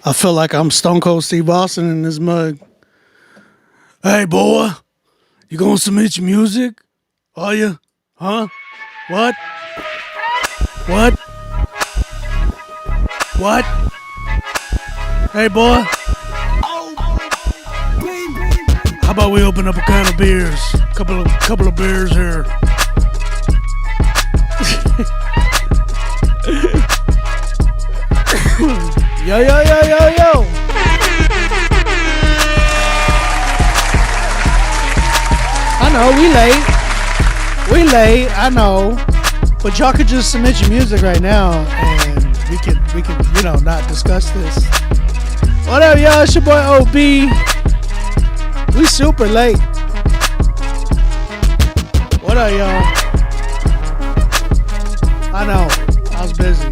I feel like I'm Stone Cold Steve Austin in this mug. Hey, boy, you gonna submit your music? Are you? Huh? What? What? What? Hey, boy. How about we open up a can of beers? Couple of beers here. Yo, yo, yo, yo, yo. I know, we late, I know. But y'all could just submit your music right now and we can, not discuss this. What up, y'all? It's your boy OB. We super late. What up, y'all? I know. I was busy.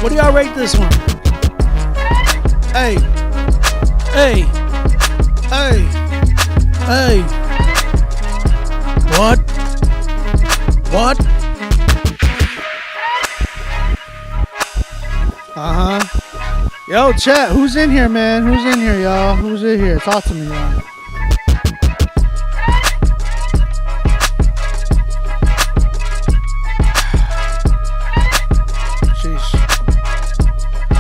What do y'all rate this one? Hey. What? Yo, chat, who's in here, man? Who's in here, y'all? Who's in here? Talk to me, y'all. Sheesh.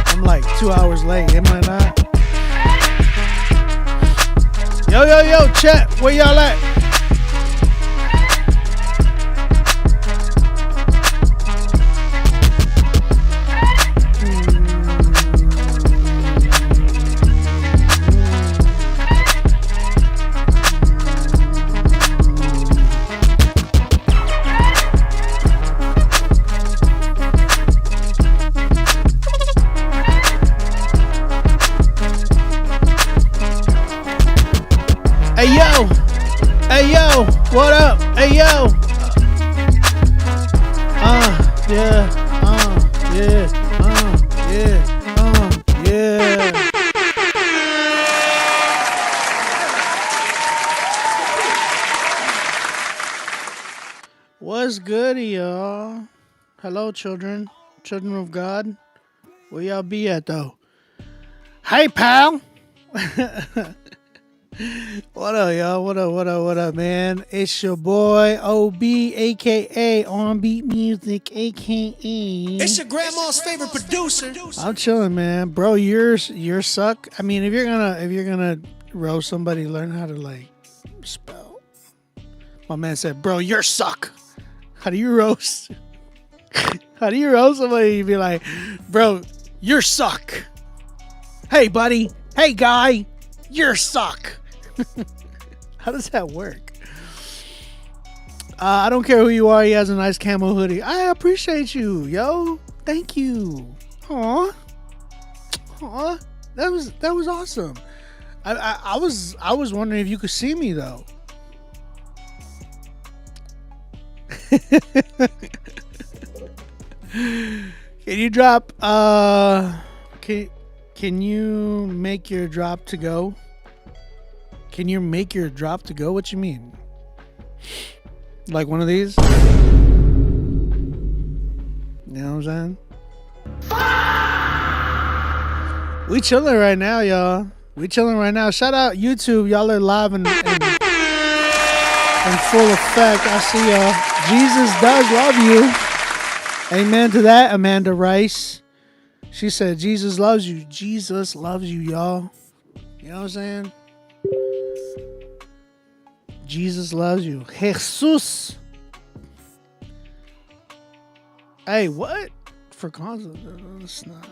I'm like 2 hours late, am I not? Yo, chat, where y'all at? Hey yo, what up? Hey yo. Yeah. What's good, y'all? Hello, children of God. Where y'all be at, though? Hey, pal. What up, y'all? What up, man? It's your boy OB, aka On Beat Music, aka it's your grandma's favorite producer. I'm chilling, man. Bro, you're suck. I mean, if you're gonna roast somebody, learn how to like spell. My man said, "Bro, you're suck." How do you roast? How do you roast somebody? You be like, "Bro, you're suck." Hey, buddy. Hey, guy. You're suck. How does that work? I don't care who you are. He has a nice camo hoodie. I appreciate you, yo. Thank you. Aw. That was awesome. I was wondering if you could see me though. Can you drop? Can you make your drop to go? Can you make your drop to go? What you mean? Like one of these? You know what I'm saying? We chilling right now, y'all. We chilling right now. Shout out YouTube. Y'all are live and in full effect. I see y'all. Jesus does love you. Amen to that, Amanda Rice. She said, Jesus loves you. Jesus loves you, y'all. You know what I'm saying? Jesus loves you. Jesus. Hey, what? For concert? It's not.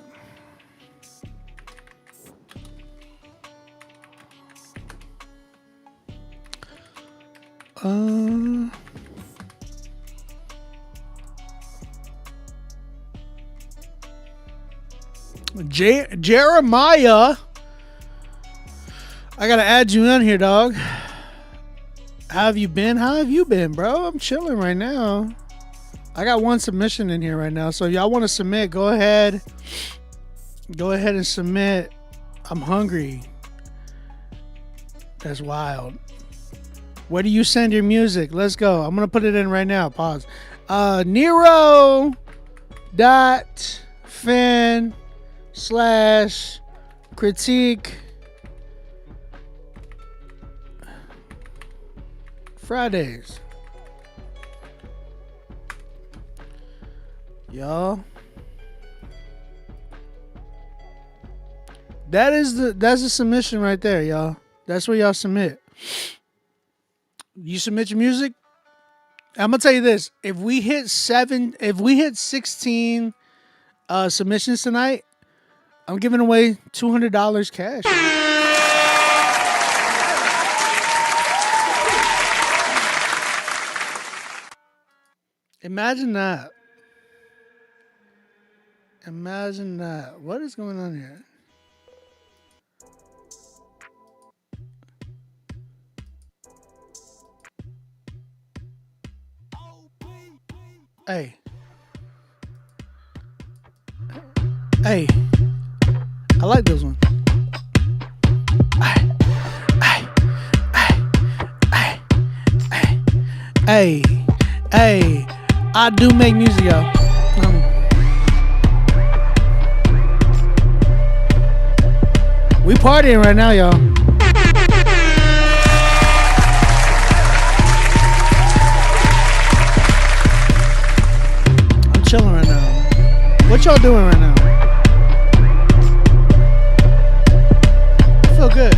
Jeremiah, I gotta add you in here, dog. How have you been? How have you been, bro? I'm chilling right now. I got one submission in here right now, so if y'all want to submit, go ahead and submit. I'm hungry. That's wild. Where do you send your music? Let's go. I'm gonna put it in right now. Pause. Nero.fan. Fridays. Y'all. That's the submission right there, y'all. That's where y'all submit. You submit your music. I'm gonna tell you this: if we hit 16 submissions tonight, I'm giving away $200 cash. Imagine that. Imagine that. What is going on here? Hey. Hey. I like this one. Hey. Hey. I do make music, y'all. We partying right now, y'all. I'm chilling right now. What y'all doing right now? I feel good.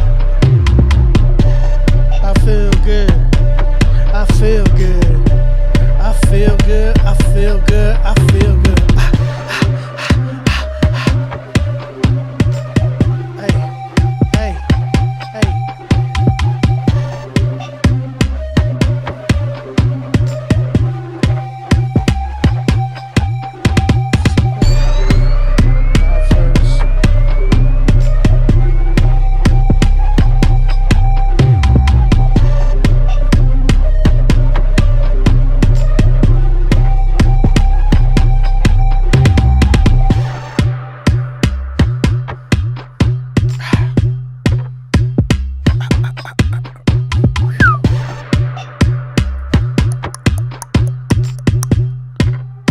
I feel good. I feel good. I feel good. I feel good. I feel good.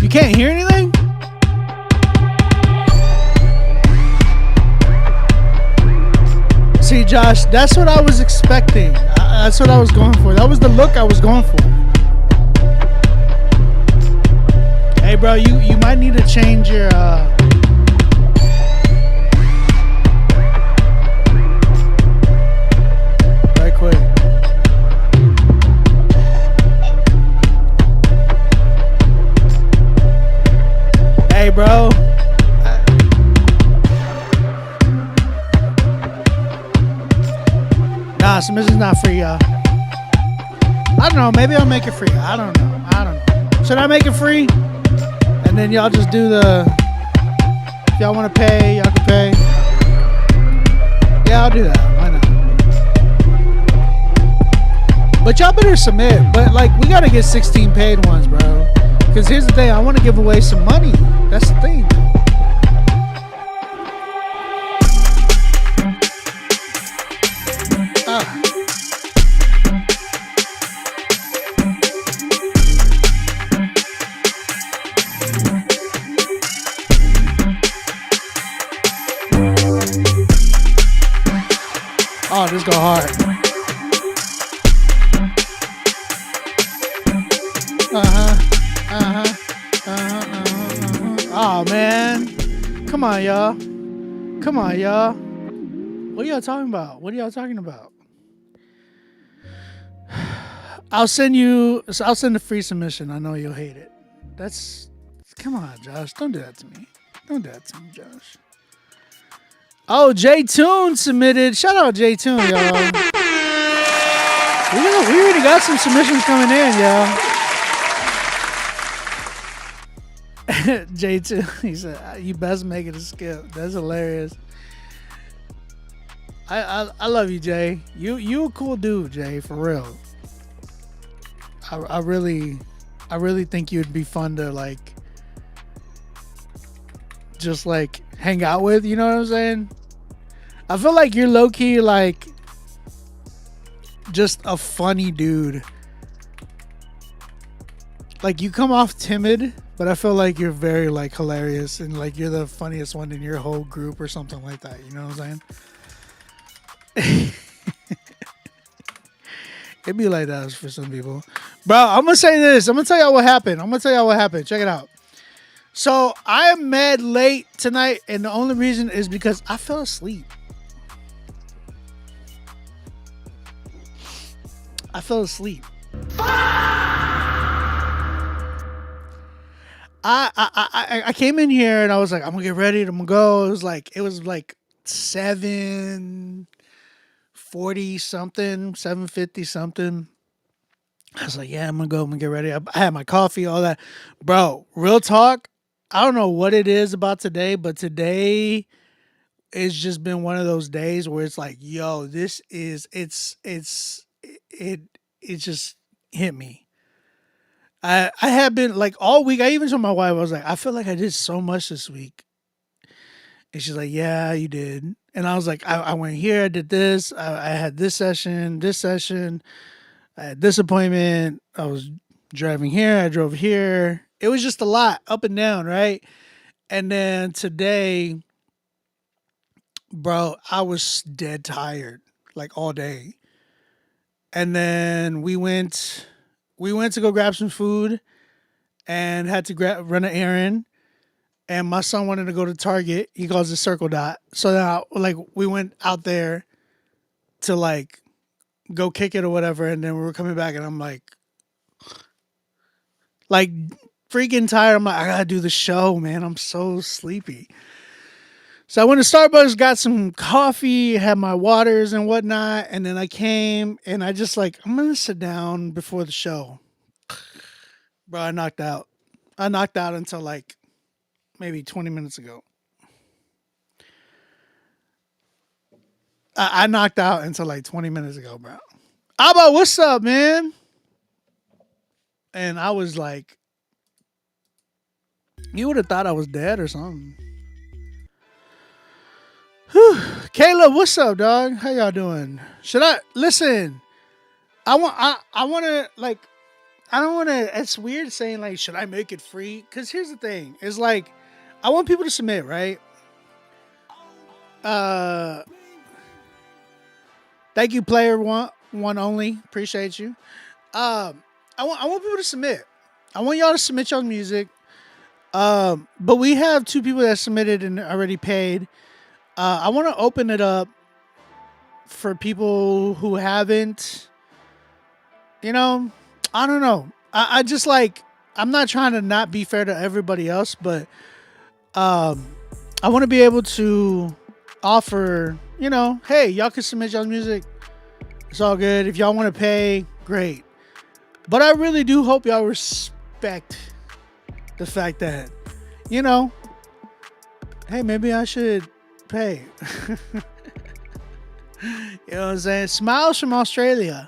Can't hear anything? See, Josh, that's what I was expecting. That's what I was going for. That was the look I was going for. Hey, bro, you might need to change your right quick. Hey, bro. Nah, submission's not free, y'all. I don't know. Maybe I'll make it free. I don't know. Should I make it free? And then y'all just do the... If y'all want to pay, y'all can pay. Yeah, I'll do that. Why not? But y'all better submit. But, like, we got to get 16 paid ones, bro. Because here's the thing. I want to give away some money. That's the thing. Oh, this go hard. Oh, man. Come on, y'all. Come on, y'all. What are y'all talking about? What are y'all talking about? I'll send a free submission. I know you'll hate it. Come on, Josh. Don't do that to me. Don't do that to me, Josh. Oh, J Toon submitted. Shout out J Toon, y'all. We already got some submissions coming in, y'all. J Toon, he said, "You best make it a skip." That's hilarious. I love you, Jay. You a cool dude, Jay, for real. I really think you'd be fun to like just like hang out with, you know what I'm saying? I feel like you're low-key like just a funny dude. like you come off timid, but I feel like you're very like hilarious and like you're the funniest one in your whole group or something like that. You know what I'm saying? It'd be like that for some people. Bro, I'm gonna say this. I'm gonna tell y'all what happened. Check it out. So I am mad late tonight, and the only reason is because I fell asleep. I came in here and I was like, I'm gonna get ready. I'm gonna go. It was like 7:40 something, 7:50 something. I was like, yeah, I'm gonna get ready. I had my coffee, all that. Bro, real talk. I don't know what it is about today, but today it's just been one of those days where it's like, yo, it just hit me. I have been like all week. I even told my wife, I was like, I feel like I did so much this week. And she's like, yeah, you did. And I was like, I went here, I did this. I had this session, I had this appointment. I was driving here, I drove here. It was just a lot up and down, right? And then today, bro, I was dead tired like all day. And then we went to go grab some food and had to run an errand. And my son wanted to go to Target. He calls it Circle Dot. So now, like, we went out there to like go kick it or whatever. And then we were coming back, and I'm like freaking tired. I'm like, I gotta do the show, man. I'm so sleepy. So I went to Starbucks, got some coffee, had my waters and whatnot, and then I came and I just like, I'm gonna sit down before the show. Bro, I knocked out. Until like maybe 20 minutes ago. I knocked out until like 20 minutes ago, bro. Abba, what's up, man? And I was like, you would have thought I was dead or something. Whew. Caleb, what's up, dog? How y'all doing? Should I listen? I want to like. I don't want to. It's weird saying like, should I make it free? Because here's the thing: it's like, I want people to submit, right? Thank you, player one only. Appreciate you. I want people to submit. I want y'all to submit y'all music. But we have 2 people that submitted and already paid. I want to open it up for people who haven't. You know, I don't know. I just like, I'm not trying to not be fair to everybody else, but I want to be able to offer, you know, hey, y'all can submit y'all music. It's all good. If y'all want to pay, great. But I really do hope y'all respect the fact that, you know, hey, maybe I should pay. You know what I'm saying? Smiles from Australia.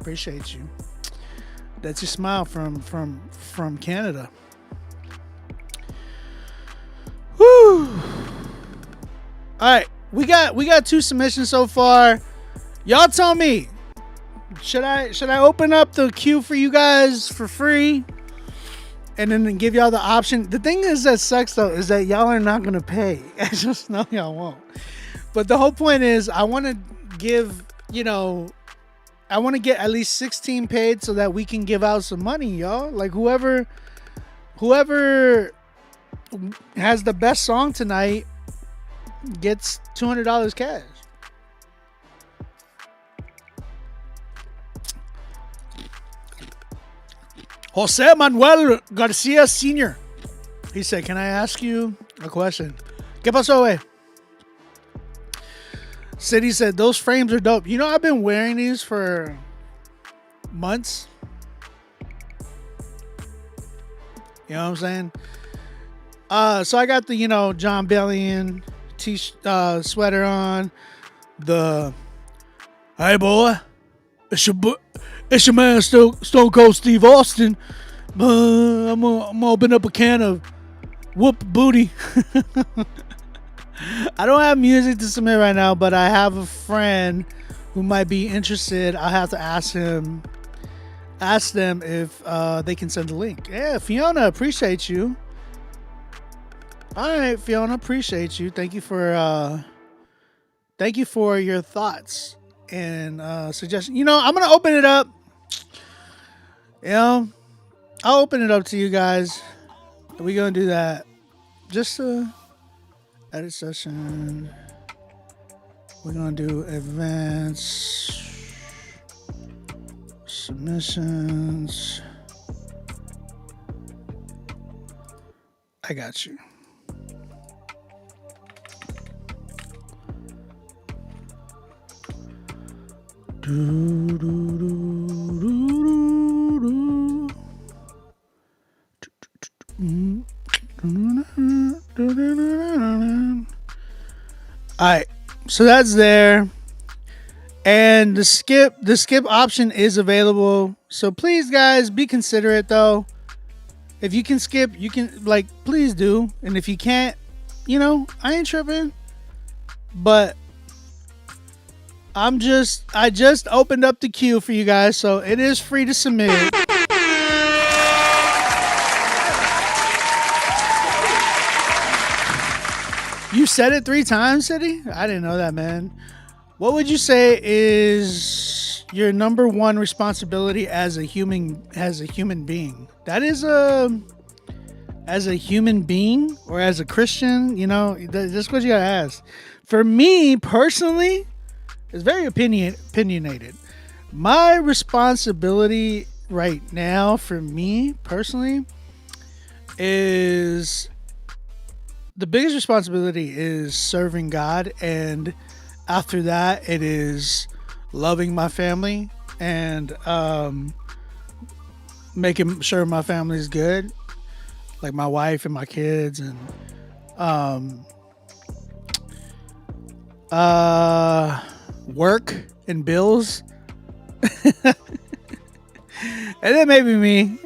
Appreciate you. That's your smile from Canada. Woo! All right, we got 2 submissions so far. Y'all tell me, should I open up the queue for you guys for free, and then give y'all the option? The thing is that sucks though is that y'all are not gonna pay. I just know y'all won't. But the whole point is, I want to give, you know, I want to get at least 16 paid so that we can give out some money, y'all. Like whoever has the best song tonight gets $200 cash. Jose Manuel Garcia Sr. He said, can I ask you a question? ¿Qué pasó, güey? City said, those frames are dope. You know, I've been wearing these for months. You know what I'm saying? So I got the, you know, John Bellion sweater on. The, hey boy, it's your man Stone Cold Steve Austin. I'm gonna open up a can of whoop booty. I don't have music to submit right now, but I have a friend who might be interested. I'll have to ask him ask them if they can send a link. Yeah, Fiona, appreciate you. All right, Fiona, appreciate you. Thank you for your thoughts and suggestions. You know, I'm gonna open it up. You know, I'll open it up to you guys. We're gonna do that. Just edit session. We're gonna do advanced submissions. I got you. Alright, so that's there. And the skip option is available. So please, guys, be considerate though. If you can skip, you can, like, please do. And if you can't, you know, I ain't tripping. But I just opened up the queue for you guys, so it is free to submit. You said it 3 times, City? I didn't know that, man. What would you say is your number one responsibility as a human being? That is as a human being or as a Christian, you know, that's what you gotta ask. For me personally, it's very opinionated. My responsibility right now, for me personally, is the biggest responsibility is serving God, and after that, it is loving my family and making sure my family is good, like my wife and my kids, and work and bills. And then maybe me.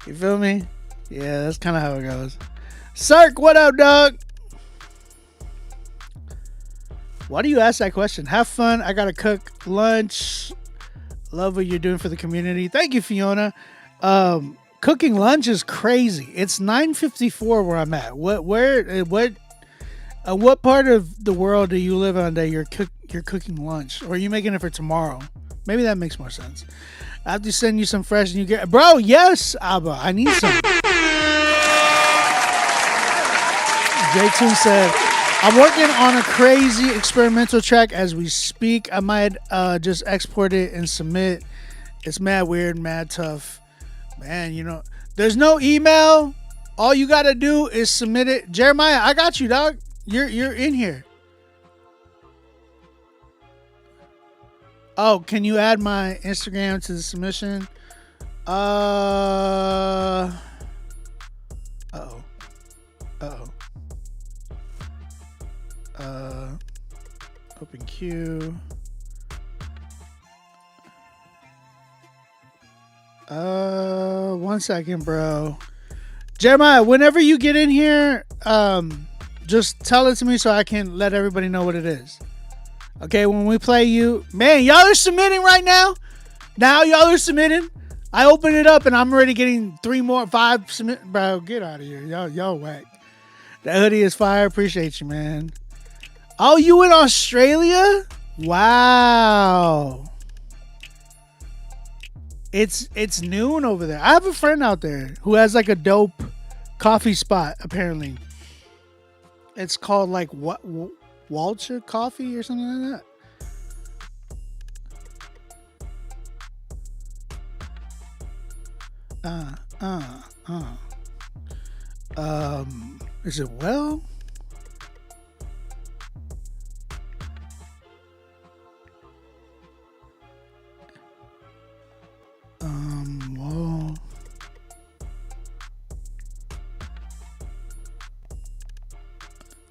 You feel me? Yeah, that's kind of how it goes. Cirque, what up, dog? Why do you ask that question? Have fun. I gotta cook lunch. Love what you're doing for the community. Thank you, Fiona. Cooking lunch is crazy. It's 9:54 where I'm at. What part of the world do you live on that you're cooking lunch, or are you making it for tomorrow? Maybe that makes more sense. I have to send you some fresh, and you get, bro. Yes, Abba, I need some. J2 said, I'm working on a crazy experimental track as we speak. I might just export it and submit. It's mad weird, mad tough. Man, you know, there's no email. All you got to do is submit it. Jeremiah, I got you, dog. You're in here. Oh, can you add my Instagram to the submission? Uh-oh. Open queue. 1 second, bro. Jeremiah, whenever you get in here, just tell it to me so I can let everybody know what it is. Okay, when we play you, man, y'all are submitting right now. Now y'all are submitting. I open it up and I'm already getting 5 submit. Bro, get out of here. Y'all whack. That hoodie is fire. Appreciate you, man. Oh, you in Australia? Wow. It's noon over there. I have a friend out there who has like a dope coffee spot, apparently. It's called like what? Walcher Coffee or something like that. Is it well? Well.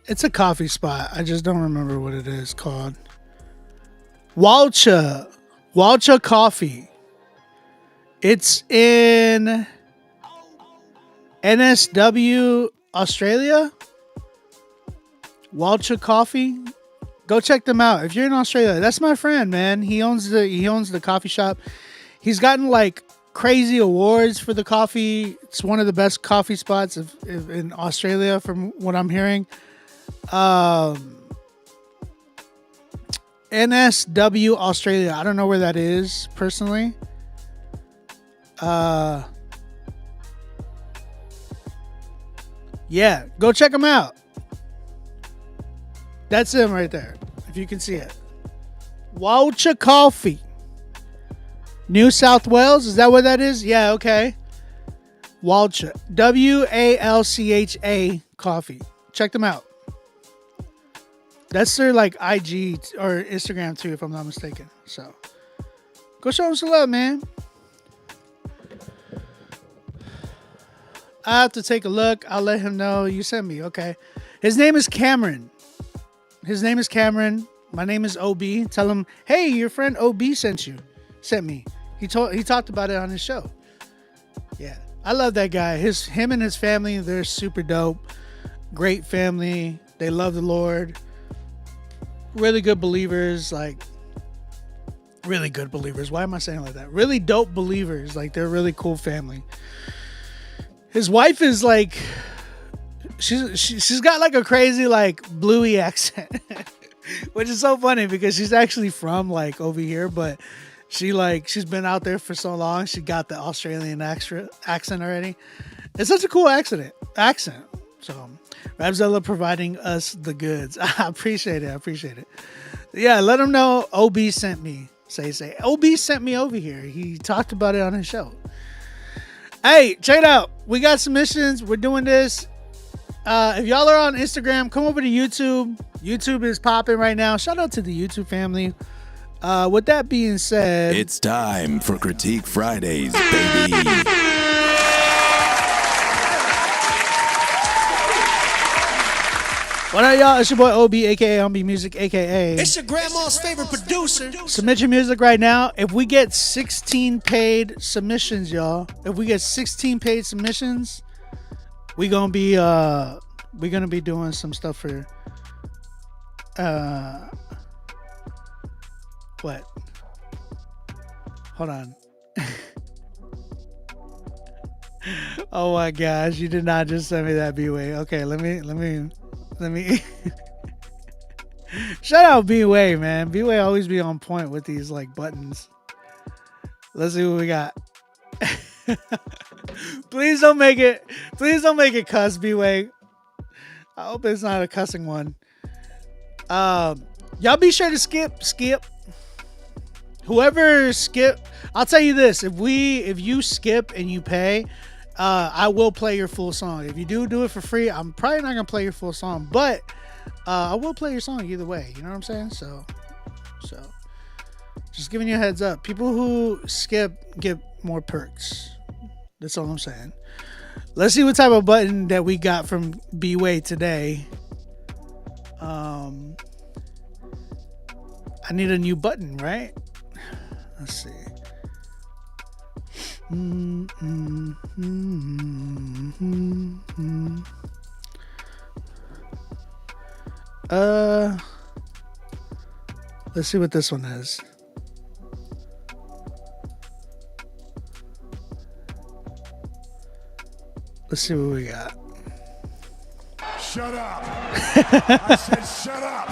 It's a coffee spot. I just don't remember what it is called. Walcha Coffee. It's in NSW, Australia. Walcha Coffee. Go check them out. If you're in Australia, that's my friend, man. He owns the coffee shop. He's gotten like crazy awards for the coffee. It's one of the best coffee spots in Australia, from what I'm hearing. NSW Australia. I don't know where that is personally. Yeah, go check him out. That's him right there, if you can see it. Walcha Coffee. New South Wales, is that what that is? Yeah, okay. Walcha. Walcha Coffee. Check them out. That's their like IG or Instagram too, if I'm not mistaken. So go show them some love, man. I have to take a look. I'll let him know you sent me. Okay. His name is Cameron. My name is OB. Tell him, hey, your friend OB sent me. He talked about it on his show. Yeah. I love that guy. Him and his family, they're super dope. Great family. They love the Lord. Really good believers. Like, really good believers. Why am I saying it like that? Really dope believers. Like, they're a really cool family. His wife is like, she's got like a crazy like bluey accent, which is so funny because she's actually from like over here, but she's been out there for so long, she got the Australian accent already. It's such a cool accent. So Rapzilla providing us the goods. I appreciate it. Yeah, let him know OB sent me. Say OB sent me over here. He talked about it on his show. Hey, check it out. We got submissions. We're doing this. If y'all are on Instagram, come over to YouTube. YouTube is popping right now. Shout out to the YouTube family. With that being said, it's time for Critique Fridays, baby. What up, y'all? It's your boy OB, aka OB Music, aka It's your grandma's favorite producer. Submit your music right now. If we get 16 paid submissions, y'all. If we get 16 paid submissions, we're gonna be doing some stuff for what? Hold on. Oh my gosh, you did not just send me that B-Way. Okay, let me shout out B-Way, man. B-Way always be on point with these like buttons. Let's see what we got. Please don't make it cuss, B-Way. I hope it's not a cussing one. Y'all be sure to skip. Whoever skip, I'll tell you this: if you skip and you pay, I will play your full song. If you do it for free, I'm probably not gonna play your full song, but I will play your song either way. You know what I'm saying? So just giving you a heads up. People who skip get more perks. That's all I'm saying. Let's see what type of button that we got from B-Way today. I need a new button, right? Let's see. Let's see what this one is. Let's see what we got. Shut up. I said shut up.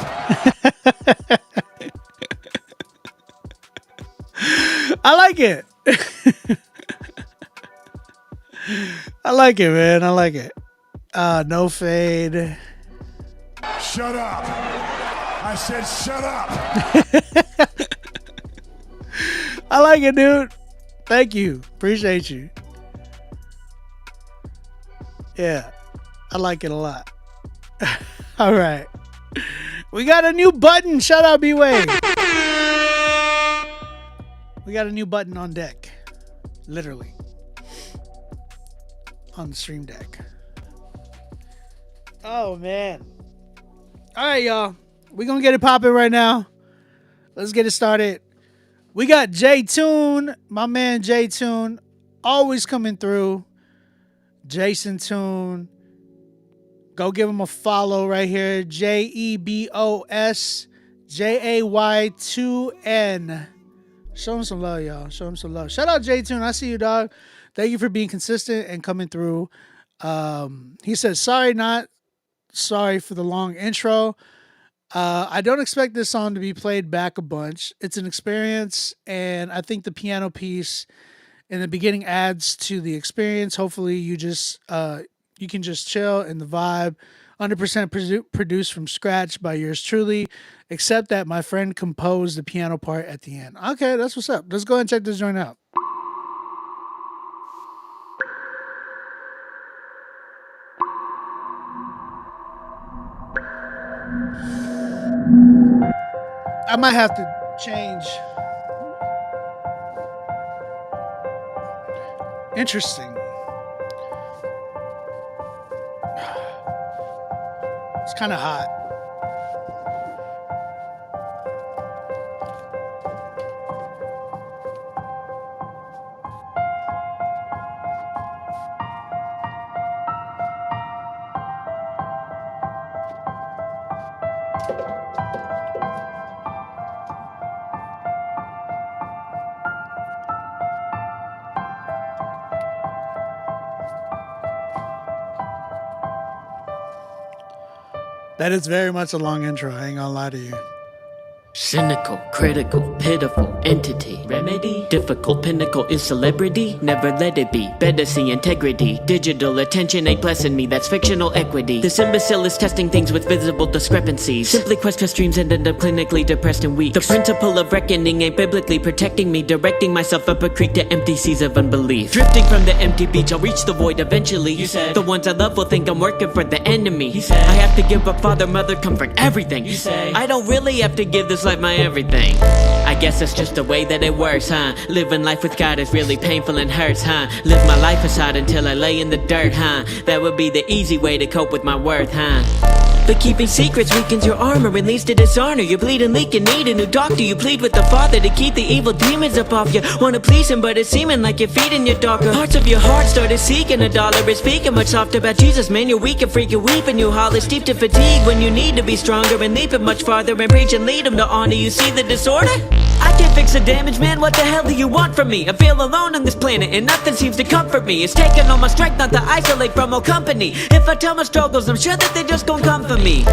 I like it. I like it, man. I like it. No fade. Shut up. I said shut up. I like it, dude. Thank you. Appreciate you. Yeah. I like it a lot. All right. We got a new button. Shout out B-Way. We got a new button on deck. Literally. On the stream deck. Oh, man. All right, y'all. We're going to get it popping right now. Let's get it started. We got J-Tune. My man J-Tune. Always coming through. Jason Tune. Go give him a follow right here. JEBOS JAY2N. Show him some love, y'all. Show him some love. Shout out J2. I see you, dog. Thank you for being consistent and coming through. He says, sorry, not sorry for the long intro. I don't expect this song to be played back a bunch. It's an experience, and I think the piano piece in the beginning adds to the experience. Hopefully you can just chill in the vibe. 100% produced from scratch by yours truly, except that my friend composed the piano part at the end. Okay, that's what's up. Let's go ahead and check this joint out. I might have to change. Interesting. It's kind of hot. That is very much a long intro. I ain't gonna lie to you. Cynical, critical, pitiful entity. Remedy? Difficult pinnacle is celebrity. Never let it be. Better see integrity. Digital attention ain't blessing me. That's fictional equity. This imbecile is testing things with visible discrepancies. Simply quest for streams and end up clinically depressed and weak. The principle of reckoning ain't biblically protecting me. Directing myself up a creek to empty seas of unbelief. Drifting from the empty beach, I'll reach the void eventually. You said. The ones I love will think I'm working for the enemy. He said. I have to give up father, mother, comfort, everything. You say. I don't really have to give this life my everything. I guess that's just the way that it works, huh? Living life with God is really painful and hurts, huh? Live my life aside until I lay in the dirt, huh? That would be the easy way to cope with my worth, huh? But keeping secrets weakens your armor and leads to dishonor. You bleed and leak and need a new doctor. You plead with the Father to keep the evil demons up off you. Wanna please him, but it's seeming like you're feeding your darker parts of your heart. Started seeking a dollar and speaking much softer about Jesus. Man, you're weak and freak, you weep and you holler. Steeped in fatigue when you need to be stronger and leap it much farther and preach and lead them to honor. You see the disorder? I can't fix the damage, man. What the hell do you want from me? I feel alone on this planet and nothing seems to comfort me. It's taking all my strength not to isolate from all company. If I tell my struggles, I'm sure that they just gon' come for me.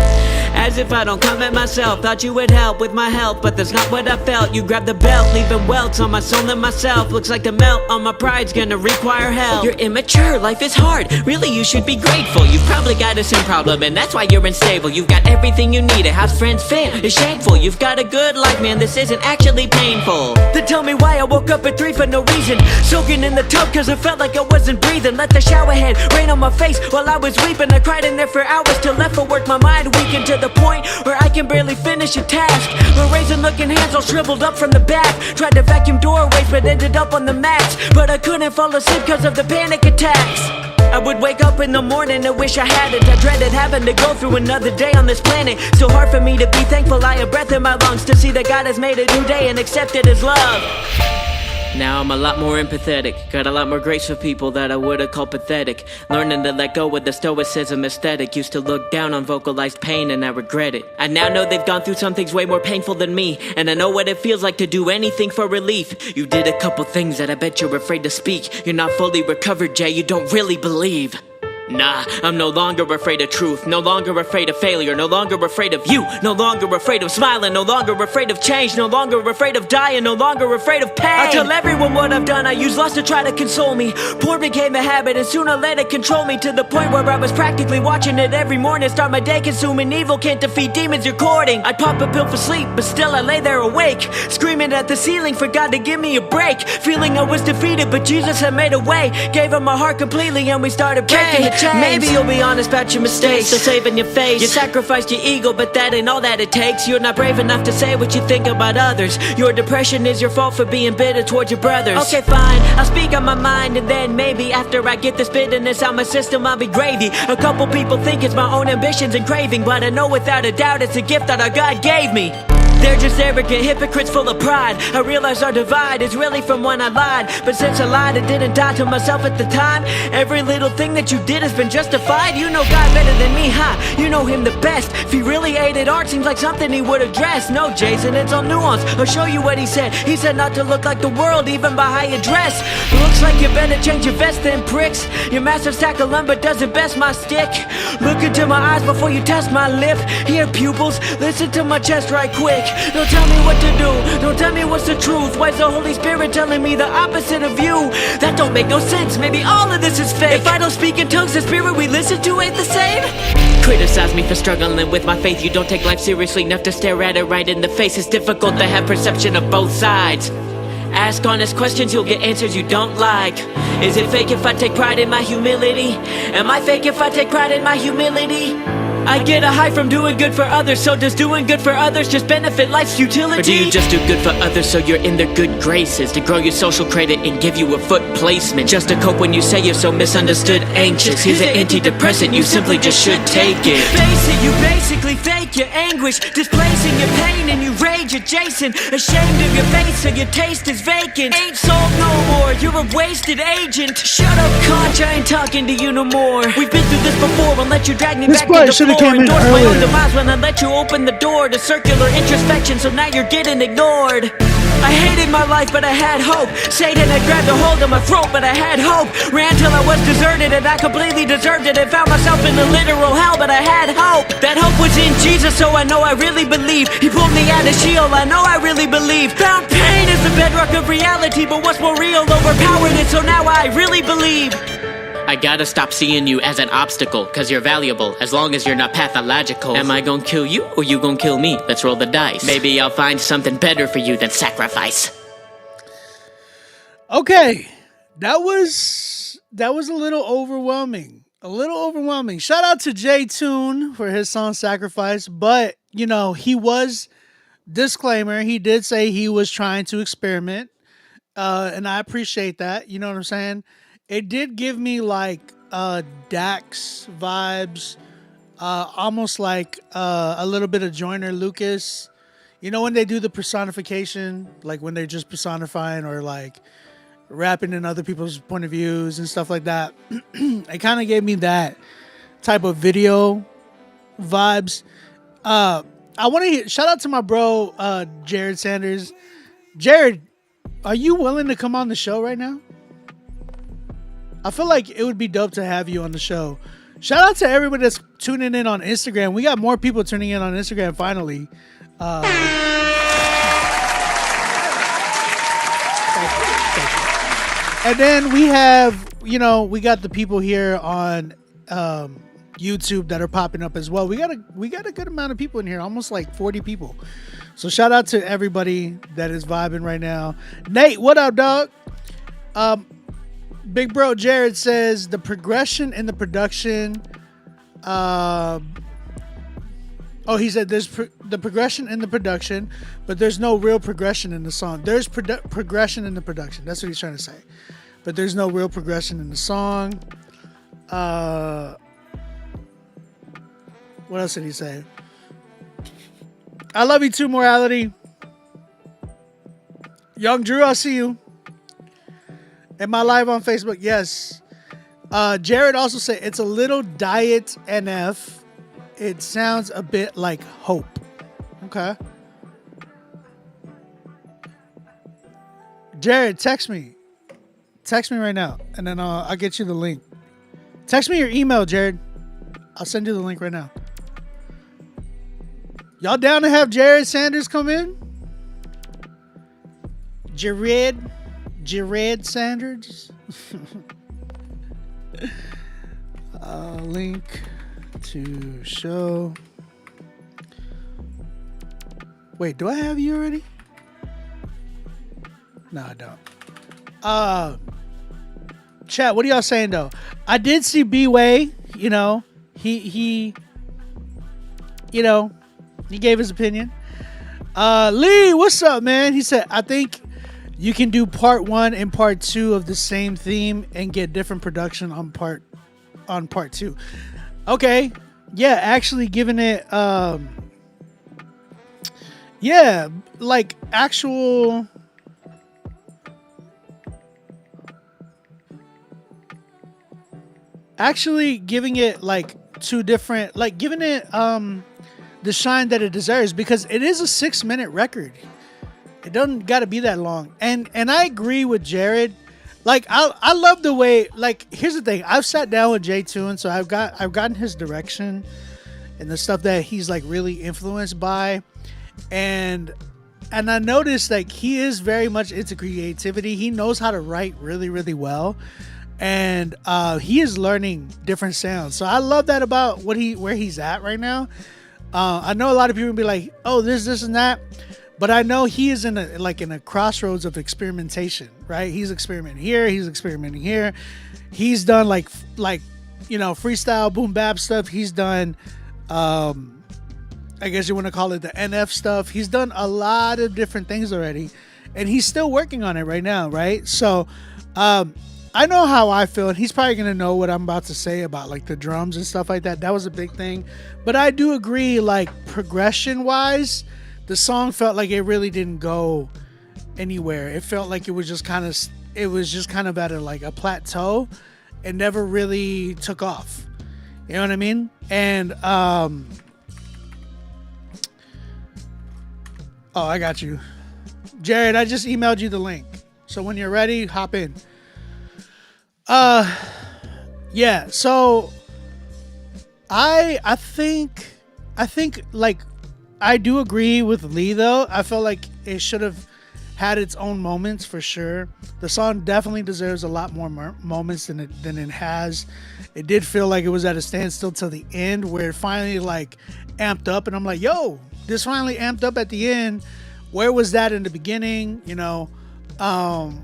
As if I don't come at myself. Thought you would help with my help, but that's not what I felt. You grabbed the belt, leaving welts on my soul and myself. Looks like the melt on my pride's gonna require help. You're immature, life is hard. Really, you should be grateful. You've probably got a sin problem, and that's why you're unstable. You've got everything you need, a house, friends, fam. It's shameful. You've got a good life, man. This isn't actually painful. Then tell me why I woke up at 3 for no reason. Soaking in the tub cause I felt like I wasn't breathing. Let the shower head rain on my face while I was weeping. I cried in there for hours till left for work. My mind weakened to the point where I can barely finish a task. My raisin looking hands all shriveled up from the back. Tried to vacuum doorways but ended up on the mats. But I couldn't fall asleep cause of the panic attacks. I would wake up in the morning and wish I hadn't. I dreaded having to go through another day on this planet. So hard for me to be thankful I have breath in my lungs to see that God has made a new day and accepted his love. Now I'm a lot more empathetic. Got a lot more grace for people that I would've called pathetic. Learning to let go with the stoicism aesthetic. Used to look down on vocalized pain and I regret it. I now know they've gone through some things way more painful than me. And I know what it feels like to do anything for relief. You did a couple things that I bet you're afraid to speak. You're not fully recovered, Jay, you don't really believe. Nah, I'm no longer afraid of truth. No longer afraid of failure. No longer afraid of you. No longer afraid of smiling. No longer afraid of change. No longer afraid of dying. No longer afraid of pain. I tell everyone what I've done. I use loss to try to console me. Porn became a habit and soon I let it control me. To the point where I was practically watching it every morning. Start my day consuming evil. Can't defeat demons you're courting. I'd pop a pill for sleep, but still I lay there awake. Screaming at the ceiling for God to give me a break. Feeling I was defeated, but Jesus had made a way. Gave him my heart completely and we started breaking the chains. Maybe you'll be honest about your mistakes. Still saving your face. You sacrificed your ego, but that ain't all that it takes. You're not brave enough to say what you think about others. Your depression is your fault for being bitter towards your brothers. Okay, fine, I'll speak on my mind. And then maybe after I get this bitterness out my system, I'll be gravy. A couple people think it's my own ambitions and craving, but I know without a doubt it's a gift that our God gave me. They're just arrogant hypocrites full of pride. I realize our divide is really from when I lied. But since I lied, I didn't die to myself at the time. Every little thing that you did has been justified. You know God better than me, huh? You know him the best. If he really hated art, seems like something he would address. No, Jason, it's all nuance. I'll show you what he said. He said not to look like the world, even by how you dress. Looks like you better change your vest than pricks. Your massive stack of lumber doesn't best my stick. Look into my eyes before you test my lip. Here, pupils, listen to my chest right quick. Don't tell me what to do, don't tell me what's the truth. Why's the Holy Spirit telling me the opposite of you? That don't make no sense, maybe all of this is fake. If I don't speak in tongues, the spirit we listen to ain't the same. Criticize me for struggling with my faith. You don't take life seriously enough to stare at it right in the face. It's difficult to have perception of both sides. Ask honest questions, you'll get answers you don't like. Is it fake if I take pride in my humility? Am I fake if I take pride in my humility? I get a high from doing good for others. So does doing good for others just benefit life's utility? Or do you just do good for others so you're in their good graces, to grow your social credit and give you a foot placement, just to cope when you say you're so misunderstood, anxious? Here's an antidepressant, you simply just should take it. Face it, you basically fake your anguish, displacing your pain and you rage adjacent. Ashamed of your face so your taste is vacant. Ain't sold no more, you're a wasted agent. Shut up, Conch, I ain't talking to you no more. We've been through this before, won't let you drag me back to the floor. Endorse my own demise when I let you open the door to circular introspection, so now you're getting ignored. I hated my life, but I had hope. Satan had grabbed a hold of my throat, but I had hope. Ran till I was deserted, and I completely deserved it, and found myself in a literal hell, but I had hope. That hope was in Jesus, so I know I really believe. He pulled me out of Sheol, I know I really believe. Found pain is the bedrock of reality, but what's more real overpowered it, so now I really believe. I gotta stop seeing you as an obstacle, cause you're valuable, as long as you're not pathological. Am I gonna kill you, or you gonna kill me? Let's roll the dice. Maybe I'll find something better for you than sacrifice. Okay, that was a little overwhelming. Shout out to Jay Toon for his song Sacrifice, but you know, he did say he was trying to experiment, and I appreciate that. You know what I'm saying? It did give me like Dax vibes, almost like a little bit of Joyner Lucas. You know when they do the personification, like when they're just personifying or like rapping in other people's point of views and stuff like that. It kind of gave me that type of video vibes. I want to shout out to my bro Jared Sanders. Jared, are you willing to come on the show right now? I feel like it would be dope to have you on the show. Shout out to everybody that's tuning in on Instagram. We got more people tuning in on Instagram finally. Thank you. And then we have, we got the people here on YouTube that are popping up as well. We got a good amount of people in here, almost like 40 people. So shout out to everybody that is vibing right now. Nate, what up, dog? Big bro Jared says the progression in the production. He said there's the progression in the production, but there's no real progression in the song. There's progression in the production. That's what he's trying to say. But there's no real progression in the song. What else did he say? I love you too, Morality. Young Drew, I see you. Am I live on Facebook? Yes. Jared also said it's a little diet NF. It sounds a bit like Hope. Okay. Jared, text me. Text me right now, and then I'll get you the link. Text me your email, Jared. I'll send you the link right now. Y'all down to have Jared Sanders come in? Jared Sanders. Link to show. Wait, do I have you already? No, I don't. Chat, what are y'all saying though? I did see B-Way, he gave his opinion. Lee, what's up, man? He said, I think you can do part 1 and part 2 of the same theme and get different production on part 2. Okay. Yeah, actually giving it Yeah, like actually giving it like two different, like giving it the shine that it deserves, because it is a 6-minute record. It doesn't got to be that long. And I agree with Jared. Like I love the way, like, here's the thing. I've sat down with J2, and so I've gotten his direction and the stuff that he's like really influenced by. And I noticed like he is very much into creativity. He knows how to write really, really well. And he is learning different sounds. So I love that about where he's at right now. I know a lot of people will be like, oh, this and that. But I know he is in a crossroads of experimentation, right? He's experimenting here. He's experimenting here. He's done like freestyle boom bap stuff. He's done, I guess you want to call it the NF stuff. He's done a lot of different things already, and he's still working on it right now, right? So, I know how I feel, and he's probably gonna know what I'm about to say about like the drums and stuff like that. That was a big thing, but I do agree, like progression wise, the song felt like it really didn't go anywhere. It felt like it was just kind of at a plateau and never really took off. You know what I mean? And oh, I got you, Jared. I just emailed you the link, so when you're ready, hop in. Yeah. So I think like I do agree with Lee though. I felt like it should have had its own moments for sure. The song definitely deserves a lot more moments than it has. It did feel like it was at a standstill till the end, where it finally like amped up, and I'm like, yo, this finally amped up at the end. Where was that in the beginning? You know, I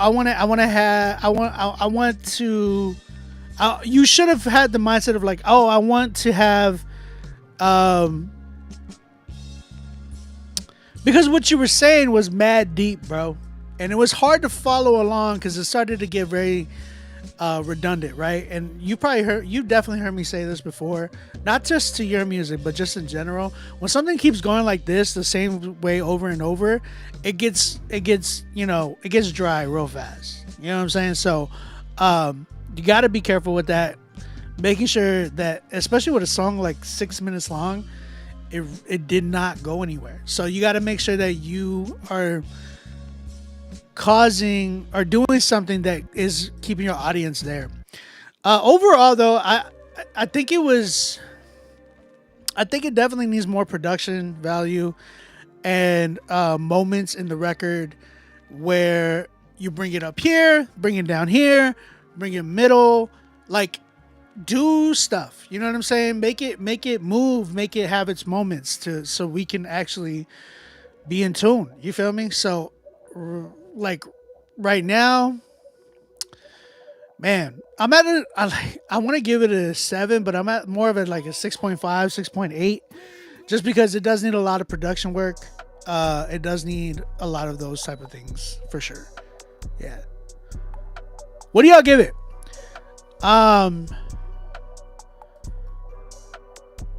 want to. You should have had the mindset of like, oh, I want to have, because what you were saying was mad deep, bro, and it was hard to follow along because it started to get very redundant, right? And you definitely heard me say this before, not just to your music, but just in general. When something keeps going like this, the same way over and over, it gets dry real fast. You know what I'm saying? So, you got to be careful with that, making sure that, especially with a song like 6 minutes long, it did not go anywhere. So you got to make sure that you are causing or doing something that is keeping your audience there. Overall, though, I think it definitely needs more production value and moments in the record where you bring it up here, bring it down here, bring it middle, like do stuff. You know what I'm saying? Make it move, make it have its moments so we can actually be in tune. You feel me? So like right now, man, I'm at I want to give it a 7, but I'm at more of it like a 6.5, 6.8, just because it does need a lot of production work. It does need a lot of those type of things for sure. Yeah. What do y'all give it?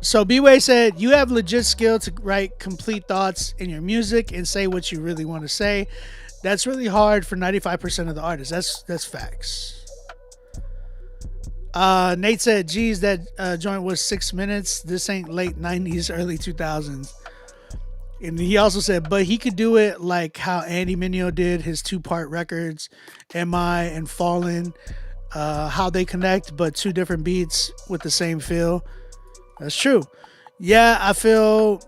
So B-Way said, you have legit skill to write complete thoughts in your music and say what you really want to say. That's really hard for 95% of the artists. That's facts. Nate said, geez, that joint was 6 minutes. This ain't late 90s, early 2000s. And he also said, but he could do it like how Andy Mineo did his 2-part records, M.I. and Fallen, how they connect, but 2 different beats with the same feel. That's true. Yeah, I feel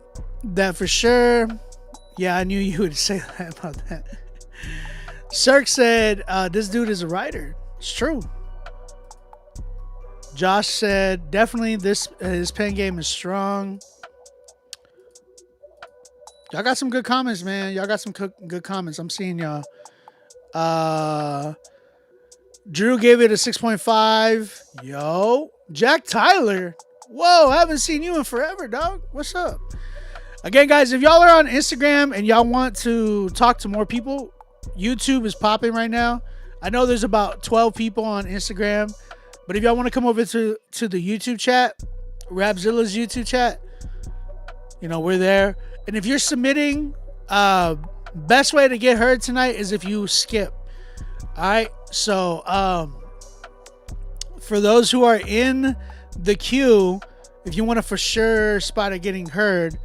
that for sure. Yeah, I knew you would say that about that. Cirque said, this dude is a writer. It's true. Josh said, definitely his pen game is strong. Y'all got some good comments, man. Y'all got some good comments. I'm seeing y'all. Drew gave it a 6.5. Yo. Jack Tyler. Whoa, I haven't seen you in forever, dog. What's up? Again, guys, if y'all are on Instagram and y'all want to talk to more people, YouTube is popping right now. I know there's about 12 people on Instagram, but if y'all want to come over to the YouTube chat, Rapzilla's YouTube chat. You know, we're there. And if you're submitting, best way to get heard tonight is if you skip. All right. So, for those who are in the queue, if you want a for sure spot at getting heard,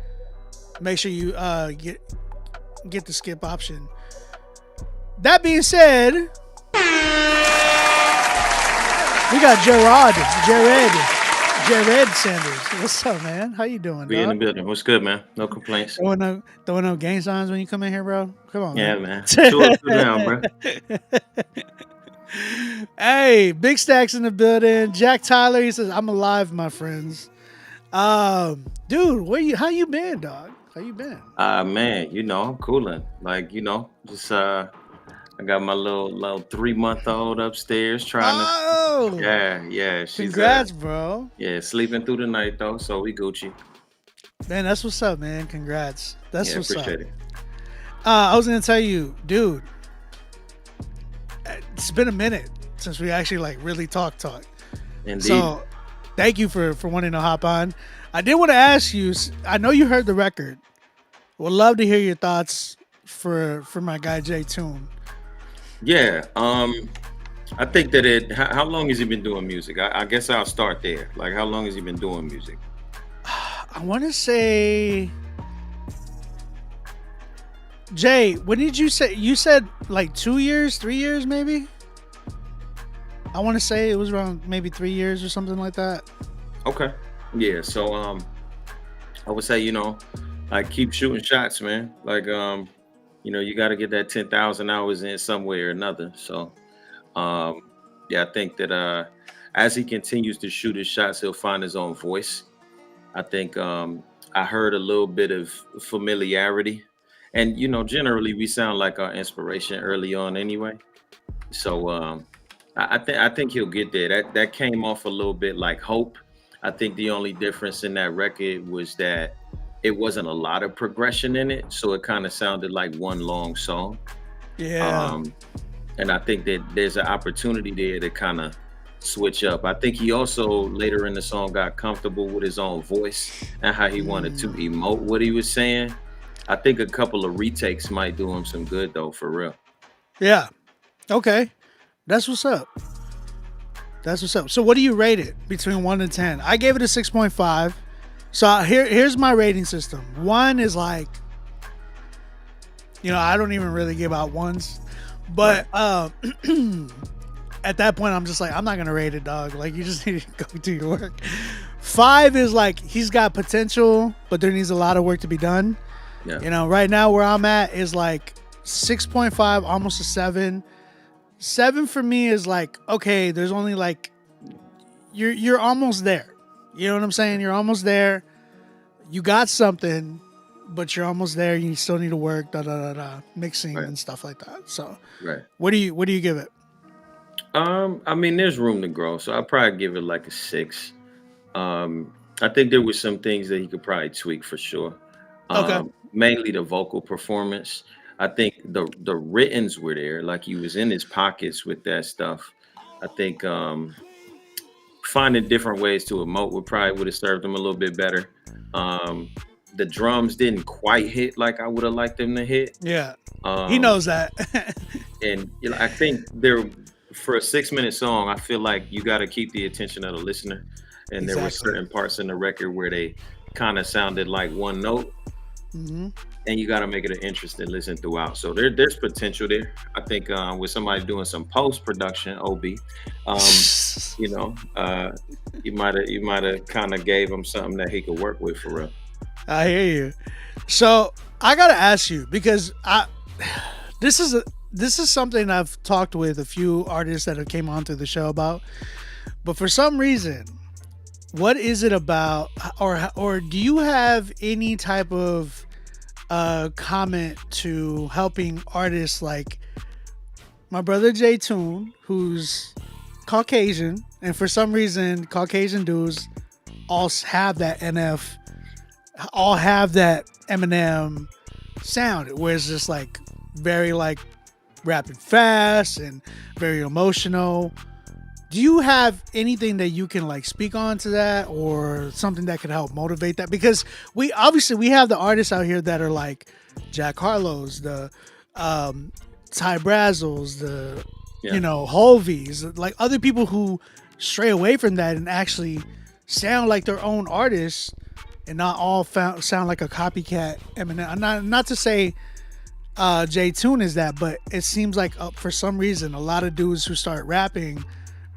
make sure you get the skip option. That being said, we got Jared Sanders. What's up, man? How you doing, We dog? in the building. What's good, man? No complaints. Throwing no gang signs when you come in here, bro? Come on, Yeah, man. man. Two up, two down, bro. Hey, Big Stacks in the building. Jack Tyler, he says, I'm alive, my friends. Dude, how you been, dog? How you been? Man, you know, I'm cooling. Like, you know, just I got my little 3-month-old upstairs trying Oh, to. Yeah. She's congrats, bro. yeah, sleeping through the night though, so we Gucci. Man, that's what's up, man. Congrats. That's Yeah, what's up. appreciate it. I was gonna tell you, dude. It's been a minute since we actually like really talk. Indeed. So, thank you for wanting to hop on. I did want to ask you. I know you heard the record. Would love to hear your thoughts for my guy Jay Tune. Yeah. I think that how long has he been doing music? I guess I'll start there. Like, how long has he been doing music? I want to say, Jay, when did you say? You said like 2 years, 3 years, maybe. I want to say it was around maybe 3 years or something like that. Okay. Yeah. So I would say, you know, like, keep shooting shots, man. Like, you know, you got to get that 10,000 hours in some way or another. So, yeah, I think that as he continues to shoot his shots, he'll find his own voice. I think I heard a little bit of familiarity, and you know, generally we sound like our inspiration early on anyway. So I think he'll get there. That came off a little bit like Hope. I think the only difference in that record was that it wasn't a lot of progression in it, so it kind of sounded like one long song. Yeah. And I think that there's an opportunity there to kind of switch up. I think he also later in the song got comfortable with his own voice and how he wanted to emote what he was saying. I think a couple of retakes might do him some good though, for real. Yeah. Okay. That's what's up. So what do you rate it between 1 and 10? I gave it a 6.5. So here's my rating system. 1 is like, you know, I don't even really give out ones. But at that point, I'm just like, I'm not going to rate it, dog. Like, you just need to go do your work. 5 is like, he's got potential, but there needs a lot of work to be done. Yeah. You know, right now where I'm at is like 6.5, almost a 7. 7 for me is like, okay, there's only like, you're almost there. You know what I'm saying? You're almost there. You got something, but you're almost there. You still need to work, mixing Right. and stuff like that. So, Right. what do you give it? I mean, there's room to grow, so I'd probably give it like a 6. I think there was some things that he could probably tweak for sure. Okay. Mainly the vocal performance. I think the writtens were there, like he was in his pockets with that stuff. I think finding different ways to emote would have served him a little bit better. The drums didn't quite hit like I would have liked them to hit. Yeah, he knows that. And you know, I think for a 6-minute song, I feel like you got to keep the attention of the listener. And there were Exactly. certain parts in the record where they kind of sounded like one note. Mm-hmm. And you got to make it an interesting listen throughout. So there's potential there. I think with somebody doing some post production, OB, you know, you might have kind of gave him something that he could work with for real. I hear you. So I gotta ask you because this is something I've talked with a few artists that have came on through the show about, but for some reason, what is it about, or do you have any type of comment to helping artists like my brother Jay Tune, who's Caucasian, and for some reason Caucasian dudes all have that NF, all have that Eminem sound, where it's just like very like rapping fast and very emotional. Do you have anything that you can like speak on to that, or something that could help motivate that? Because we have the artists out here that are like Jack Harlow's, the Ty Brazzles, the Yeah. Holvies, like other people who stray away from that and actually sound like their own artists and not all sound like a copycat Eminem. Not to say J Tune is that, but it seems like for some reason a lot of dudes who start rapping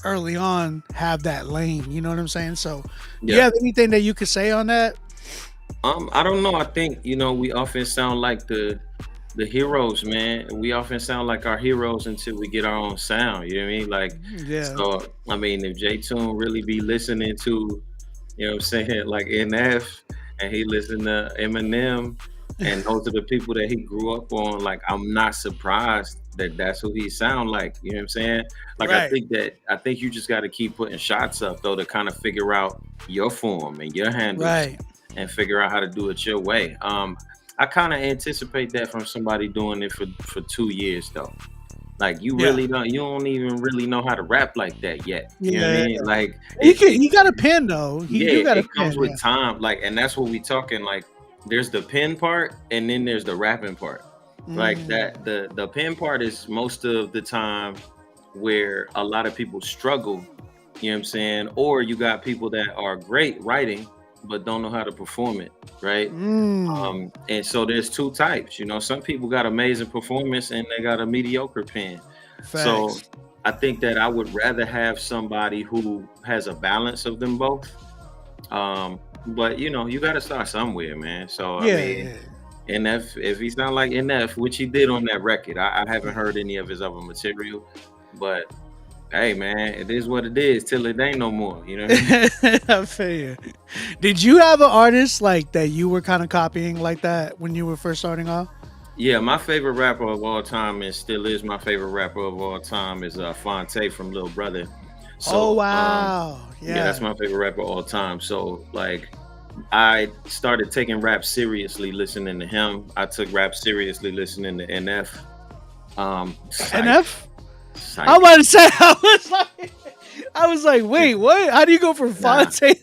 early on have that lane. You know what I'm saying? So, do you have anything that you could say on that? I don't know. I think we often sound like the heroes, man. We often sound like our heroes until we get our own sound. You know what I mean? Like, Yeah. so I mean, if J Tune really be listening to, what I'm saying, like NF, and he listen to Eminem, and those are the people that he grew up on, like, I'm not surprised that that's who he sound like. You know what I'm saying? Like, Right. I think you just got to keep putting shots up though to kind of figure out your form and your handles, Right. and figure out how to do it your way. I kind of anticipate that from somebody doing it for 2 years though. Like, you really don't, you don't even really know how to rap like that yet. You know what I mean? Like, He got a pen though. You got a it comes pen. with time. Like, and that's what we talking. Like, there's the pen part, and then there's the rapping part. Like that, the pen part is most of the time where a lot of people struggle. You know what I'm saying? Or you got people that are great writing but don't know how to perform it, right? And so there's two types. Some people got amazing performance and they got a mediocre pen. Facts. So I think that I would rather have somebody who has a balance of them both. But you got to start somewhere, man. So I mean, NF, if he sound like NF, which he did on that record, I haven't heard any of his other material, but hey, man, it is what it is till it ain't no more. You know what I mean? I feel you. Did you have an artist like that you were kind of copying like that when you were first starting off? Yeah, my favorite rapper of all time, and still is my favorite rapper of all time, is Fonte from Lil Brother. So, oh wow, yeah, that's my favorite rapper of all time. So, like, I started taking rap seriously listening to him. I took rap seriously listening to NF. NF? I'm about to say, I was like, wait, what? How do you go from Fonte?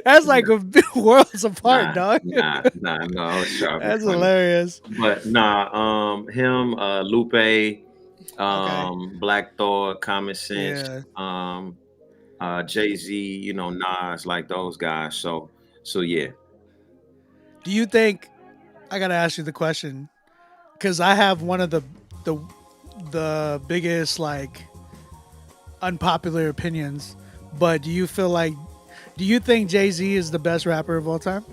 That's like a big worlds apart, dog. No, I was sharp. That's hilarious. But him, Lupe, Black Thought, Common Sense, Jay-Z, Nas, like those guys. So yeah. Do you think, I gotta ask you the question, because I have one of the biggest like unpopular opinions, but do you think Jay-Z is the best rapper of all time?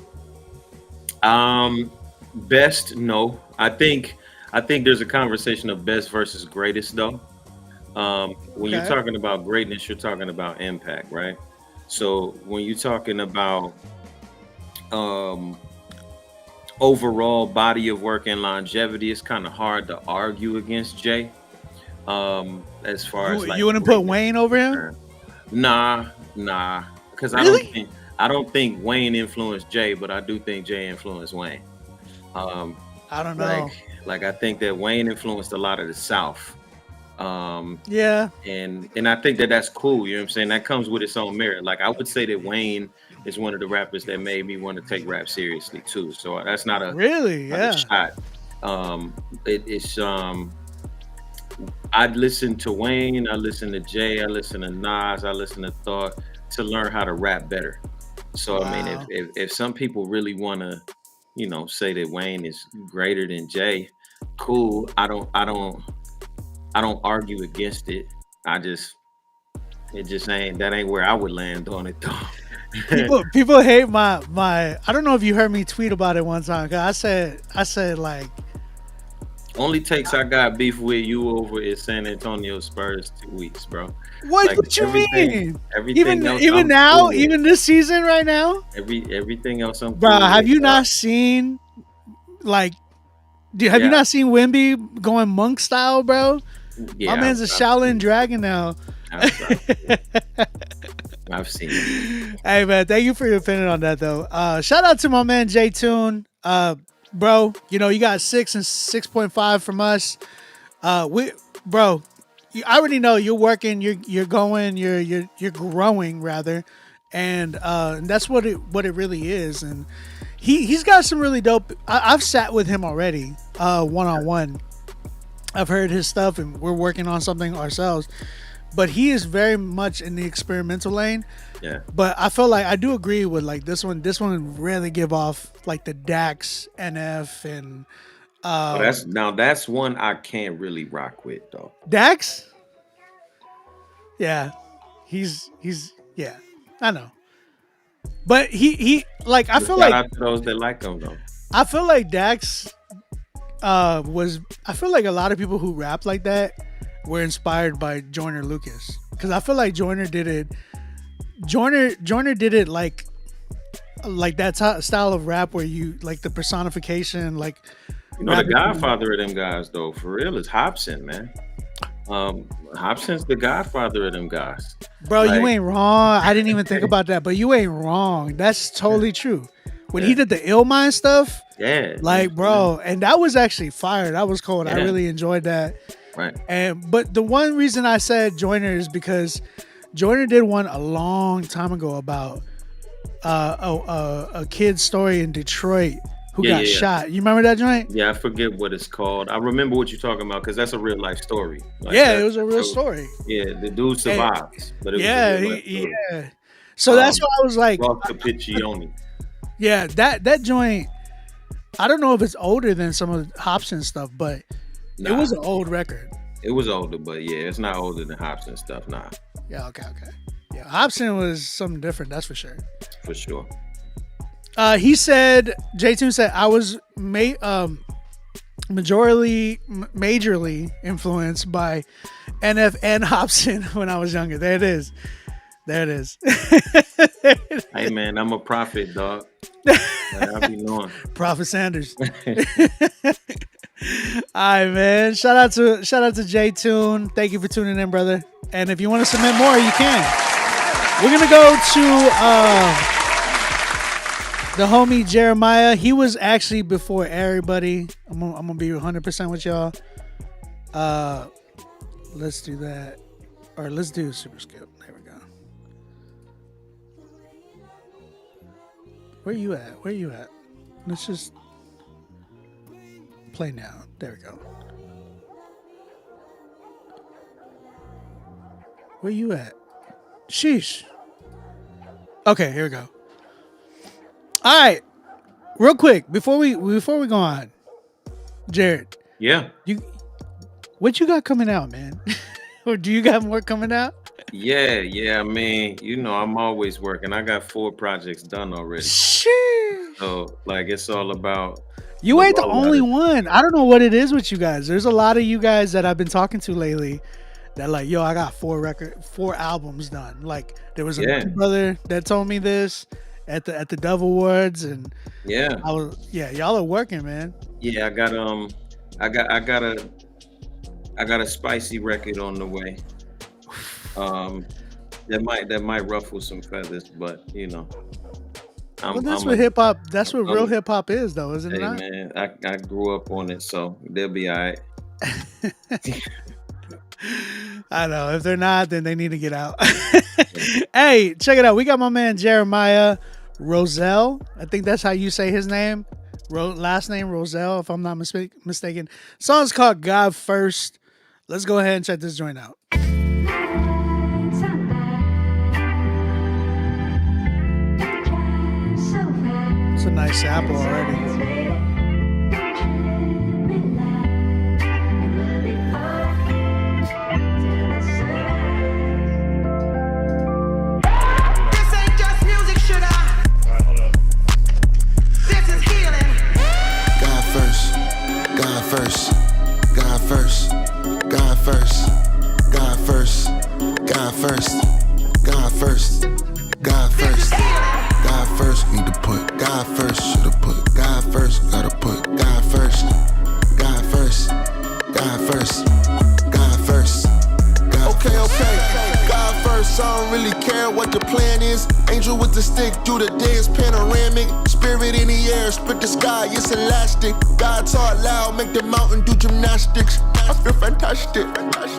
Best, no. I think there's a conversation of best versus greatest though. When you're talking about greatness, you're talking about impact, right? So when you're talking about overall body of work and longevity, it's kind of hard to argue against Jay. As far as like, you wouldn't put Wayne over him? Nah, because really? I don't think Wayne influenced Jay, but I do think Jay influenced Wayne. I don't know. Like I think that Wayne influenced a lot of the South. Yeah. And I think that that's cool. You know what I'm saying? That comes with its own merit. Like, I would say that Wayne is one of the rappers that made me want to take rap seriously too. So that's not a shot. I listen to Wayne, I listen to Jay, I listen to Nas, I listen to Thought to learn how to rap better. So I mean, if some people really want to, say that Wayne is greater than Jay, cool. I don't argue against it. It just ain't where I would land on it though. people hate my I don't know if you heard me tweet about it one time. 'Cause I said like, only takes I got beef with you over is San Antonio Spurs tweets, bro. What you mean? Everything else, even now, cool. Even this season right now. Everything else, I'm bro. Cool have you not seen have you not seen Wimby going monk style, bro? Yeah, my man's a Shaolin dragon now. I've seen it. Hey man, thank you for your opinion on that though. Shout out to my man J Tune. Bro, you got 6 and 6.5 from us. I already know you're working, you're going, you're growing rather, and that's what it really is. And he's got some really dope. I've sat with him already, one-on-one. I've heard his stuff, and we're working on something ourselves. But he is very much in the experimental lane. Yeah. But I feel like I do agree with like this one. This one really give off like the Dax NF and. That's one I can't really rock with though. Dax. Yeah, he's yeah. I know. But he like I feel Shout like out to those that like him though. I feel like Dax I feel like a lot of people who rap like that were inspired by Joyner Lucas, because I feel like Joyner did it like that style of rap where you like the personification, like the godfather of them guys though, for real, is Hobson, man. Hobson's the godfather of them guys. Bro, you ain't wrong. I didn't even think about that, but you ain't wrong. That's totally true. When he did the Illmind stuff, like, bro, and that was actually fire. That was cold. I really enjoyed that. Right. But the one reason I said Joyner is because Joyner did one a long time ago about a kid's story in Detroit who got shot. You remember that joint? Yeah, I forget what it's called. I remember what you're talking about because that's a real life story. Like it was a real story. Yeah, the dude survived, but it was a real life story. So that's why I was like, Piccioni. Yeah, that joint. I don't know if it's older than some of Hobson's stuff, but it was an old record. It was older, but yeah, it's not older than Hobson's stuff, nah. Yeah, okay. Yeah, Hobson was something different, that's for sure. For sure. He said, J-Tune said, I was majorly influenced by NF and Hobson when I was younger. There it is. Hey man, I'm a prophet, dog. I'll be knowing. Prophet Sanders. All right, man. Shout out to J-Tune. Thank you for tuning in, brother. And if you want to submit more, you can. We're gonna go to the homie Jeremiah. He was actually before everybody. I'm gonna be 100% with y'all. Let's do that, or let's do super skip. There we go. Where you at? Let's just play now. There we go. Where you at? Sheesh. Okay, here we go. All right, real quick before we go on, Jared. Yeah. What you got coming out, man? Or do you got more coming out? Yeah. I mean, I'm always working. I got 4 projects done already. Sheesh. So, like, it's all about. You ain't the only one. I don't know what it is with you guys. There's a lot of you guys that I've been talking to lately that like, yo, I got 4 albums done. Like, there was a brother that told me this at the Dove Awards, and y'all are working, man. Yeah, I got a spicy record on the way. That might ruffle some feathers, but that's what hip hop. That's what real hip hop is, though, isn't it? Man, I grew up on it, so they'll be all right. I know. If they're not, then they need to get out. Hey, check it out. We got my man Jeremiah Roselle. I think that's how you say his name. Last name Roselle, if I'm not mistaken. Song's called God First. Let's go ahead and check this joint out. It's a nice sample already. Need to put God first. Should've put God first. Gotta put God first. God first. God first. God first. Okay. God first. I don't really care what the plan is. Angel with the stick, do the dance panoramic. Spirit in the air, split the sky, it's elastic. God talk loud, make the mountain do gymnastics. I feel fantastic.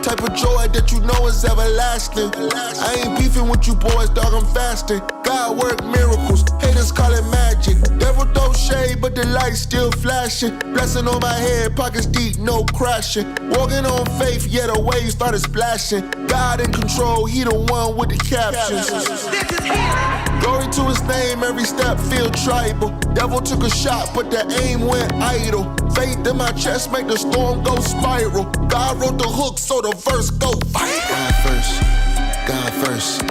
Type of joy that you know is everlasting. I ain't beefing with you boys, dog, I'm fasting. God work miracles, haters call it magic. Devil throw shade, but the light still flashing. Blessing on my head, pockets deep, no crashing. Walking on faith, yeah, the waves started splashing. God in control, he the one with the captions. Glory to his name, every step feel tribal. Devil took a shot, but the aim went idle. Faith in my chest make the storm go spiral. God wrote the hook, so the verse go viral. God first, God first,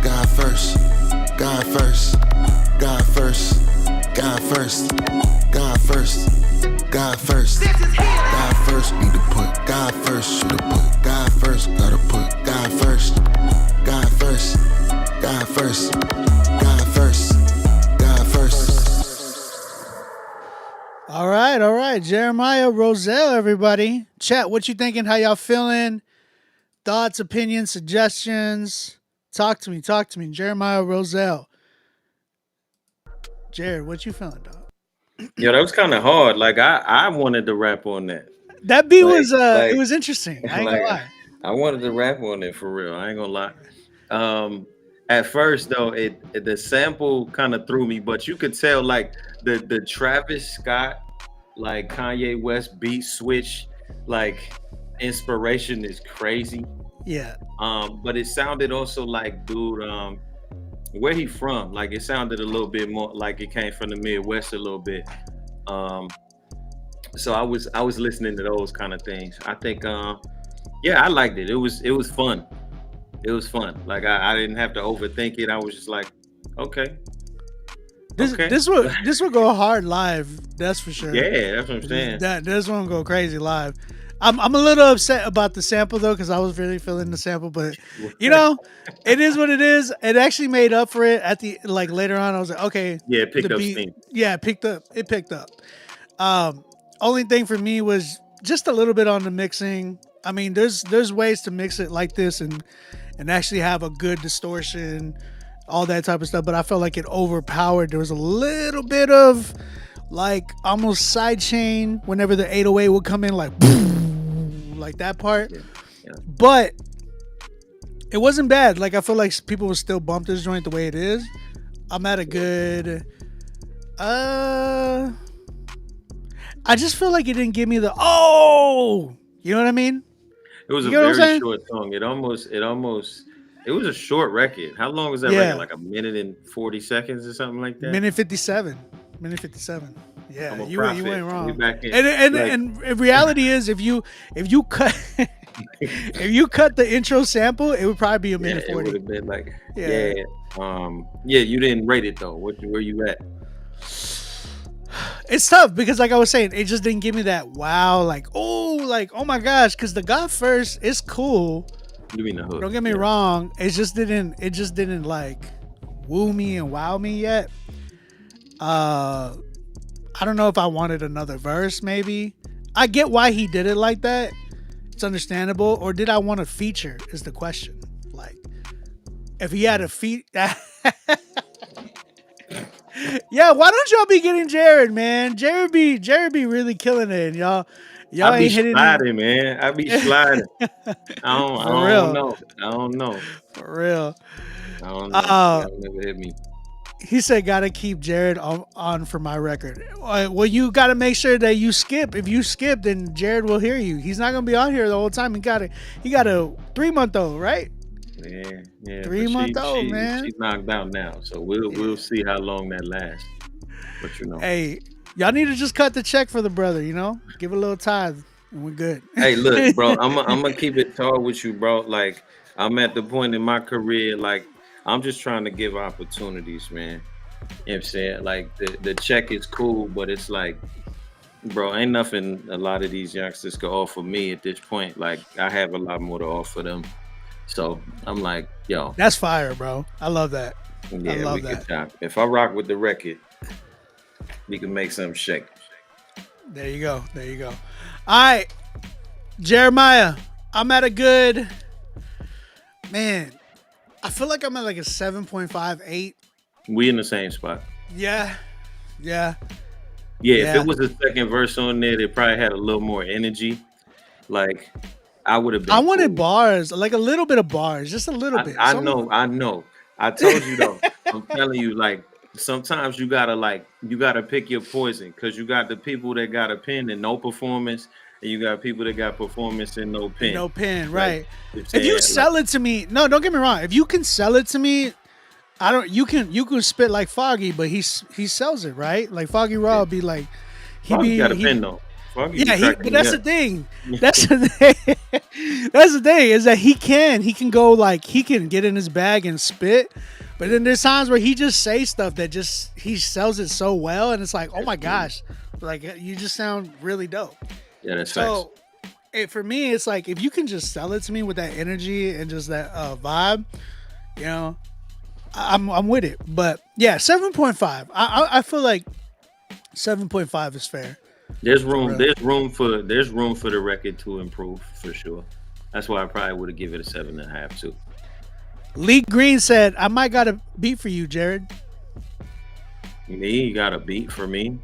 God first, God first, God first, God first, God first, God first, God first. Need to put God first, should've put God first. Gotta put God first, God first, God first, God first, God first. All right. Jeremiah Roselle, everybody. Chat, what you thinking? How y'all feeling? Thoughts, opinions, suggestions? Talk to me. Jeremiah Roselle. Jared, what you feeling, dog? Yo, that was kind of hard. Like I wanted to rap on that. That beat Like, was it was interesting. I ain't like gonna lie. I wanted to rap on it for real. I ain't gonna lie. At first though, the sample kind of threw me, but you could tell like the Travis Scott, like Kanye West beat switch, like inspiration is crazy. Yeah. But it sounded also like, dude, where he from? Like it sounded a little bit more like it came from the Midwest a little bit. So I was listening to those kind of things. I think yeah, I liked it. It was fun. It was fun. Like I didn't have to overthink it. I was just like, okay. This will go hard live. That's for sure. Yeah, that's what I'm saying. This one will go crazy live. I'm a little upset about the sample though, because I was really feeling the sample, but you know, it is what it is. It actually made up for it at the later on. I was like, okay, yeah, it picked up steam. Yeah, it picked up. Only thing for me was just a little bit on the mixing. I mean, there's ways to mix it like this and actually have a good distortion, all that type of stuff. But I felt like it overpowered. There was a little bit of like almost sidechain whenever the 808 would come in, like that part. Yeah. But it wasn't bad. Like I feel like people would still bump this joint the way it is. I'm at a good. I just feel like it didn't give me the you know what I mean? It was a very short song. It was a short record. How long was that record? Like a minute and 40 seconds or something like that? Minute 57. Yeah, you ain't wrong. And reality is if you cut if you cut the intro sample, it would probably be a minute 40. It would have been like you didn't rate it though. Where you at? It's tough because like I was saying, it just didn't give me that wow, oh my gosh, because the God First is cool. You mean the hook? Don't get me wrong. It just didn't like woo me and wow me yet. I don't know if I wanted another verse, maybe. I get why he did it like that. It's understandable. Or did I want a feature is the question. Like, if he had a yeah, why don't y'all be getting Jared, man? Jared be really killing it, y'all. Y'all ain't hitting sliding, man. I be sliding. I don't know. For real. I don't know. Y'all never hit me. He said, "Gotta keep Jared on for my record." Well, you gotta make sure that you skip. If you skip, then Jared will hear you. He's not gonna be on here the whole time. He got a 3-month-old, right? Yeah. 3-month-old, man. She's knocked out now, so we'll see how long that lasts. But you know, hey, y'all need to just cut the check for the brother. You know, give a little tithe, and we're good. Hey, look, bro, I'm gonna keep it tall with you, bro. Like I'm at the point in my career, like I'm just trying to give opportunities, man. You know what I'm saying? Like the check is cool, but it's like, bro, ain't nothing a lot of these youngsters can offer me at this point. Like I have a lot more to offer them. So I'm like, yo. That's fire, bro. I love that. Yeah, I love we that. can talk. If I rock with the record, we can make something shake. There you go. All right, Jeremiah, I'm at a good, man, I feel like I'm at like a 7.58. We in the same spot. Yeah. If it was a second verse on there, they probably had a little more energy. like I would have been. I wanted cool. bars, like a little bit of bars, just a little bit. I know. I told you though. I'm telling you, like sometimes you gotta pick your poison because you got the people that got a pen and no performance, and you got people that got performance and no pen. No pen, Like, right? you know what I'm If saying? you Like, sell it to me, no, don't get me wrong. If you can sell it to me, I don't. You can spit like Foggy, but he sells it, right? Like Foggy Raw would be like, Foggy got a pen though. Foggy be yeah, cracking but me that's up. the thing. That's the thing. That's the thing is that he can go like he can get in his bag and spit, but then there's times where he just says stuff that just he sells it so well, and it's like, oh my gosh, like you just sound really dope. Yeah, that's facts. So, for me, it's like if you can just sell it to me with that energy and just that vibe, you know, I'm with it. But yeah, 7.5. I feel like 7.5 is fair. There's room for the record to improve for sure. That's why I probably would have given it a 7.5 too. Lee Green said, "I might got a beat for you, Jared." Me, you got a beat for me?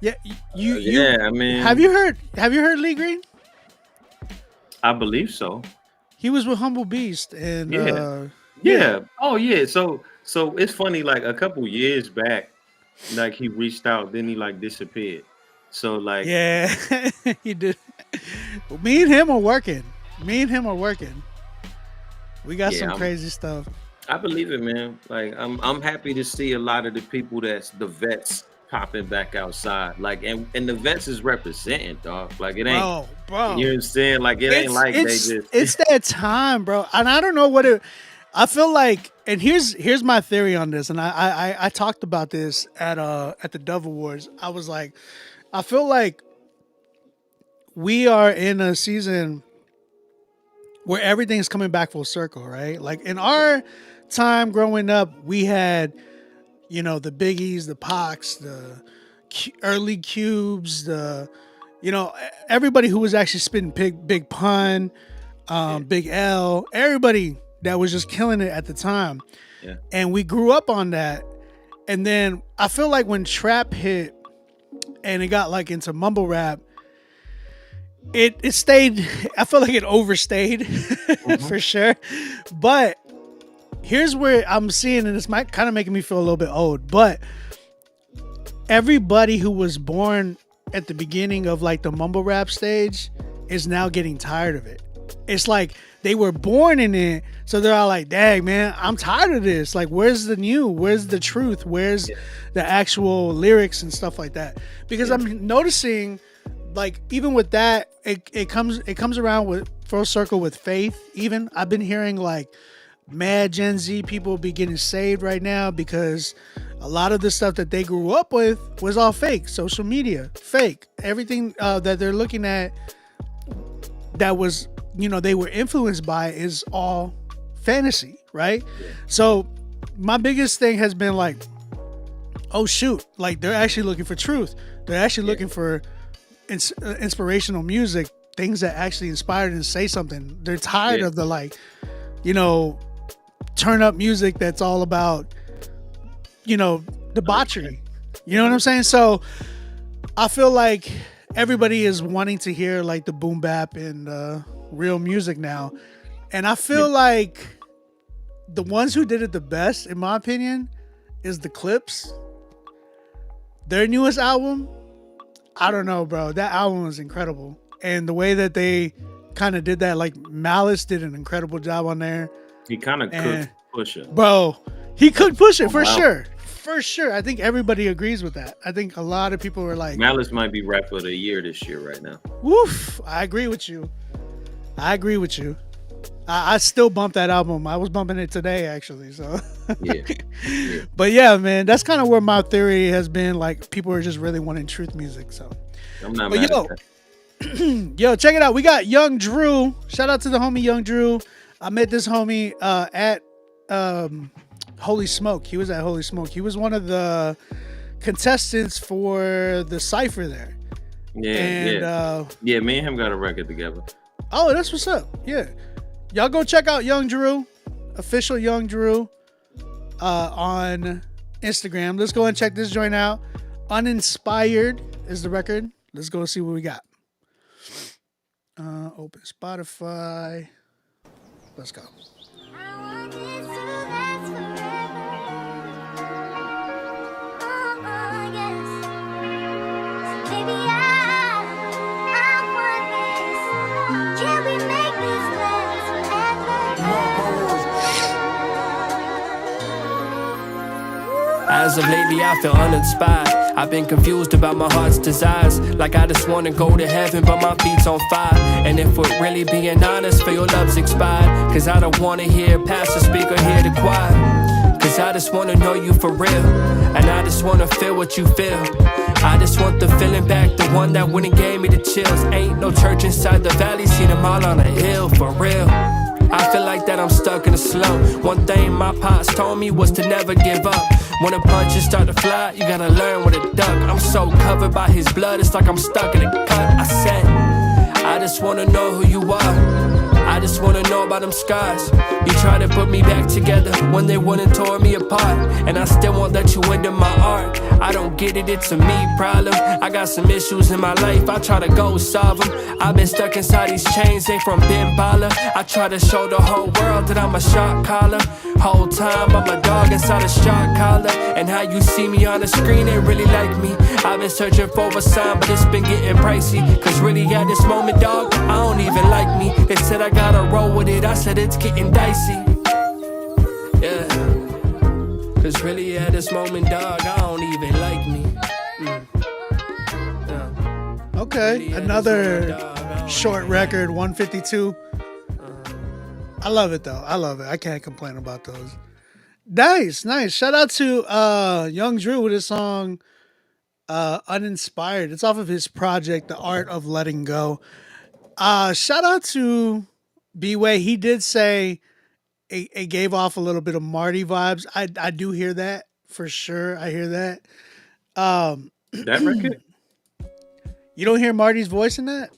Yeah, I mean, have you heard Lee Green? I believe so. He was with Humble Beast and Yeah. Oh yeah. So it's funny. Like a couple years back, like he reached out, then he like disappeared. So like, yeah, he did. Me and him are working. We got some crazy stuff. I believe it, man. Like I'm happy to see a lot of the people that's the vets popping back outside. Like and the vets is representing, dog. Like it ain't, bro. You know what I'm saying? Like it ain't like it's that time, bro. And I don't know what it. I feel like, and here's my theory on this, and I talked about this at the Dove Awards. I was like, I feel like we are in a season where everything's coming back full circle, right? Like in our time growing up, we had, you know, the Biggies, the Pacs, the early Cubes, everybody who was actually spitting Big Pun, Big L, everybody that was just killing it at the time. Yeah. And we grew up on that. And then I feel like when trap hit and it got like into mumble rap, it stayed, I feel like it overstayed for sure. But here's where I'm seeing, and this might kind of making me feel a little bit old, but everybody who was born at the beginning of like the mumble rap stage is now getting tired of it. It's like they were born in it, so they're all like, dang, man, I'm tired of this. Like, where's the new? Where's the truth? Where's the actual lyrics and stuff like that? Because I'm noticing, like, even with that, it comes around with full circle with faith. Even I've been hearing like mad Gen Z people be getting saved right now because a lot of the stuff that they grew up with was all fake. Social media, fake. Everything that they're looking at that was, they were influenced by is all fantasy, right? So my biggest thing has been like, oh shoot, like they're actually looking for truth. They're actually looking for inspirational music, things that actually inspired and say something. They're tired of the like, turn up music that's all about, debauchery. You know what I'm saying? So I feel like everybody is wanting to hear like the boom bap and real music now. And I feel like the ones who did it the best, in my opinion, is the Clips. Their newest album, I don't know, bro. That album was incredible. And the way that they kind of did that, like Malice did an incredible job on there. He kind of cooked Pusha. Bro, he could push it for sure. For sure. I think everybody agrees with that. I think a lot of people were like, Malice might be rapper of the year this year right now. Woof. I agree with you. I still bump that album. I was bumping it today, actually. So, yeah. But yeah, man, that's kind of where my theory has been. Like, people are just really wanting truth music. So, I'm not mad at that. Yo, check it out. We got Young Drew. Shout out to the homie Young Drew. I met this homie at Holy Smoke. He was at Holy Smoke. He was one of the contestants for the Cypher there. Yeah, me and him got a record together. Oh, that's what's up. Yeah. Y'all go check out Young Drew, official Young Drew, on Instagram. Let's go and check this joint out. Uninspired is the record. Let's go see what we got. Open Spotify. Let's go. As of lately, I feel uninspired. I've been confused about my heart's desires. Like I just wanna go to heaven, but my feet's on fire. And if we're really being honest, for your love's expired. Cause I don't wanna hear pastor speak or hear the choir. Cause I just wanna know you for real. And I just wanna feel what you feel. I just want the feeling back, the one that wouldn't gave me the chills. Ain't no church inside the valley, seen them all on a hill, for real. I feel like that I'm stuck in a slow. One thing my pops told me was to never give up. When the punches start to fly, you gotta learn when to duck. I'm so covered by his blood, it's like I'm stuck in a cut. I said, I just wanna know who you are. I just wanna know about them scars. You try to put me back together when they wouldn't tore me apart. And I still won't let you into my art. I don't get it, it's a me problem. I got some issues in my life, I try to go solve them. I've been stuck inside these chains, ain't from Ben Bala. I try to show the whole world that I'm a shot caller. Whole time I'm a dog inside a shot collar. And how you see me on the screen ain't really like me. I've been searching for a sign, but it's been getting pricey. Cause really at this moment, dog, I don't even like me. They said I gotta roll with it, I said it's getting dicey. Yeah. Cause really at this moment, dog, I don't even like me. Yeah. Okay, Really at another this moment, dog, I don't short even record, 152. I love it though. I love it. I can't complain about those. Nice. Shout out to Young Drew with his song Uninspired. It's off of his project, The Art of Letting Go. Shout out to B-Way. He did say it gave off a little bit of Marty vibes. I do hear that for sure. I hear that. That record? You don't hear Marty's voice in that?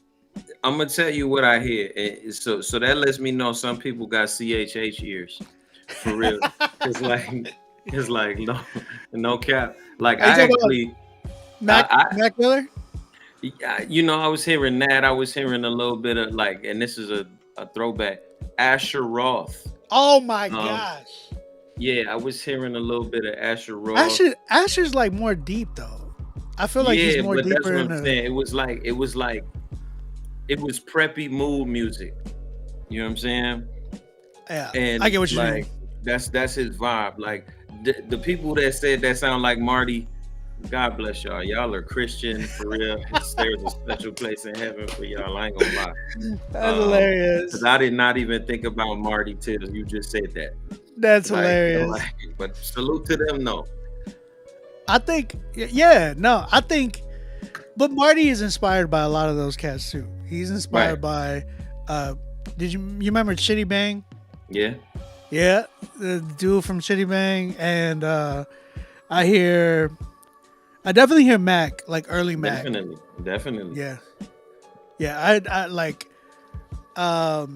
I'm gonna tell you what I hear. So that lets me know some people got CHH ears. For real. It's like no cap. Like Are you I talking actually Mac Miller? I was hearing that. I was hearing a little bit of like, and this is a throwback, Asher Roth. Oh my gosh. Yeah, I was hearing a little bit of Asher Roth. Asher's like more deep though. I feel like he's more but deeper that's what in I'm saying. It was preppy mood music. You know what I'm saying? Yeah, And I get what you mean. that's his vibe. Like the people that said that sound like Marty, God bless y'all. Y'all are Christian for real. There's a special place in heaven for y'all. I ain't gonna lie. That's hilarious. 'Cause I did not even think about Marty till you just said that. That's hilarious. But salute to them, no. I think, but Marty is inspired by a lot of those cats too. He's inspired by, you remember Chitty Bang? Yeah. Yeah, the dude from Chitty Bang, and I definitely hear Mac, like early Mac. Definitely. Yeah. I like, I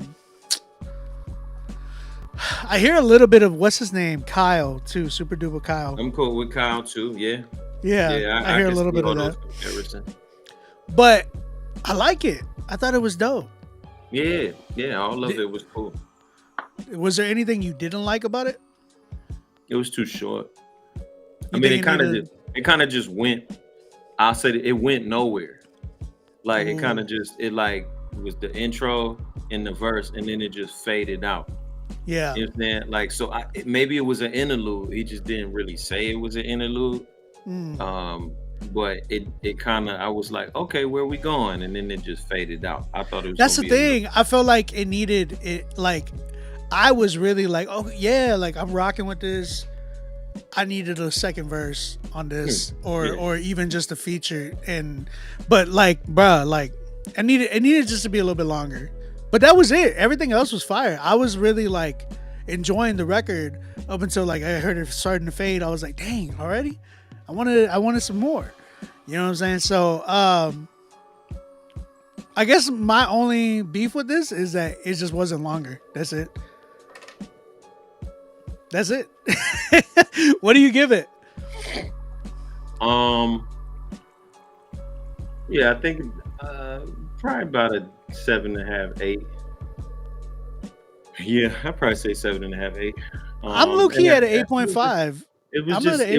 hear a little bit of what's his name, Kyle too, Super Duper Kyle. I'm cool with Kyle too. Yeah. I hear a little bit of that. But I like it. I thought it was dope. Yeah, all of it was cool. Was there anything you didn't like about it? It was too short. I mean, it kind of just went. I said it went nowhere. Like it kind of just it was the intro and the verse, and then it just faded out. Yeah, you know what I'm saying? Like so, maybe it was an interlude. He just didn't really say it was an interlude. But it kind of I was like, okay, where are we going? And then it just faded out. I thought it was. That's the thing. I felt like it needed it. Like I was really like, oh yeah, like I'm rocking with this. I needed a second verse on this, or even just a feature. But like, bruh, like it needed just to be a little bit longer. But that was it. Everything else was fire. I was really like enjoying the record up until like I heard it starting to fade. I was like, dang, already? I wanted some more. You know what I'm saying? So I guess my only beef with this is that it just wasn't longer. That's it. What do you give it? Yeah, I think probably about a 7.5, 8. Yeah, I'd probably say 7.5, 8. I'm low key at an 8.5. It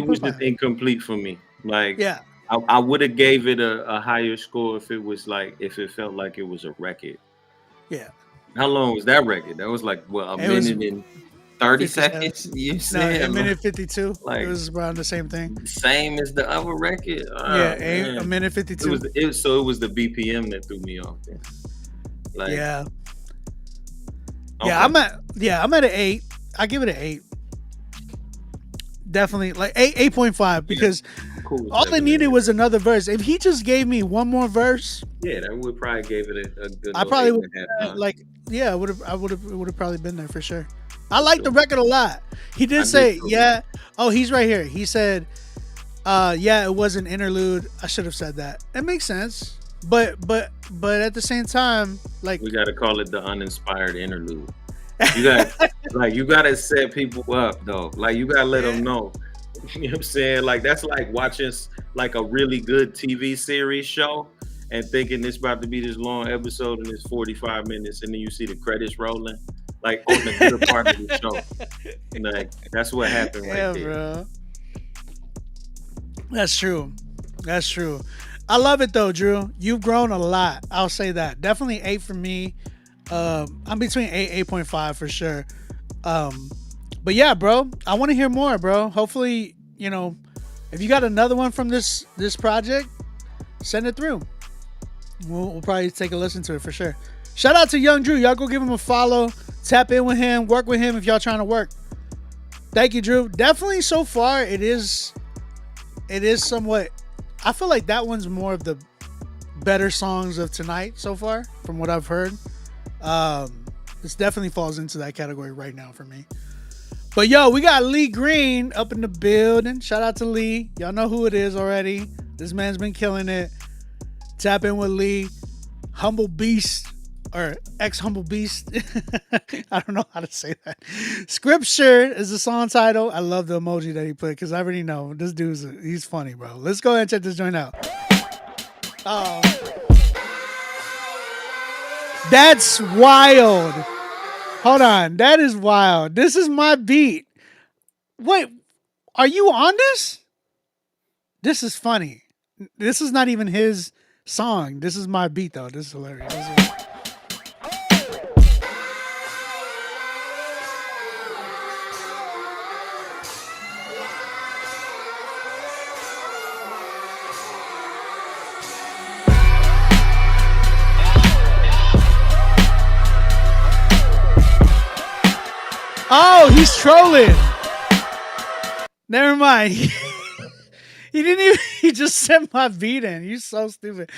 was just incomplete for me. Like, yeah, I would have gave it a higher score if it felt like it was a record. Yeah. How long was that record? That was like a minute and 30 seconds. You said a minute 52. Like, it was around the same thing. Same as the other record. A minute 52. It was the BPM that threw me off. Then. Like, yeah. Okay. I'm at an 8. I give it an 8. Definitely like 8.5 because all I needed was another verse. If he just gave me one more verse, that would probably gave it a good. I probably would it would have probably been there for sure. I like the record a lot. He did say, yeah. Oh, he's right here. He said, it was an interlude. I should have said that. It makes sense. But at the same time, like, we gotta call it the uninspired interlude. You gotta set people up though. Like, you gotta let them know. You know what I'm saying? Like, that's like watching like a really good TV series show and thinking it's about to be this long episode and it's 45 minutes, and then you see the credits rolling. Like, on the good part of the show. Like, that's what happened right there. Bro. That's true. I love it though, Drew. You've grown a lot. I'll say that. Definitely 8 for me. I'm between 8.5 for sure. But yeah, bro, I want to hear more, bro. Hopefully, if you got another one from this project, send it through. We'll probably take a listen to it for sure. Shout out to Young Drew. Y'all go give him a follow. Tap in with him. Work with him if y'all trying to work. Thank you, Drew. Definitely so far, it is somewhat. I feel like that one's more of the better songs of tonight so far, from what I've heard. This definitely falls into that category right now for me. But yo, we got Lee Green up in the building. Shout out to Lee. Y'all know who it is already. This man's been killing it. Tap in with Lee. Humble Beast, or ex-Humble Beast. I don't know how to say that. Scripture is the song title. I love the emoji that he put because I already know this he's funny, bro. Let's go ahead and check this joint out. Oh. That's wild. Hold on. That is wild. This is my beat. Wait, are you on this? This is funny. This is not even his song. This is my beat, though. This is hilarious. Oh, he's trolling. Never mind. He didn't even, he just sent my beat in. You so stupid.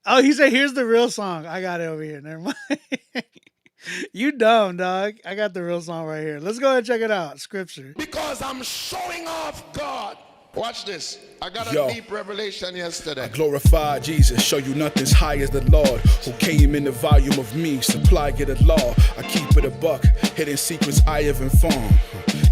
Oh, he said, here's the real song. I got it over here. Never mind. You dumb, dog. I got the real song right here. Let's go ahead and check it out. Scripture. Because I'm showing off God. Watch this. I got a deep revelation yesterday. I glorify Jesus, show you nothing's high as the Lord, who came in the volume of me, supply it a law. I keep it a buck, hidden secrets I have informed.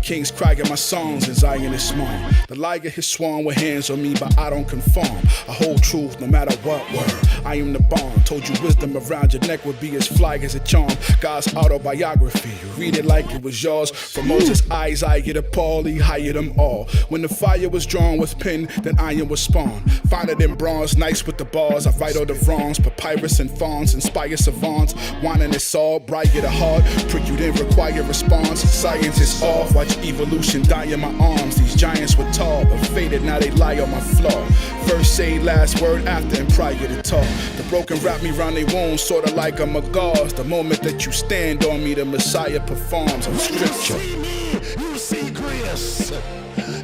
Kings cry at my songs and Zion is small. The liger has sworn with hands on me, but I don't conform. I hold truth no matter what word. I am the bomb. Told you wisdom around your neck would be as fly as a charm. God's autobiography, you read it like it was yours. From Moses' eyes, I get appalled, he hired them all. When the fire was drawn with pen, then iron was spawned. Finer than bronze, nice with the bars. I write all the wrongs, papyrus and fawns, inspire savants. Whining is all, bright get a heart. Prick you then require response. Science is off, watch evolution die in my arms. These giants were tall, but faded, now they lie on my floor. First say last word after and prior to talk. The broken wrap me round they wounds, sorta like I'm a gauze. The moment that you stand on me, the Messiah performs. I'm scripture. When you see me, you see grace.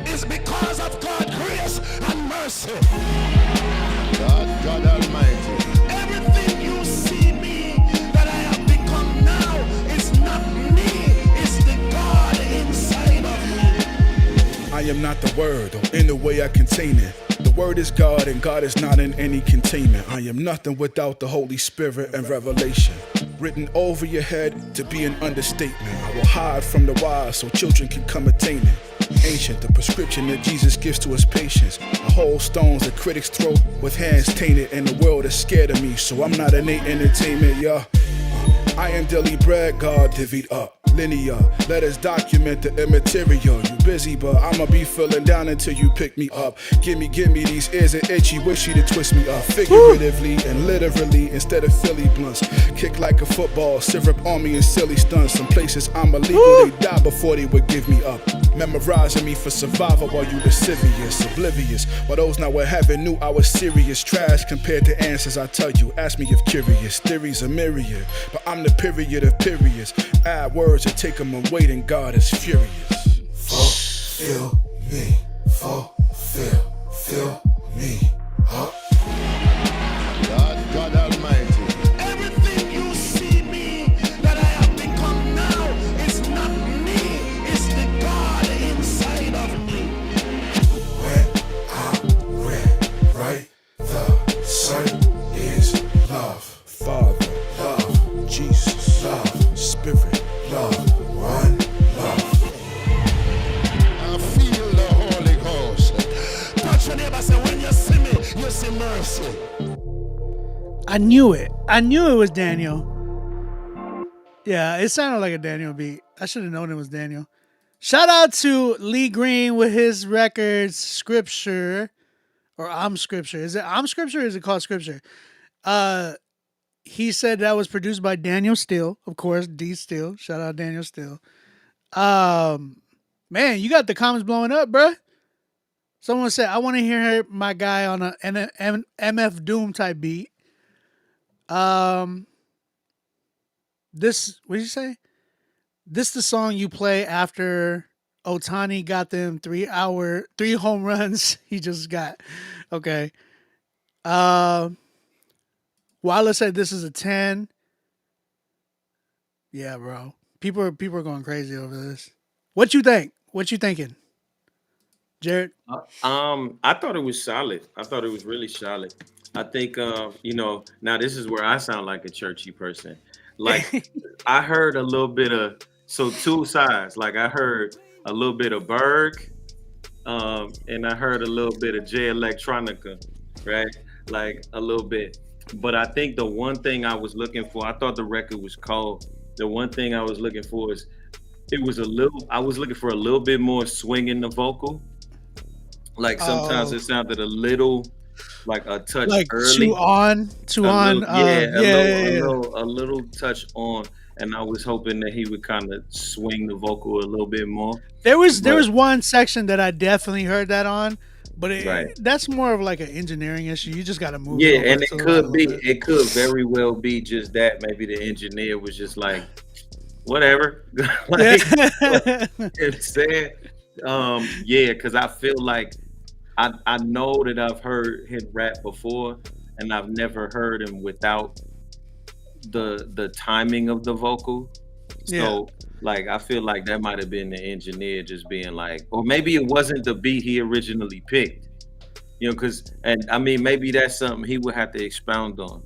It's because of God's grace and mercy. God Almighty. Everything you see me that I have become now is not me, it's the God inside of me. I am not the word, or in the way I contain it. The word is God, and God is not in any containment. I am nothing without the Holy Spirit and revelation. Written over your head to be an understatement. I will hide from the wise so children can come attain it. Ancient, the prescription that Jesus gives to his patients. The whole stones that critics throw with hands tainted, and the world is scared of me, so I'm not innate entertainment, yeah. I am daily bread, God divvied up. Linear, let us document the immaterial. You busy, but I'ma be feeling down until you pick me up. Give me these ears and itchy, wishy to twist me up. Figuratively and literally instead of Philly blunts. Kick like a football, syrup on me and silly stunts. Some places I'm illegal, they die before they would give me up. Memorizing me for survival while you lascivious, oblivious. While those now in heaven knew I was serious. Trash compared to answers I tell you. Ask me if curious. Theories are myriad, but I'm the period of periods. Add words to take them away, then God is furious. Fulfill me, fulfill me, huh? God Almighty. Everything you see me that I have become now is not me, it's the God inside of me. When I read right, the sun is love. Father, Love, Jesus, love, Spirit, love, one love. I feel the Holy Ghost. Touch your neighbor, say when you see me, you see mercy. I knew it. I knew it was Daniel. Yeah, it sounded like a Daniel beat. I should have known it was Daniel. Shout out to Lee Green with his records, Scripture, or I'm Scripture. Is it I'm Scripture or is it called Scripture? He said that was produced by Daniel Steele, of course, D Steele. Shout out Daniel Steele. Man, you got the comments blowing up, bruh. Someone said, I want to hear my guy on a MF Doom type beat. This, what did you say? This the song you play after Otani got them 3 home runs he just got. Okay. Willa said this is a 10. Yeah, bro. People are going crazy over this. What you think? What you thinking? Jared? I thought it was solid. I thought it was really solid. I think now this is where I sound like a churchy person. Like I heard a little bit of two sides. Like I heard a little bit of Berg, and I heard a little bit of J Electronica, right? Like a little bit. But I think the one thing I was looking for, I thought the record was cold. The one thing I was looking for is I was looking for a little bit more swing in the vocal. Like sometimes it sounded a little like a touch like early. A little touch on. And I was hoping that he would kind of swing the vocal a little bit more. There was one section that I definitely heard that on, but Right. that's more of like an engineering issue. You just got to move. Yeah, it over and to it could very well be just that. Maybe the engineer was just like, whatever. Like, instead, because I feel like I know that I've heard him rap before, and I've never heard him without the timing of the vocal. So like I feel like that might have been the engineer just being like, or maybe it wasn't the beat he originally picked. Because I mean maybe that's something he would have to expound on.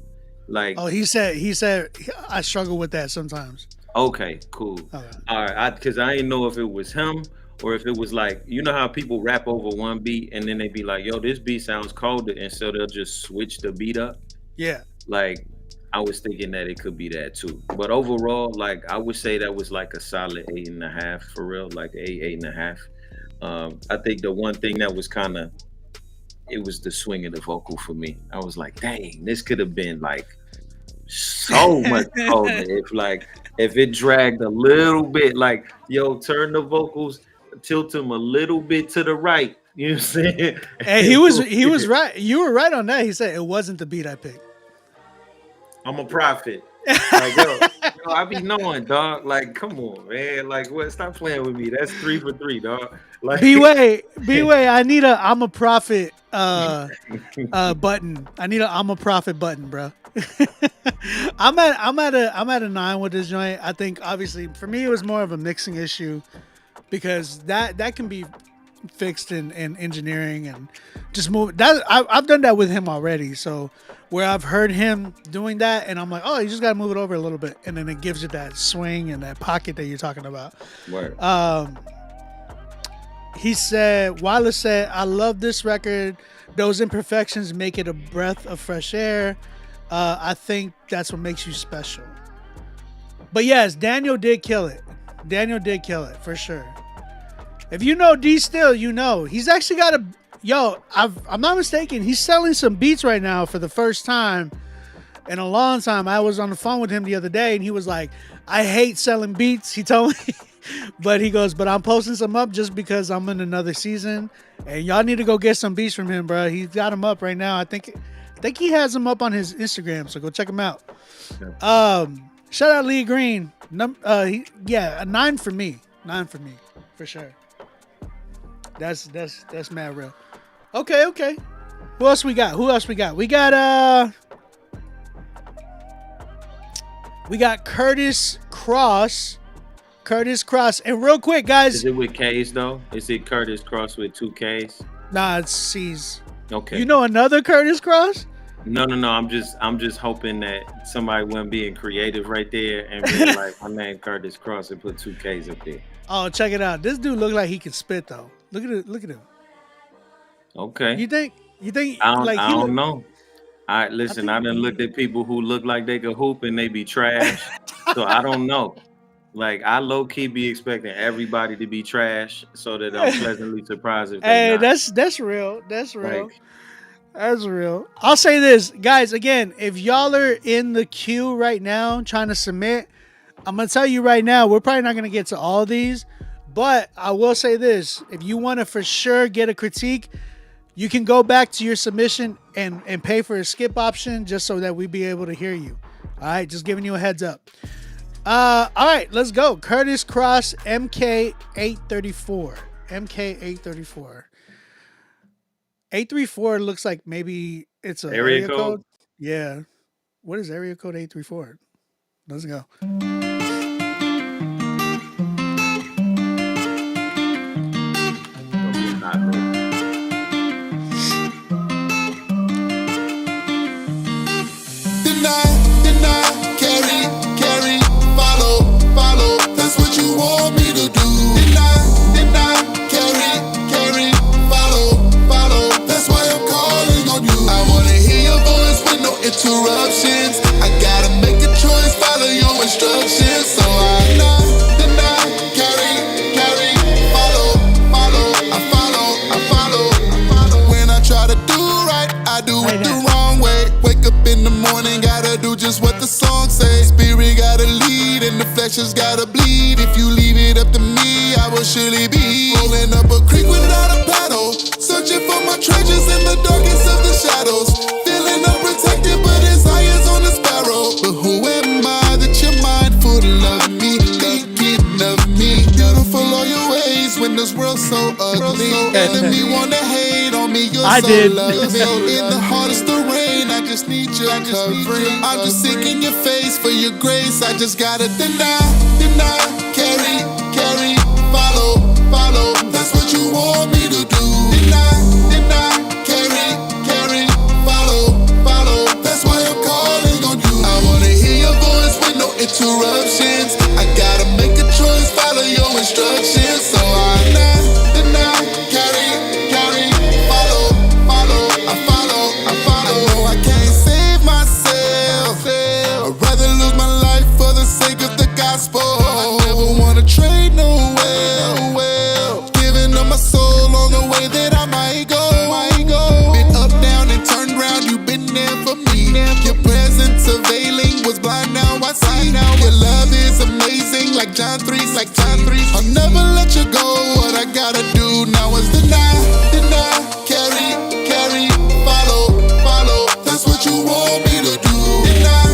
Like he said I struggle with that sometimes. Okay, cool. Okay. All right, because I didn't know if it was him or if it was like, you know how people rap over one beat and then they be like, yo, this beat sounds colder, and so they'll just switch the beat up. Yeah. Like I was thinking that it could be that too. But overall, like I would say that was like a solid 8.5 for real, like 8.5. I think the one thing that was it was the swing of the vocal for me. I was like, dang, this could have been like so much colder if it dragged a little bit, like, yo, turn the vocals, tilt them a little bit to the right. You know what I'm saying? And he was right. You were right on that. He said it wasn't the beat I picked. I'm a prophet. Like, yo, I be knowing, dog. Like, come on, man. Like, what? Stop playing with me. That's 3 for 3, dog. Like, B-Way, I need a I'm a prophet button. I need a I'm a prophet button, bro. I'm at a 9 with this joint. I think obviously for me it was more of a mixing issue because that can be fixed in engineering and just move that. I've done that with him already. So where I've heard him doing that and I'm like, oh, you just gotta move it over a little bit, and then it gives it that swing and that pocket that you're talking about. Right. He said, Wallace said, I love this record. Those imperfections make it a breath of fresh air. I think that's what makes you special. But yes, Daniel did kill it. Daniel did kill it for sure. If you know D Still, you know. He's actually got a... Yo, I'm not mistaken. He's selling some beats right now for the first time in a long time. I was on the phone with him the other day, and he was like, I hate selling beats. He told me... But he goes, but I'm posting some up just because I'm in another season, and y'all need to go get some beats from him, bro. He's got them up right now. I think he has them up on his Instagram, so go check him out. Shout out Lee Green. A 9 for me. 9 for me, for sure. That's mad real. Okay. Who else we got? We got Curtis Cross. And real quick, guys. Is it with K's though? Is it Curtis Cross with 2 K's? Nah, it's C's. Okay. You know another Curtis Cross? No. I'm just hoping that somebody wasn't being creative right there and being like, my name Curtis Cross and put 2 K's up there. Oh, check it out. This dude look like he can spit though. Look at him. Okay. You think? I don't know. I done looked at people who look like they could hoop and they be trash. So I don't know. Like, I low-key be expecting everybody to be trash so that I'm pleasantly surprised if they not. That's real. That's real. That's real. I'll say this, guys, again, if y'all are in the queue right now trying to submit, I'm going to tell you right now, we're probably not going to get to all these, but I will say this. If you want to for sure get a critique, you can go back to your submission and pay for a skip option just so that we be able to hear you. All right, just giving you a heads up. All right, let's go. Curtis Cross, MK834. 834 looks like maybe it's an area code. Yeah. What is area code 834? Let's go. Deny, carry, follow. That's what you want me to do. Deny, carry, follow. That's why I'm calling on you. I wanna hear your voice with no interruptions. I gotta make a choice, follow your instructions. So I deny, carry, follow. I follow. When I try to do right, I do it the wrong way. Wake up in the morning, gotta do just what the song say. Spirit gotta lead and the flesh has gotta bleed. If you leave it up to me, I will surely be rolling up a creek without a paddle, searching for my treasures in the darkest of the shadows. Feeling unprotected, but his eye is on the sparrow. But who am I that you're mindful to love me, thinking of me? Beautiful all your ways when this world's so ugly. Enemy wanna hate on me, you're so lovely. In the hardest of rain, I just need your covering. I'm just seeking your face for your grace. I just gotta deny, carry, follow. That's what you want me to do. Deny, carry, follow. That's why I'm calling on you. I wanna hear your voice with no interruptions. I gotta make a choice, follow your instructions. So I deny, carry, follow. I follow. I know I can't save myself. I'd rather lose my life for the sake of the gospel. I never wanna trade no well. Giving up my soul on the way that I might go. Been up, down, and turned round. You've been there for me. Your presence availing was blind, now I see. Your love is amazing, like John 3. I'll never let you go. What I gotta do now is deny, carry, follow. That's what you want me to do. Deny,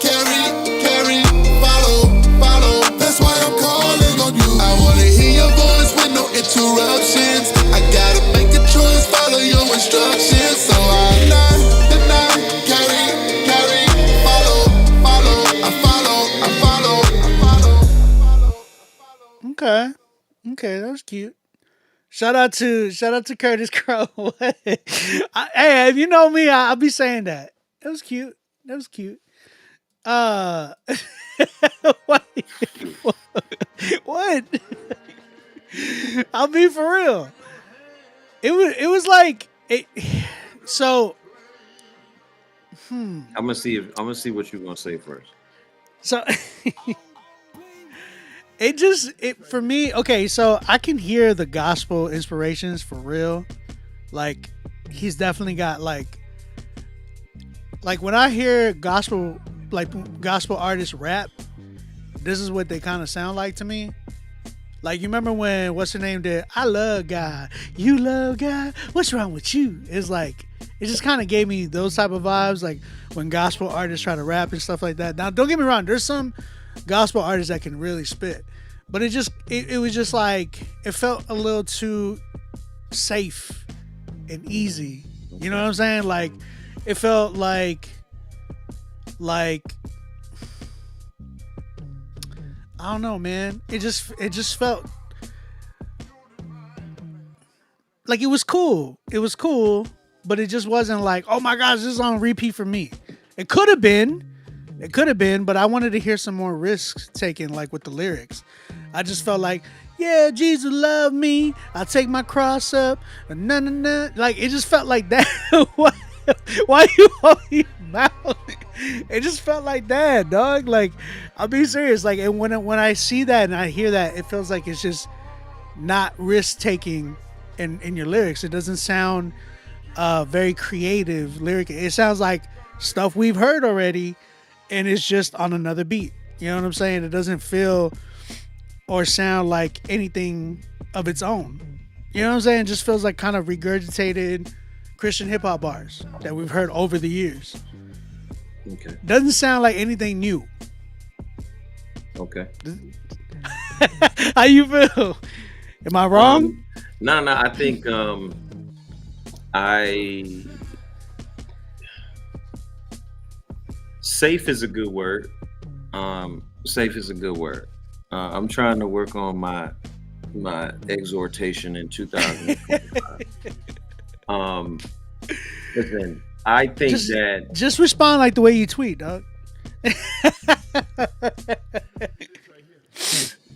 carry, follow. That's why I'm calling on you. I wanna hear your voice with no interruptions. I gotta make a choice, follow your instructions. So I deny, carry, follow. I follow. Okay, that was cute. Shout out to Curtis Crow. Hey, if you know me, I'll be saying that. That was cute. What? I'll be for real. It was like it. So I'm gonna see what you're gonna say first. so it for me. Okay, so I can hear the gospel inspirations for real. Like he's definitely got like when I hear gospel artists rap, this is what they kind of sound like to me. Like you remember when what's her name did I love God, you love God, what's wrong with you? It's like it just kind of gave me those type of vibes, like when gospel artists try to rap and stuff like that. Now don't get me wrong, there's some gospel artists that can really spit, but it was just like it felt a little too safe and easy. You know what I'm saying? Like it felt like I don't know, man. It just felt like it was cool. It was cool, but it just wasn't like, oh my gosh, this is on repeat for me. It could have been. It could have been, but I wanted to hear some more risks taken, like with the lyrics. I just felt like, yeah, Jesus love me. I take my cross up. Nah, nah, nah. Like it just felt like that. Why you hold your mouth? It just felt like that, dog. Like I'll be serious. Like and when I see that and I hear that, it feels like it's just not risk taking in your lyrics. It doesn't sound very creative lyric. It sounds like stuff we've heard already, and it's just on another beat. You know what I'm saying? It doesn't feel or sound like anything of its own. You know what I'm saying? It just feels like kind of regurgitated Christian hip hop bars that we've heard over the years. Okay. Doesn't sound like anything new. Okay. How you feel? Am I wrong? No. I think safe is a good word. Safe is a good word. I'm trying to work on my exhortation in 2025. Listen, I think just respond like the way you tweet, dog.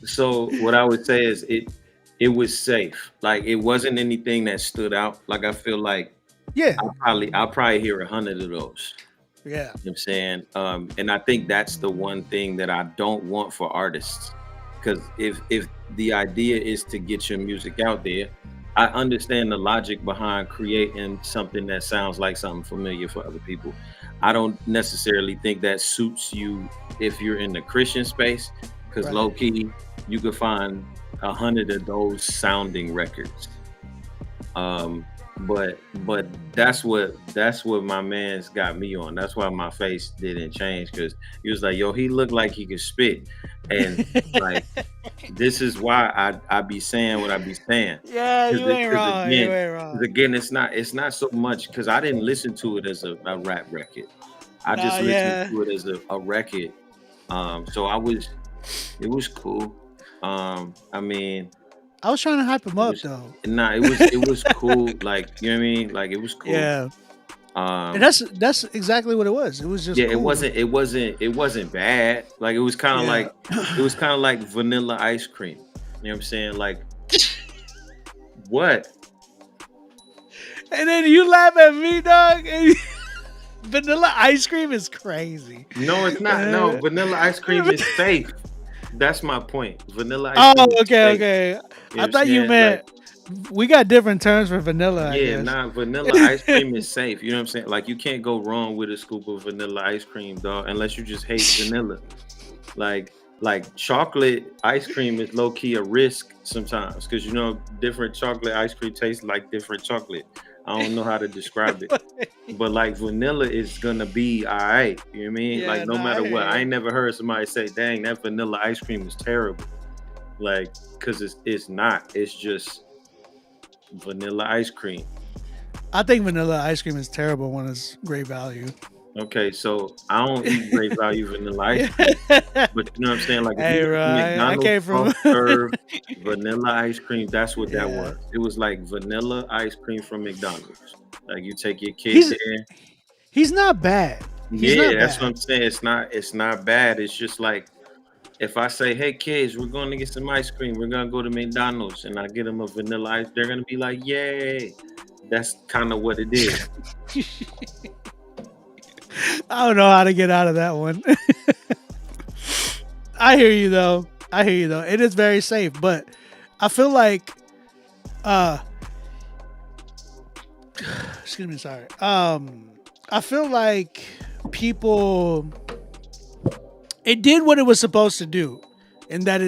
So what I would say is it was safe. Like it wasn't anything that stood out. Like I feel like yeah, I'll probably hear 100 of those. Yeah. You know what I'm saying? And I think that's the one thing that I don't want for artists. Because if the idea is to get your music out there, I understand the logic behind creating something that sounds like something familiar for other people. I don't necessarily think that suits you if you're in the Christian space, because low key, you could find 100 of those sounding records. But that's what my man's got me on. That's why my face didn't change, because he was like, yo, he looked like he could spit. And like this is why I be saying what I be saying. Yeah, you ain't wrong. You ain't wrong. Again, it's not so much because I didn't listen to it as a rap record. I just listened to it as a record. So it was cool. I mean, I was trying to hype him up though. Nah, it was cool. Like, you know what I mean? Like it was cool. Yeah. And that's exactly what it was. It was just cool. It wasn't bad. Like it was kind of like vanilla ice cream. You know what I'm saying? Like what? And then you laugh at me, dog. Vanilla ice cream is crazy. No, it's not. No, vanilla ice cream is safe. That's my point. Vanilla ice cream. Oh, okay. I thought you meant we got different terms for vanilla. Yeah, vanilla ice cream is safe. You know what I'm saying? Like you can't go wrong with a scoop of vanilla ice cream, dog, unless you just hate vanilla. Like chocolate ice cream is low key a risk sometimes, because you know different chocolate ice cream tastes like different chocolate. I don't know how to describe it, but like vanilla is gonna be all right. You know what I mean? Yeah, like no matter what, I ain't never heard somebody say, "Dang, that vanilla ice cream is terrible." Like, cause it's not. It's just vanilla ice cream. I think vanilla ice cream is terrible when it's great value. Okay, so I don't eat great value vanilla ice cream, but you know what I'm saying? Like, hey, right. I came from serve vanilla ice cream. That's what that was. It was like vanilla ice cream from McDonald's. Like you take your kids there. He's not bad. That's what I'm saying. It's not bad. It's just like if I say, "Hey kids, we're going to get some ice cream. We're gonna go to McDonald's," and I get them a vanilla ice, they're gonna be like, "Yay!" That's kind of what it is. I don't know how to get out of that one. I hear you though. It is very safe, but I feel like excuse me, sorry. I feel like people, it did what it was supposed to do, and that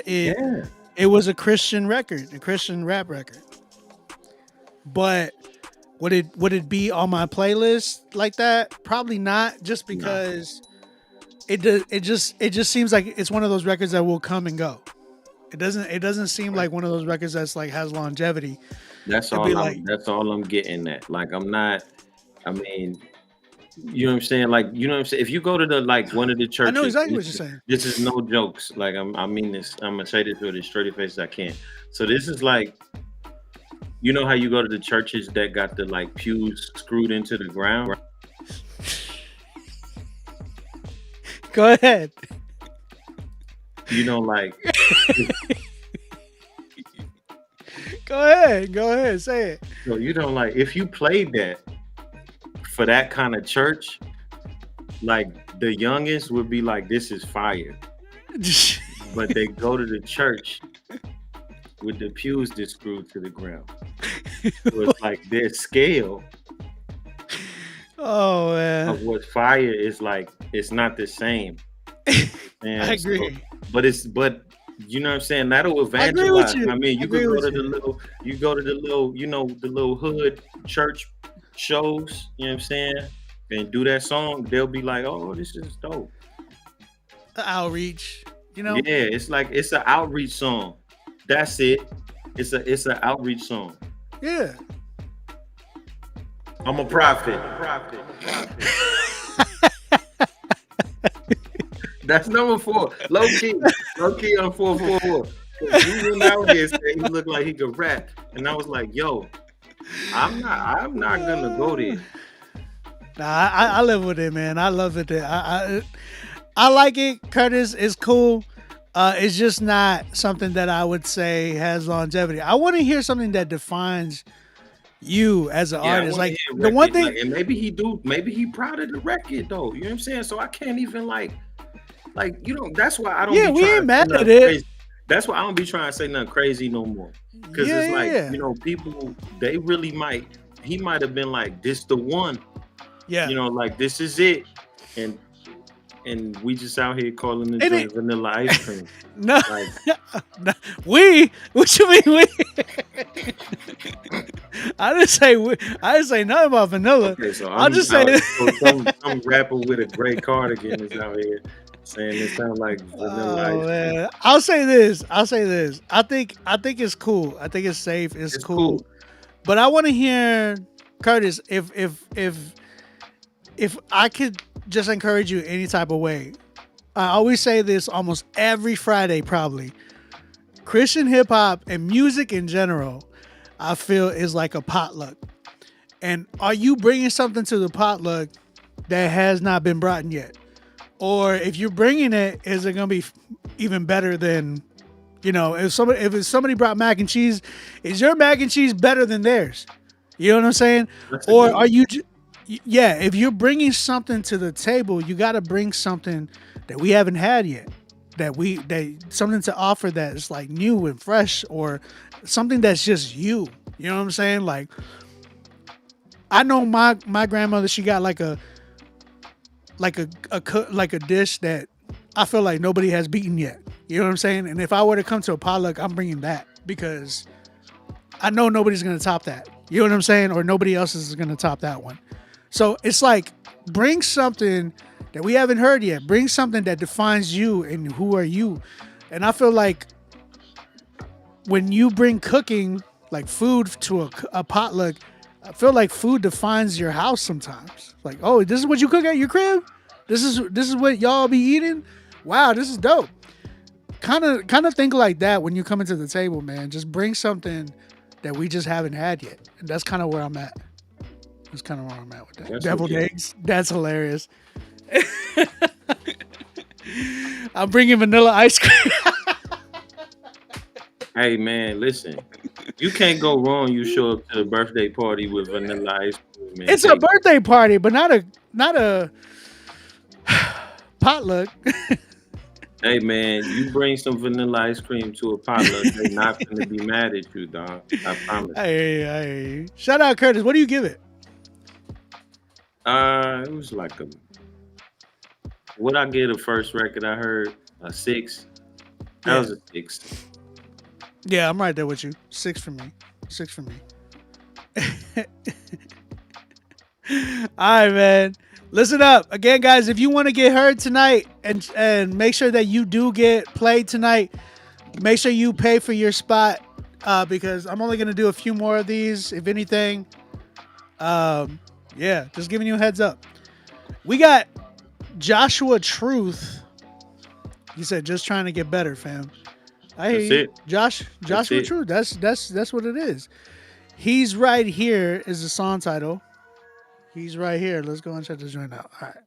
it was a Christian record, a Christian rap record. But would it be on my playlist like that? Probably not, just because it just seems like it's one of those records that will come and go. It doesn't seem like one of those records that's like has longevity. That's all I'm getting at. Like, I'm not, I mean, you know what I'm saying? Like, you know what I'm saying? If you go to the, like, one of the churches, I know exactly what you're saying. This is no jokes. Like, I mean this. I'm gonna say this with as straight a face as I can. So this is like, you know how you go to the churches that got the like pews screwed into the ground? Go ahead. You know, like. Go ahead, say it. So, you know, like, if you played that for that kind of church, like, the youngest would be like, "This is fire." But they go to the church with the pews just screwed to the ground. So it's like their scale Oh man, of what fire is like, it's not the same. And I agree. But you know what I'm saying? That'll I agree evangelize. with you. I mean, I you could agree go with to you. the little, you know, the little hood church shows, you know what I'm saying? And do that song, they'll be like, "Oh, this is dope." The outreach, you know. Yeah, it's like, it's an outreach song. That's it. It's an outreach song. Yeah. I'm a prophet. That's number 4. Low key on 444. He went out there and said he looked like he could rap, and I was like, "Yo, I'm not gonna go there." Nah, I live with it, man. I love it. I like it. Curtis is cool. It's just not something that I would say has longevity. I want to hear something that defines you as an artist. Like the one thing, and maybe he proud of the record though. You know what I'm saying? So I can't even like, you know, that's why I don't. Yeah, be we trying ain't to mad say at nothing it. crazy. That's why I don't be trying to say nothing crazy no more. Because it's like, you know, people, they really he might have been like, "This the one." Yeah. You know, like, this is it. And we just out here calling the joint vanilla ice cream. No, Like, no, we. What you mean we? I didn't say we. I didn't say nothing about vanilla. okay, so I'll just say some rapper with a gray cardigan is out here saying it sounds like vanilla ice cream. Man. I'll say this. I think it's cool. I think it's safe. It's cool. But I want to hear, Curtis, if I could just encourage you any type of way. I always say this almost every Friday, probably. Christian hip hop and music in general, I feel, is like a potluck. And are you bringing something to the potluck that has not been brought in yet? Or if you're bringing it, is it going to be even better than, you know, if somebody brought mac and cheese, is your mac and cheese better than theirs? You know what I'm saying? Or are you, if you're bringing something to the table, you got to bring something that we haven't had yet, something to offer that is like new and fresh, or something that's just you. You know what I'm saying? Like, I know my grandmother, she got like a dish that I feel like nobody has beaten yet. You know what I'm saying? And if I were to come to a potluck, I'm bringing that, because I know nobody's going to top that. You know what I'm saying? Or nobody else is going to top that one. So it's like, bring something that we haven't heard yet. Bring something that defines you and who are you. And I feel like when you bring cooking, like food, to a potluck, I feel like food defines your house sometimes. Like, oh, this is what you cook at your crib? This is what y'all be eating? Wow, this is dope. Kind of think like that when you come into the table, man. Just bring something that we just haven't had yet. And that's kind of where I'm at. That's kind of where I'm at with that. That's Deviled okay. eggs. That's hilarious. I'm bringing vanilla ice cream. Hey man, listen. You can't go wrong. You show up to the birthday party with vanilla ice cream. Man. It's a birthday party, but not a potluck. Hey man, you bring some vanilla ice cream to a potluck, they're not gonna be mad at you, dog. I promise. Hey. Shout out Curtis. What do you give it? It was like what I get a first record I heard, a 6. That was a 6. Yeah, I'm right there with you. 6 for me. 6 for me. All right, man. Listen up. Again, guys, if you want to get heard tonight and make sure that you do get played tonight, make sure you pay for your spot because I'm only going to do a few more of these, if anything. Yeah, just giving you a heads up. We got Joshua Truth. He said, just trying to get better, fam. I hear you. Joshua Truth. That's what it is. He's right here is the song title. He's right here. Let's go and check this joint out. All right.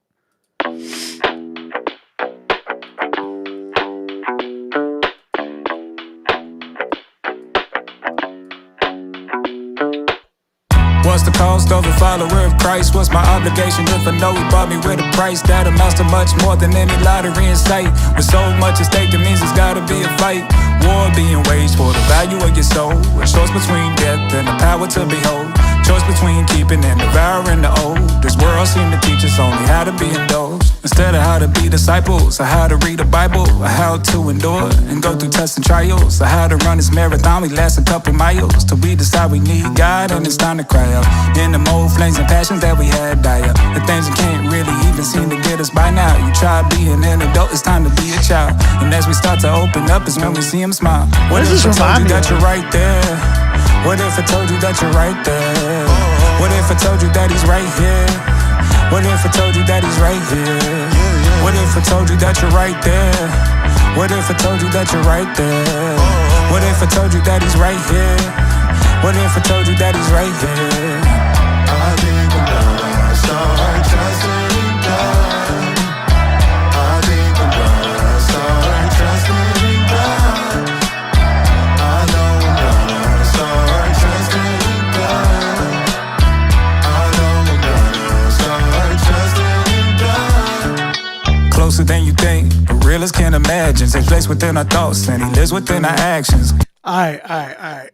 What's the cost of a follower of Christ? What's my obligation if I know he bought me with a price that amounts to much more than any lottery in sight? With so much at stake, that means it's gotta be a fight. War being waged for the value of your soul. A choice between death and the power to behold. Choice between keeping and devouring the old. This world seemed to teach us only how to be indulged, instead of how to be disciples, or how to read the Bible, or how to endure and go through tests and trials, or how to run this marathon. We last a couple miles till we decide we need God and it's time to cry out. In the old flames and passions that we had die out. The things that can't really even seem to get us by now. You try being an adult, it's time to be a child. And as we start to open up is when we see him smile. What if I told you that you're right there? What if I told you that you're right there? What if I told you that he's right here? What if I told you that he's right here? What if I told you that you're right there? What if I told you that you're right there? What if I told you that he's right here? What if I told you that he's right here? I think I'm gonna start trusting in God. I think I'm gonna start trusting in God. I know I'm gonna start trusting in God. I know I'm gonna start trusting in God. Closer than you think, but real as can't imagine. Takes place within our thoughts and he lives within our actions. All right.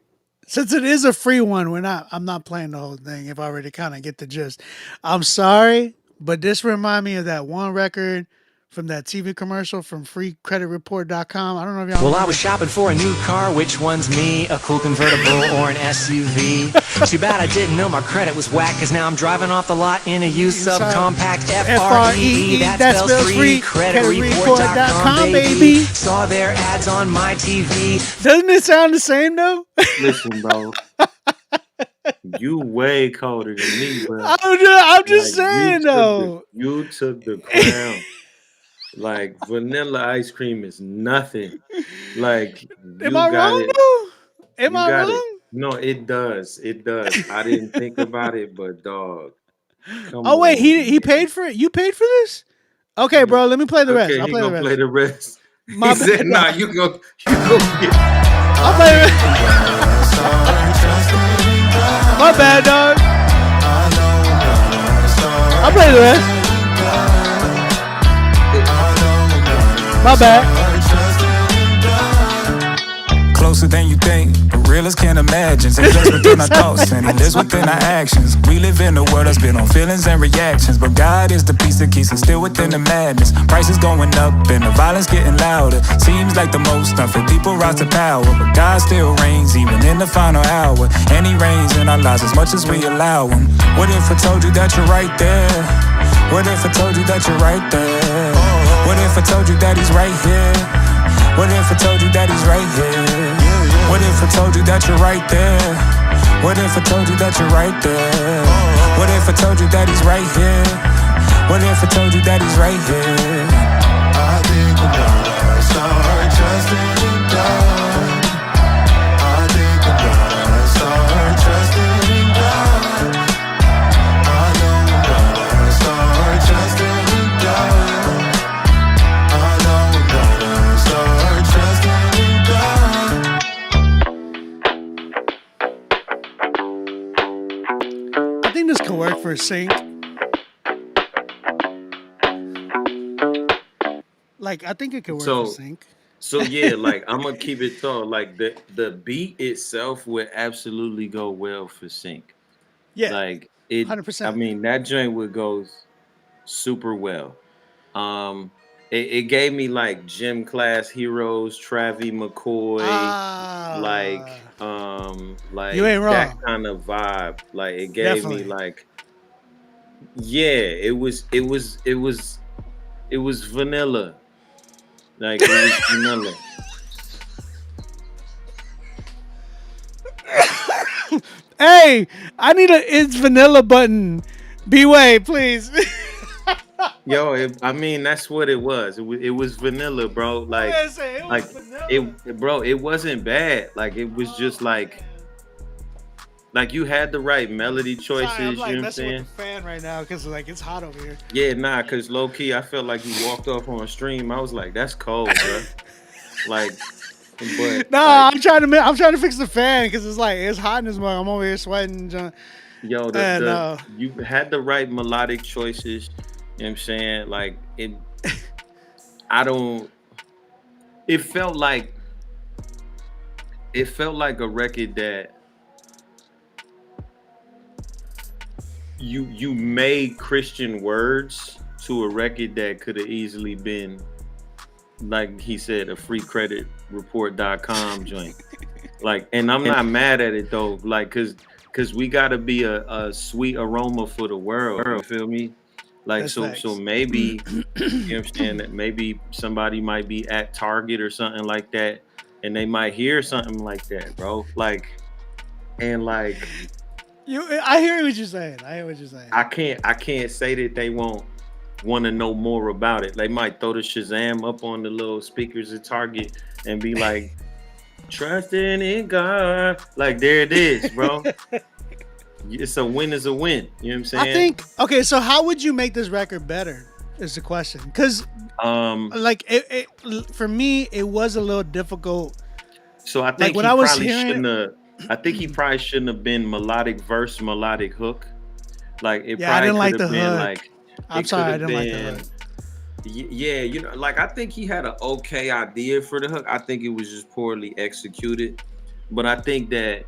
Since it is a free one, I'm not playing the whole thing if I already kind of get the gist. I'm sorry, but this remind me of that one record from that TV commercial from CritiqueFridays.com. I don't know if y'all Well, remember. I was shopping for a new car. Which one's me? A cool convertible or an SUV? Too bad I didn't know my credit was whack, cause now I'm driving off the lot in a used subcompact F-R-E-E. That spells free. CreditReport.com, baby. Saw their ads on my TV. Doesn't it sound the same though? Listen, bro. You way colder than me, bro. I'm just saying though. You took the crown. Like vanilla ice cream is nothing. Like am I wrong though? Am I wrong? It. No, it does. It does. I didn't think about it, but dog. Oh wait, he paid for it. You paid for this? Okay, bro. Let me play the rest. I'll play the rest. Play the rest. My he said, "Nah, you go get." I'll play the rest. My bad, dog. I'll play the rest. My bad. Closer than you think, but real as can't imagine. Takes place within our thoughts and he lives within our actions. We live in a world that's built on feelings and reactions, but God is the peace that keeps us still within the madness. Prices going up and the violence getting louder. Seems like the most unfit people rise to power, but God still reigns even in the final hour. And he reigns in our lives as much as we allow him. What if I told you that you're right there? What if I told you that you're right there? What if I told you that he's right here? What if I told you that he's right here? What if I told you that you're right there? What if I told you that you're right there? What if I told you that he's right here? What if I told you that he's right here? I think I'm gonna start trusting in God. I think I'm gonna start trusting in God. I know I'm gonna start trusting in God. I know I'm gonna could work for Sync. Like, I think it could work for Sync. So yeah, like I'm gonna keep it tall. Like the beat itself would absolutely go well for Sync. Yeah, Like it. 100%. I mean, that joint would go super well. It gave me like gym class heroes, Travis McCoy, like you ain't wrong. that kind of vibe. Like it gave me like, yeah, it was vanilla. Like it was vanilla. Hey, I need it's vanilla button. B-Way, please. Yo, I mean that's what it was. It was vanilla, bro. Like, it wasn't bad. Like it was just like you had the right melody choices. Sorry, I'm like you know what I'm messing saying? with the fan right now because like it's hot over here. Yeah, nah, cause low key I felt like you walked off on a stream. I was like, that's cold, bro. Like, but I'm trying to fix the fan because it's like it's hot in this mug. I'm over here sweating. Yo, you had the right melodic choices. You know what I'm saying? Like it felt like a record that you made Christian words to a record that could have easily been, like he said, a CritiqueFridays.com joint. Like, and I'm not mad at it though, like cause we gotta be a sweet aroma for the world. You feel me? Like, so maybe, you know what I'm saying, that maybe somebody might be at Target or something like that, and they might hear something like that, bro. Like, and like, I hear what you're saying. I can't say that they won't want to know more about it. They might throw the Shazam up on the little speakers at Target and be like, trusting in God. Like, there it is, bro. It's a win is a win. You know what I'm saying? I think, okay, so how would you make this record better is the question. Because like it for me, it was a little difficult. So I think like, I think he probably shouldn't have been melodic verse, melodic hook. Like it I didn't like the could have been hook. like, I'm sorry, I didn't like the hook. Yeah, you know, like I think he had an okay idea for the hook. I think it was just poorly executed. But I think that,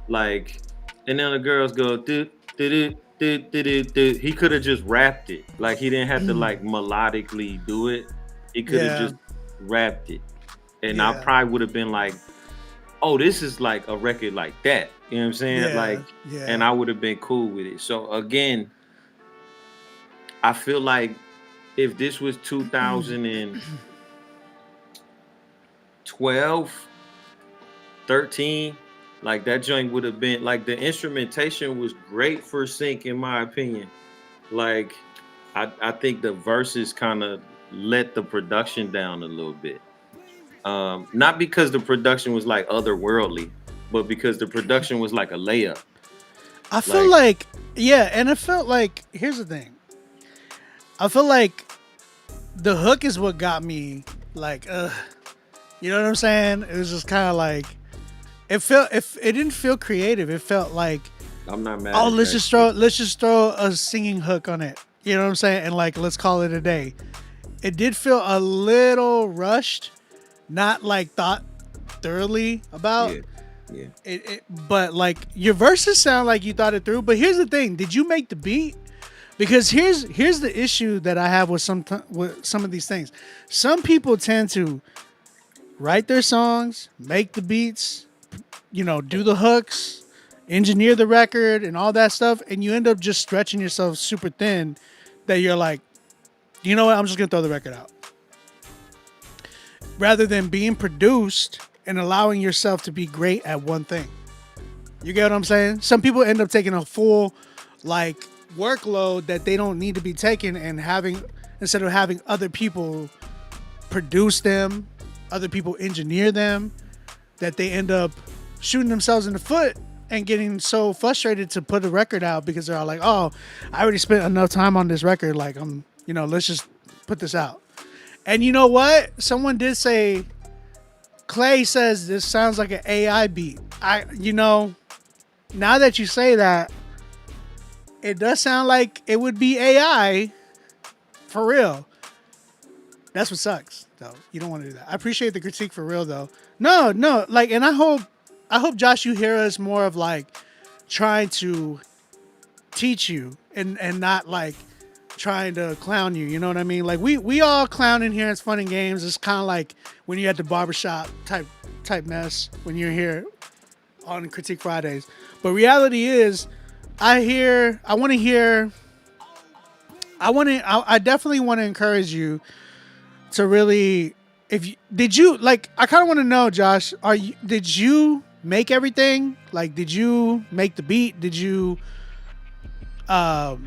like, and then the girls go do do do do do do. He could have just rapped it. Like he didn't have to like melodically do it. He could have just rapped it, and I probably would have been like, "Oh, this is like a record like that." You know what I'm saying? And I would have been cool with it. So again, I feel like if this was 2012, 13. Like that joint would have been like the instrumentation was great for Sync in my opinion. Like I think the verses kind of let the production down a little bit. Not because the production was like otherworldly, but because the production was like a layup. I feel like and it felt like, here's the thing. I feel like the hook is what got me like, you know what I'm saying? It was just kind of like, it didn't feel creative. It felt like, I'm not mad. Oh, let's just throw a singing hook on it. You know what I'm saying? And like, let's call it a day. It did feel a little rushed, not like thought thoroughly about. Yeah. But like your verses sound like you thought it through. But here's the thing: did you make the beat? Because here's the issue that I have with some of these things. Some people tend to write their songs, make the beats, do the hooks, engineer the record and all that stuff, and you end up just stretching yourself super thin that you're like, you know what, I'm just gonna throw the record out. Rather than being produced and allowing yourself to be great at one thing. You get what I'm saying? Some people end up taking a full like workload that they don't need to be taking and instead of having other people produce them, other people engineer them, that they end up shooting themselves in the foot and getting so frustrated to put a record out because they're all like, oh, I already spent enough time on this record. Like, let's just put this out. And you know what? Someone did say, Clay says this sounds like an AI beat. Now that you say that, it does sound like it would be AI for real. That's what sucks, though. You don't want to do that. I appreciate the critique for real, though. No, like, and I hope Josh, you hear us more of like trying to teach you and not like trying to clown you. You know what I mean? Like we all clown in here. It's fun and games. It's kind of like when you're at the barbershop type mess when you're here on Critique Fridays. But reality is, I definitely want to encourage you to really, I kind of want to know, Josh, did you make everything? Like, did you make the beat? Did you, were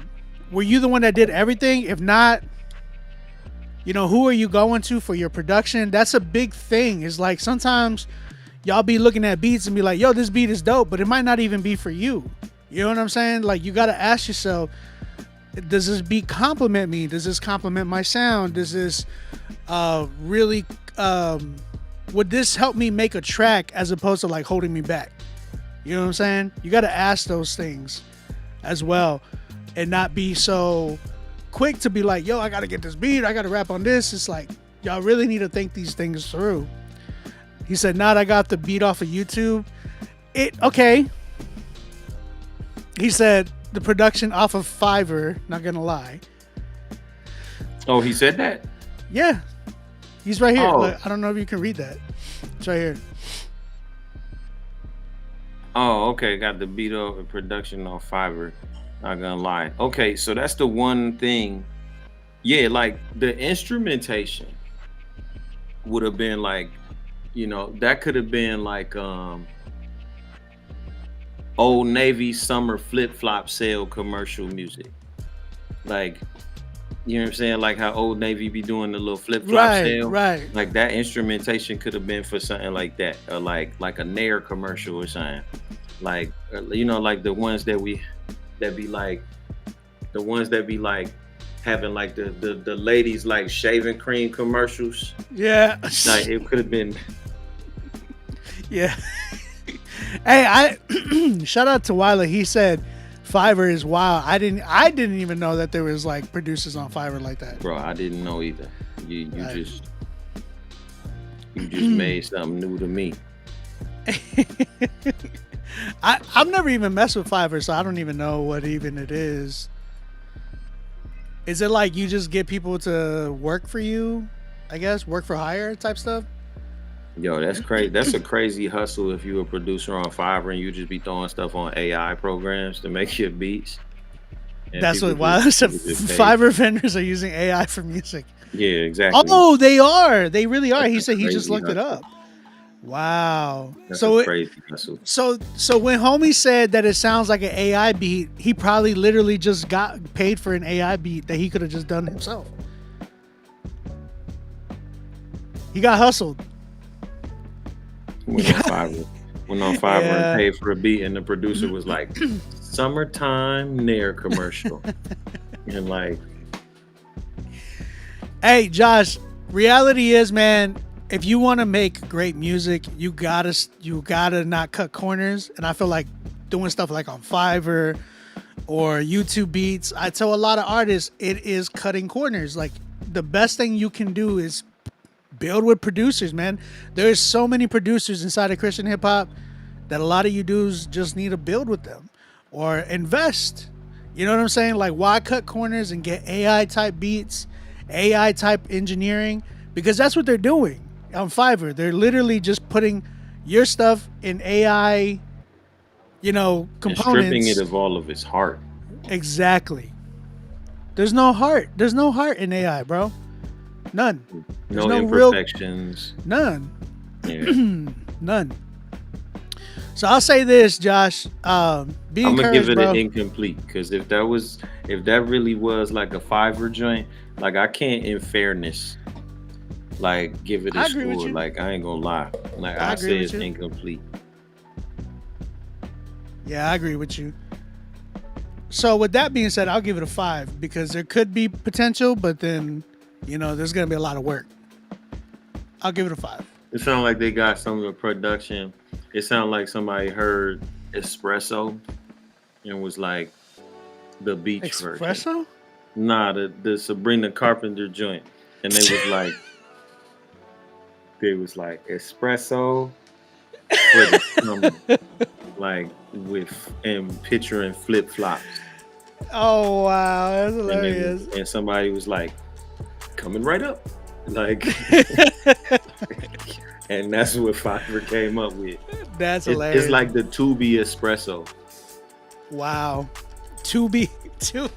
you the one that did everything? If not, who are you going to for your production? That's a big thing. It's like sometimes y'all be looking at beats and be like, yo, this beat is dope, but it might not even be for you. You know what I'm saying? Like, you got to ask yourself, does this beat compliment me? Does this compliment my sound? Does this really, would this help me make a track as opposed to like holding me back? You know what I'm saying? You got to ask those things as well and not be so quick to be like, yo, I got to get this beat. I got to rap on this. It's like, y'all really need to think these things through. He said, I got the beat off of YouTube. Okay. He said, the production off of Fiverr, not gonna lie. Oh, he said that? Yeah. He's right here. Oh. Look, I don't know if you can read that. It's right here. Oh, okay. Got the beat off of production on Fiverr. Not gonna lie. Okay, so that's the one thing. Yeah, like the instrumentation would have been like, that could have been like Old Navy summer flip-flop sale commercial music. Like, you know what I'm saying? Like how Old Navy be doing the little flip-flop sale. Right. Like that instrumentation could have been for something like that. Or like a Nero commercial or something. Like, like the ones that be like having like the ladies like shaving cream commercials. Yeah. Like it could have been. Yeah. Hey, I shout out to Wiley. He said Fiverr is wild. I didn't even know that there was like producers on Fiverr like that. Bro, I didn't know either. You just made something new to me. I've never even messed with Fiverr, so I don't even know what even it is. Is it like you just get people to work for you? I guess work for hire type stuff. Yo, that's crazy. That's a crazy hustle if you're a producer on Fiverr and you just be throwing stuff on AI programs to make your beats. And that's what Fiverr vendors are using AI for music. Yeah, exactly. Oh, they are. They really are. That's He said he just looked it up. Wow. So crazy hustle. So when homie said that it sounds like an AI beat, he probably literally just got paid for an AI beat that he could have just done himself. He got hustled. Went on Fiverr and paid for a beat, and the producer was like, "Summertime Nair commercial," and like, hey, Josh. Reality is, man, if you want to make great music, you gotta not cut corners. And I feel like doing stuff like on Fiverr or YouTube Beats, I tell a lot of artists it is cutting corners. Like the best thing you can do is build with producers, man. There's so many producers inside of Christian hip hop that a lot of you dudes just need to build with them or invest. You know what I'm saying? Like, why cut corners and get AI type beats, AI type engineering? Because that's what they're doing on Fiverr. They're literally just putting your stuff in AI, components. And stripping it of all of its heart. Exactly. There's no heart. There's no heart in AI, bro. None. There's no imperfections. None. Yeah. None. So I'll say this, Josh. I'm gonna give it an incomplete because if that really was like a Fiverr joint, like I can't, in fairness, like give it a score. Like I ain't gonna lie. Like I say it's incomplete. Yeah, I agree with you. So with that being said, I'll give it a 5 because there could be potential, but then there's gonna be a lot of work. I'll give it a 5. It sounds like they got some of the production. It sounds like somebody heard espresso and was like, the beach version. Espresso? Nah, the Sabrina Carpenter joint, and they was like espresso for the summer, like with and picturing flip flops. Oh wow, that's hilarious. And somebody was like, coming right up, like, and that's what Fiverr came up with. That's hilarious. It's like the Tubi espresso. Wow, Tubi espresso.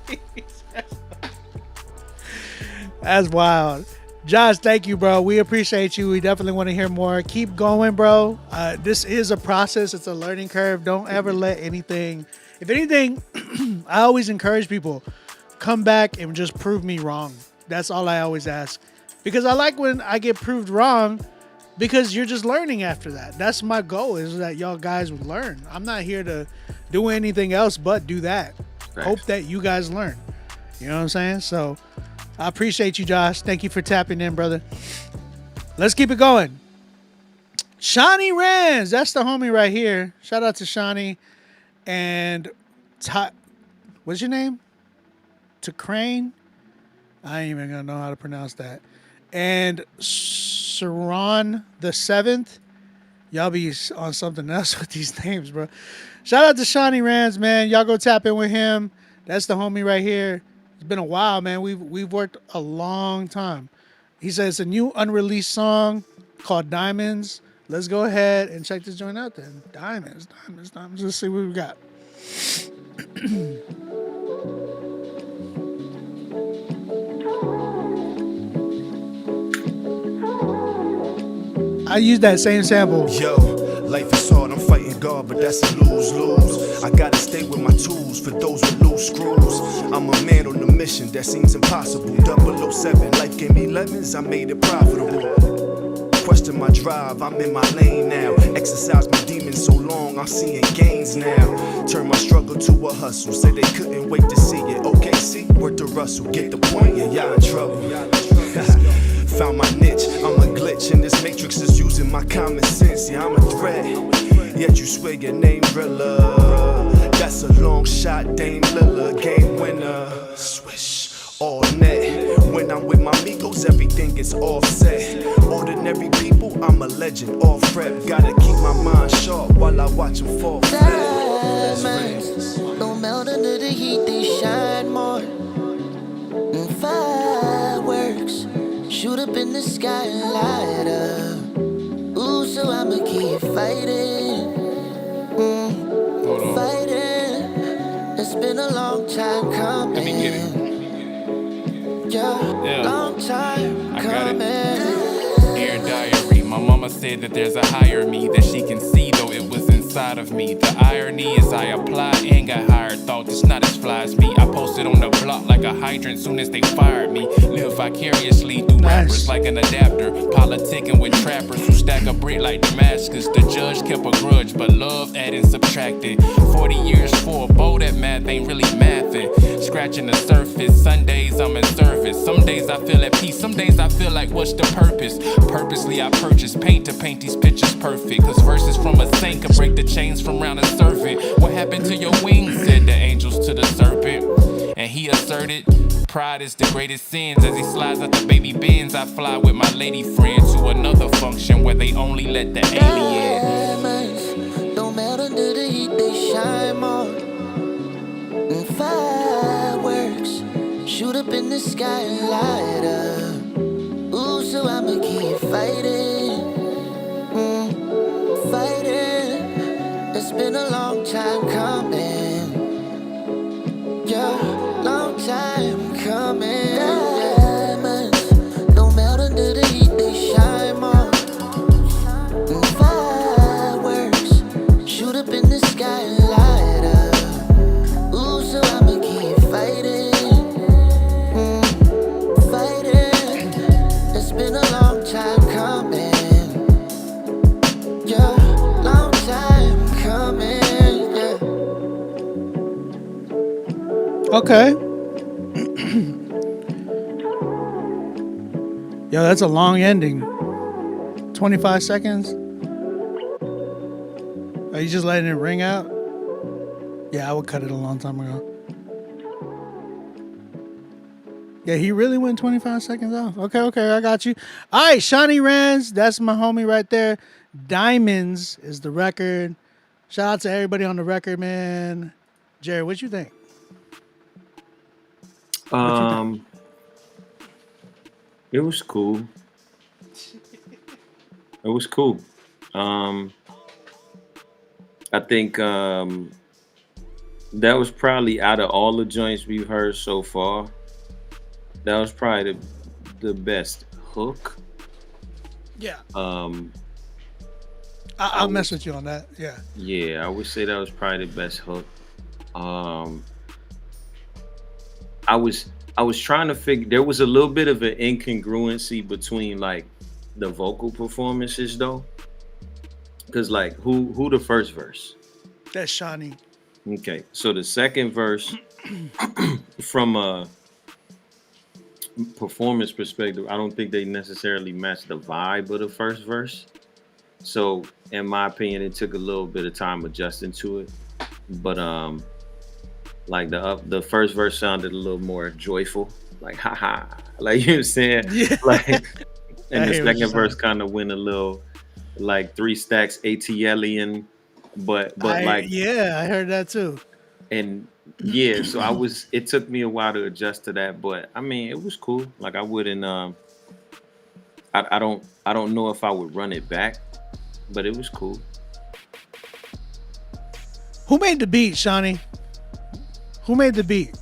That's wild. Josh, thank you, bro. We appreciate you. We definitely want to hear more. Keep going, bro. This is a process. It's a learning curve. Don't ever let anything. If anything, I always encourage people, come back and just prove me wrong. That's all I always ask. Because I like when I get proved wrong because you're just learning after that. That's my goal, is that y'all guys would learn. I'm not here to do anything else but do that. Thanks. Hope that you guys learn. You know what I'm saying? So I appreciate you, Josh. Thank you for tapping in, brother. Let's keep it going. Shawnee Rands. That's the homie right here. Shout out to Shawnee. And what's your name? To Crane? I ain't even gonna know how to pronounce that. And Saron the 7th. Y'all be on something else with these names, bro. Shout out to Shawnee Rands, man. Y'all go tap in with him. That's the homie right here. It's been a while, man. We've worked a long time. He says it's a new unreleased song called Diamonds. Let's go ahead and check this joint out then. Diamonds. Let's see what we got. I used that same sample. Yo, life is hard, I'm fighting God, but that's a lose-lose. I gotta stay with my tools for those with loose screws. I'm a man on a mission that seems impossible. 007, life gave me lemons, I made it profitable. Question my drive, I'm in my lane now. Exercise my demons so long, I'm seeing gains now. Turn my struggle to a hustle, say they couldn't wait to see it. Okay, see, worth the rustle, get the point, yeah, y'all in trouble. Found my niche, I'm a glitch, and this matrix is using my common sense. Yeah, I'm a threat, yet you swear your name Rilla. That's a long shot, Dame Lilla, game winner. Swish, all net. When I'm with my amigos, everything is offset. Ordinary people, I'm a legend, all prep. Gotta keep my mind sharp while I watch them fall flat. Diamonds don't melt under the heat, they shine more. And fireworks shoot up in the sky and light up. Ooh, so I'ma keep fighting. Fighting. It's been a long time coming. Let me get it. Yeah, long time coming. Air diary. My mama said that there's a higher me that she can see, though it was inside of me. The irony is I applied and got hired. Thought it's not as fly as me. I posted on the block like a hydrant soon as they fired me. Live vicariously through rappers like an adapter. Politicking with trappers who stack a brick like Damascus. The judge kept a grudge, but love added subtracted. 40 years for a bow, that math ain't really mathing. Scratching the surface. Sundays I'm in service. Some days I feel at peace. Some days I feel like what's the purpose? Purposely I purchase paint to paint these pictures perfect. Cause verses from a saint can break the chains from round a servant. What happened to your wings? Said the angels to the serpent. And he asserted, pride is the greatest sins. As he slides out the baby bins, I fly with my lady friend to another function where they only let the alien. Diamonds don't melt under the heat, they shine more. And fireworks shoot up in the sky and light up. Ooh, so I'ma keep fighting. Fighting. It's been a long time coming. Yeah, long time coming. Diamonds don't melt under the heat, they shine more. And fireworks shoot up in the sky and light up. Ooh, so I'ma keep fighting. Fighting. It's been a long time coming. Yeah, long time coming. Yeah. Okay. Yo, that's a long ending. 25 seconds? Are you just letting it ring out? Yeah, I would cut it a long time ago. Yeah, he really went 25 seconds off. Okay, I got you. All right, Shawnee Rans, that's my homie right there. Diamonds is the record. Shout out to everybody on the record, man. Jerry, what you think? It was cool. It was cool. I think that was probably out of all the joints we've heard so far. That was probably the best hook. Yeah. I'll mess with you on that. Yeah. Yeah, I would say that was probably the best hook. I was trying to figure. There was a little bit of an incongruency between like the vocal performances though, because like who the first verse? That's Shawnee. Okay, so the second verse, from a performance perspective, I don't think they necessarily match the vibe of the first verse. So, in my opinion, it took a little bit of time adjusting to it. But like the first verse sounded a little more joyful, like haha, like you know what I'm saying, yeah. Like, and the second verse kind of went a little like 3 Stacks ATLian, but like I heard that too. And yeah, so it took me a while to adjust to that, but I mean, it was cool. Like I wouldn't, I don't know if I would run it back, but it was cool. Who made the beat, Shawnee? Who made the beat?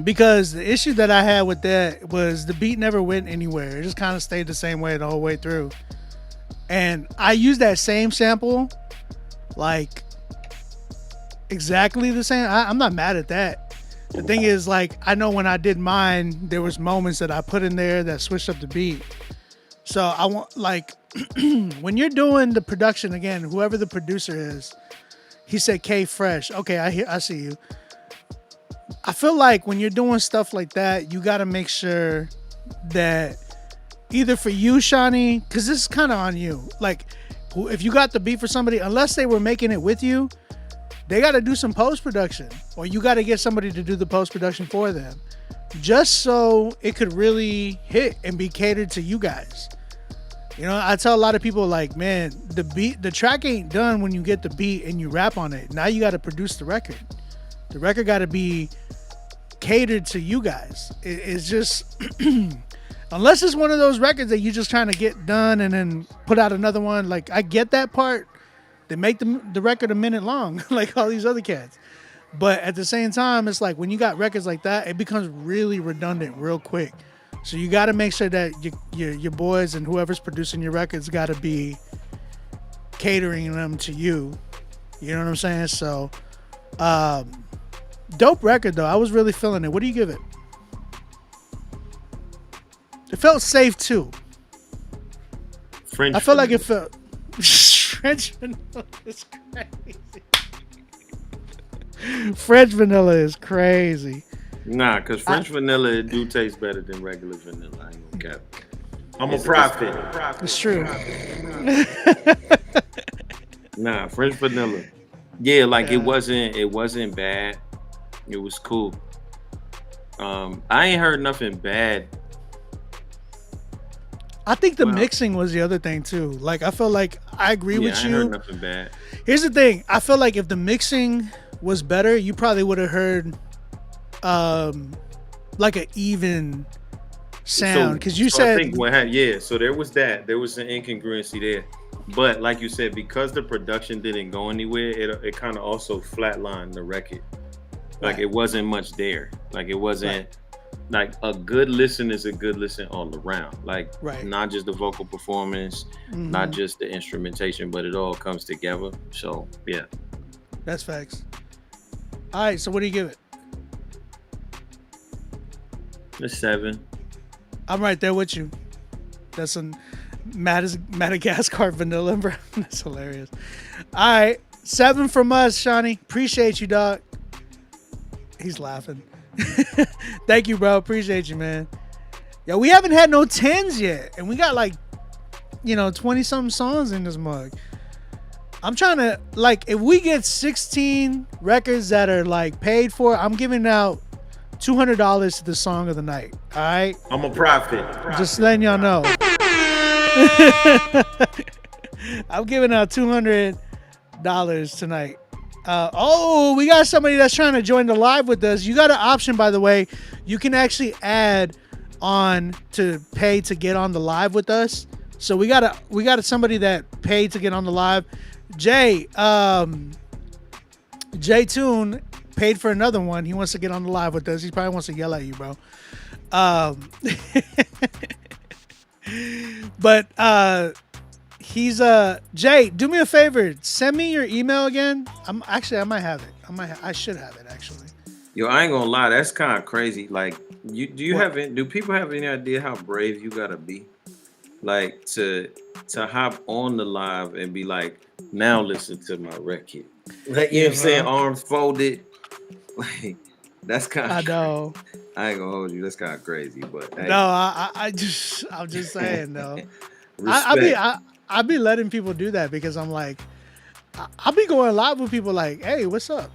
Because the issue that I had with that was the beat never went anywhere. It just kind of stayed the same way the whole way through. And I used that same sample, like exactly the same. I'm not mad at that. The thing is, like, I know when I did mine, there was moments that I put in there that switched up the beat. So I want, like, when you're doing the production again, whoever the producer is, he said K Fresh. Okay, I see you. I feel like when you're doing stuff like that, you got to make sure that either for you, Shawnee, because this is kind of on you. Like, if you got the beat for somebody, unless they were making it with you, they got to do some post-production, or you got to get somebody to do the post-production for them, just so it could really hit and be catered to you guys. You know, I tell a lot of people, like, man, the track ain't done when you get the beat and you rap on it. Now you got to produce the record. The record got to be catered to you guys. It's just, unless it's one of those records that you're just trying to get done and then put out another one. Like, I get that part. They make the record a minute long, like all these other cats. But at the same time, it's like when you got records like that, it becomes really redundant real quick. So you got to make sure that your boys and whoever's producing your records got to be catering them to you. You know what I'm saying? So, dope record though. I was really feeling it. What do you give it? It felt safe too. I felt like it felt. French vanilla is crazy. French vanilla is crazy. Nah, because French vanilla do taste better than regular vanilla. I ain't gonna cap. I'm a prophet. It's true. Nah, French vanilla. Yeah, like it wasn't bad. It was cool. I ain't heard nothing bad. I think the mixing was the other thing too. Like, I feel like I agree with you. I heard nothing bad. Here's the thing. I feel like if the mixing was better, you probably would have heard like an even sound. Because you said, I think so there was that. There was an incongruency there. But like you said, because the production didn't go anywhere, it kind of also flatlined the record. Like it wasn't much there. Like it wasn't like a good listen is a good listen all around. Like not just the vocal performance, not just the instrumentation, but it all comes together. So yeah. That's facts. All right, so what do you give it? A 7. I'm right there with you. That's some Madagascar vanilla, bro. That's hilarious. All right, 7 from us, Shawnee. Appreciate you, dog. He's laughing. Thank you, bro. Appreciate you, man. Yo, we haven't had no 10s yet, and we got like, 20-something songs in this mug. I'm trying to, like, if we get 16 records that are like paid for, I'm giving out $200 to the song of the night. All right. I'm a prophet. Just letting y'all know. I'm giving out $200 tonight. We got somebody that's trying to join the live with us. You got an option, by the way. You can actually add on to pay to get on the live with us. So we got somebody that paid to get on the live. Jay Toon paid for another one. He wants to get on the live with us. He probably wants to yell at you, bro. But he's Jay, do me a favor. Send me your email again. I might have it. I should have it actually. Yo, I ain't gonna lie, that's kind of crazy. Like, do people have any idea how brave you gotta be? Like to hop on the live and be like, now listen to my record. Like, you know what I'm saying? Arms folded. Like, that's kind of, I know. I ain't gonna hold you. That's kind of crazy, but hey. No, I'm just saying though. I be letting people do that because I'm like, I'll be going live with people like, hey, what's up?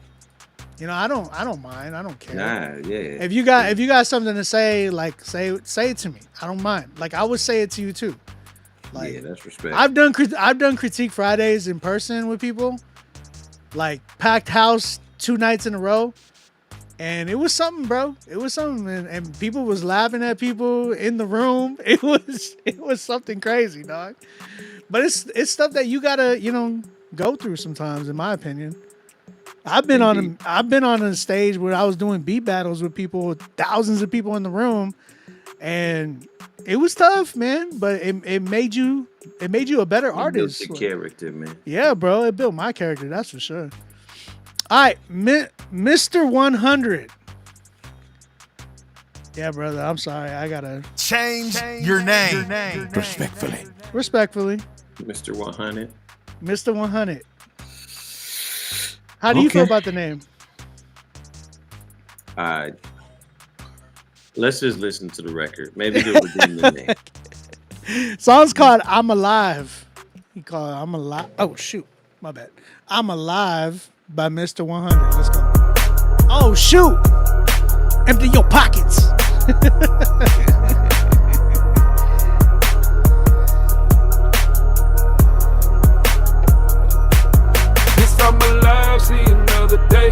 You know, I don't mind. I don't care. Nah, yeah. If you got something to say, like say it to me. I don't mind. Like I would say it to you too. Like, yeah, that's respect. I've done Critique Fridays in person with people, like packed house 2 nights in a row, and it was something, bro. It was something, and people was laughing at people in the room. It was something crazy, dog. But it's stuff that you gotta go through sometimes, in my opinion. I've been on a stage where I was doing beat battles with people, thousands of people in the room, and it was tough, man. But it made you a better artist. Built your character, man. Yeah, bro, it built my character. That's for sure. All right, Mr. 100. Yeah, brother, I'm sorry. I gotta change your name. Respectfully. Mr. 100. Mr. 100. How do you feel about the name? Let's just listen to the record. Maybe they'll redeem the name. Song's called I'm Alive. He called it I'm Alive. Oh, shoot. My bad. I'm Alive by Mr. 100. Let's go. Oh, shoot. Empty your pockets. I'm alive, see another day.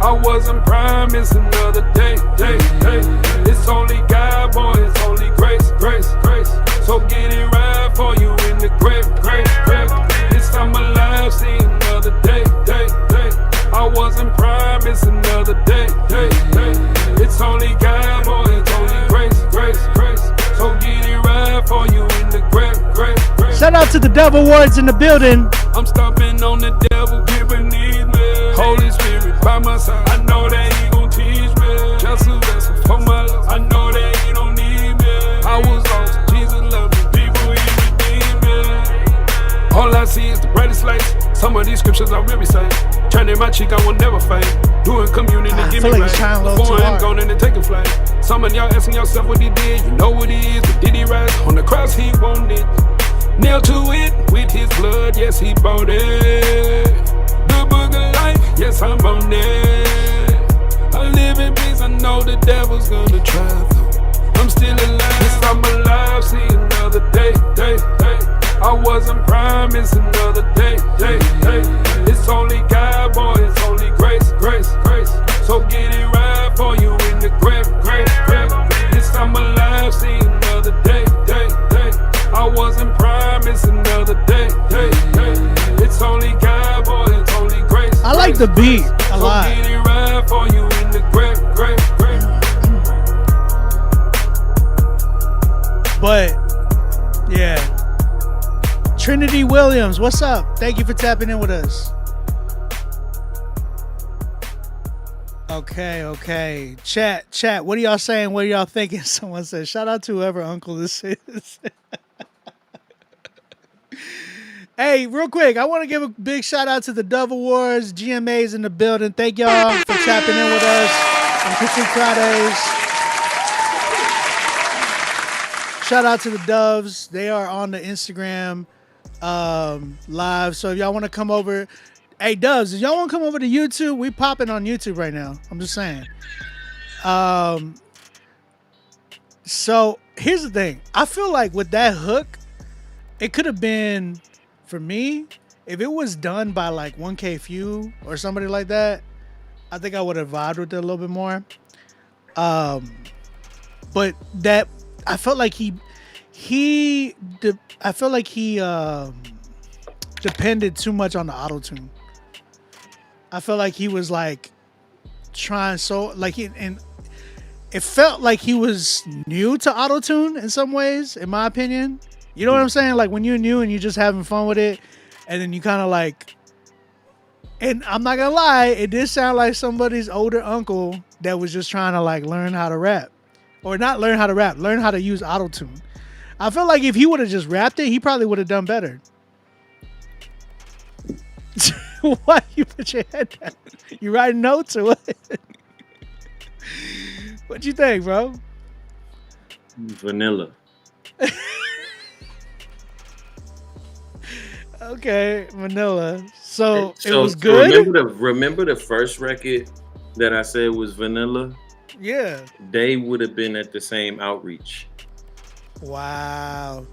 I wasn't promised another day. It's only God, boy, it's only grace. So get it right for you in the grave. This time alive, see another day. I wasn't promised another day. It's only God, boy, it's only grace. So get it right for you in the grave. Shout out to the Devil Wards in the building. I'm stomping on the devil, get beneath me. Holy Spirit by my side, I know that he gon' teach me. Just a vessel for my love, I know that he don't need me. I was lost, Jesus loved me, people he redeemed me. All I see is the brightest lights. Some of these scriptures I really say. Turning my cheek, I will never fade. Doing communion to give me right. Before I'm gone and taking flight. Some of y'all asking yourself what he did. You know what he is, but did he rise? On the cross he wanted. Nailed to it with his blood, yes, he bought it. The book of life, yes, I'm on it. I live in peace, I know the devil's gonna try, though. I'm still alive, yes, I'm alive, see another day. I wasn't promised another day. It's only God, boy, it's only grace. So get it right for you in the grave. Yes, I'm alive, see another day. I wasn't promised another day. It's only God, boy, it's only grace. I like the beat a lot. So get it right for you in the grave. But yeah, Trinity Williams, what's up? Thank you for tapping in with us. Okay. Chat. What are y'all saying? What are y'all thinking? Someone said, shout out to whoever uncle this is. Hey, real quick, I want to give a big shout out to the Devil Wars, GMAs in the building. Thank y'all for tapping in with us on Critique Fridays. Shout out to the Doves. They are on the Instagram live. So if y'all want to come over, hey Doves, if y'all want to come over to YouTube, we popping on YouTube right now. I'm just saying. So here's the thing. I feel like with that hook, it could have been, for me, if it was done by like 1K Few or somebody like that, I think I would have vibed with it a little bit more. But that, I felt like he depended too much on the auto-tune. I felt like he was like trying and it felt like he was new to auto-tune in some ways, in my opinion. You know what I'm saying? Like when you're new and you're just having fun with it, and then you kind of like, and I'm not gonna lie, it did sound like somebody's older uncle that was just trying to like learn how to rap. Or not learn how to rap, learn how to use auto-tune. I feel like if he would have just rapped it, he probably would have done better. Why you put your head down? You writing notes or what? What you think, bro? Vanilla. Okay, Vanilla. So it was good. Remember the first record that I said was Vanilla? Yeah. They would have been at the same outreach. Wow.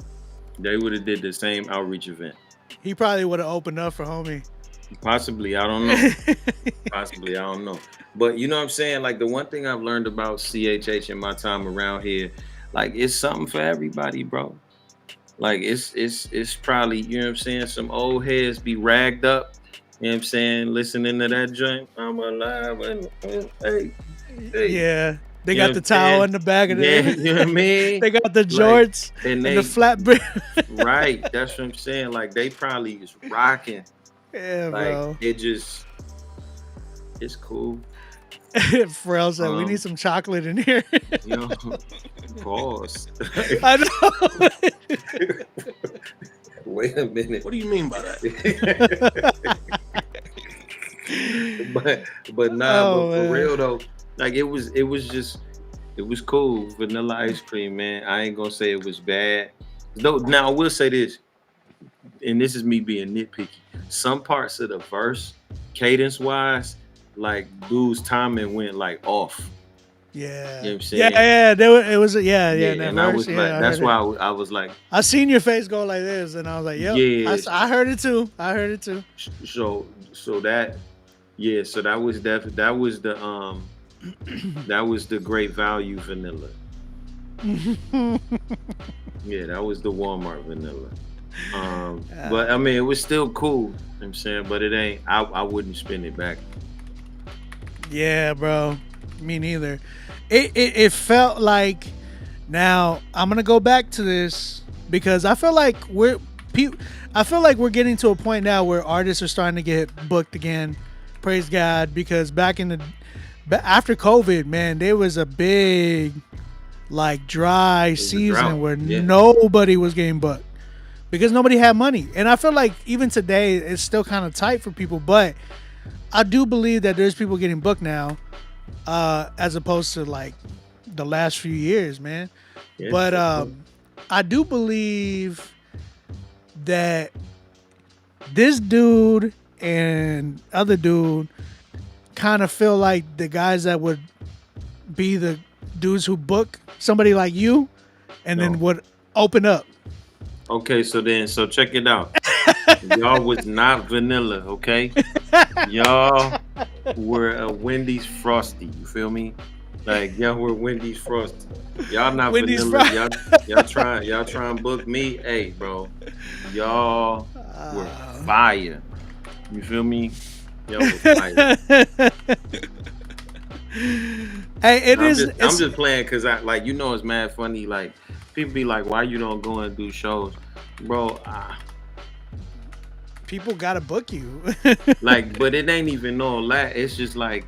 They would have did the same outreach event. He probably would have opened up for homie. Possibly, I don't know. Possibly, I don't know. But you know what I'm saying? Like the one thing I've learned about CHH in my time around here, like it's something for everybody, bro. Like it's probably, you know what I'm saying, some old heads be ragged up, you know what I'm saying, listening to that joint. I'm alive and hey. Yeah. They got the towel in the back of you know what I mean? They got the jorts and the flatbread. Right, that's what I'm saying. Like they probably is rocking. Yeah, like, bro. It's cool. Pharrell said, we need some chocolate in here. You know, pause. I know. Wait a minute. What do you mean by that? but for real though, like it was cool. Vanilla ice cream, man. I ain't gonna say it was bad. Though now I will say this, and this is me being nitpicky. Some parts of the verse, cadence wise, like dude's timing went like off. Yeah. You know what I'm saying? Yeah. It was. And I was like, that's why I was like, I seen your face go like this, and I was like, yep. Yeah. I heard it too. So that, yeah. So that was that was the that was the great value vanilla. Yeah, that was the Walmart vanilla. But I mean, it was still cool. You know what I'm saying, but it ain't. I wouldn't spin it back. Yeah, bro. Me neither. It felt like. Now I'm gonna go back to this because I feel like we're getting to a point now where artists are starting to get booked again. Praise God, because after COVID, man, there was a big like dry season where nobody was getting booked because nobody had money. And I feel like even today it's still kind of tight for people, but I do believe that there's people getting booked now, as opposed to like the last few years, man. Yeah, but I do believe that this dude and other dude kind of feel like the guys that would be the dudes who book somebody like you and then would open up. Okay, so check it out. Y'all was not vanilla, okay? Y'all were a Wendy's Frosty, you feel me? Like y'all were Wendy's Frosty. Y'all not Wendy's vanilla. Y'all try and book me. Hey, bro. Y'all were fire. You feel me? Y'all were fire. Hey, I'm just playing because I like, you know, it's mad funny. Like people be like, why you don't go and do shows, bro? People gotta book you. Like, but it ain't even all that. It's just like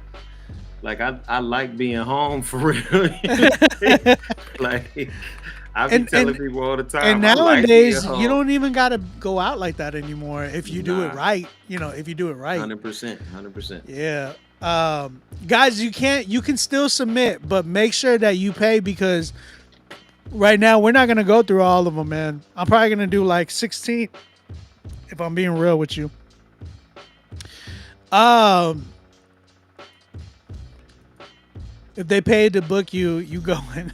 I like being home for real. Like I be telling people all the time. And nowadays, you don't even gotta go out like that anymore if you do it right. You know, if you do it right. 100%. Yeah. Guys, you can still submit, but make sure that you pay because right now we're not gonna go through all of them, man. I'm probably gonna do like 16 if I'm being real with you. If they paid to book you, you going.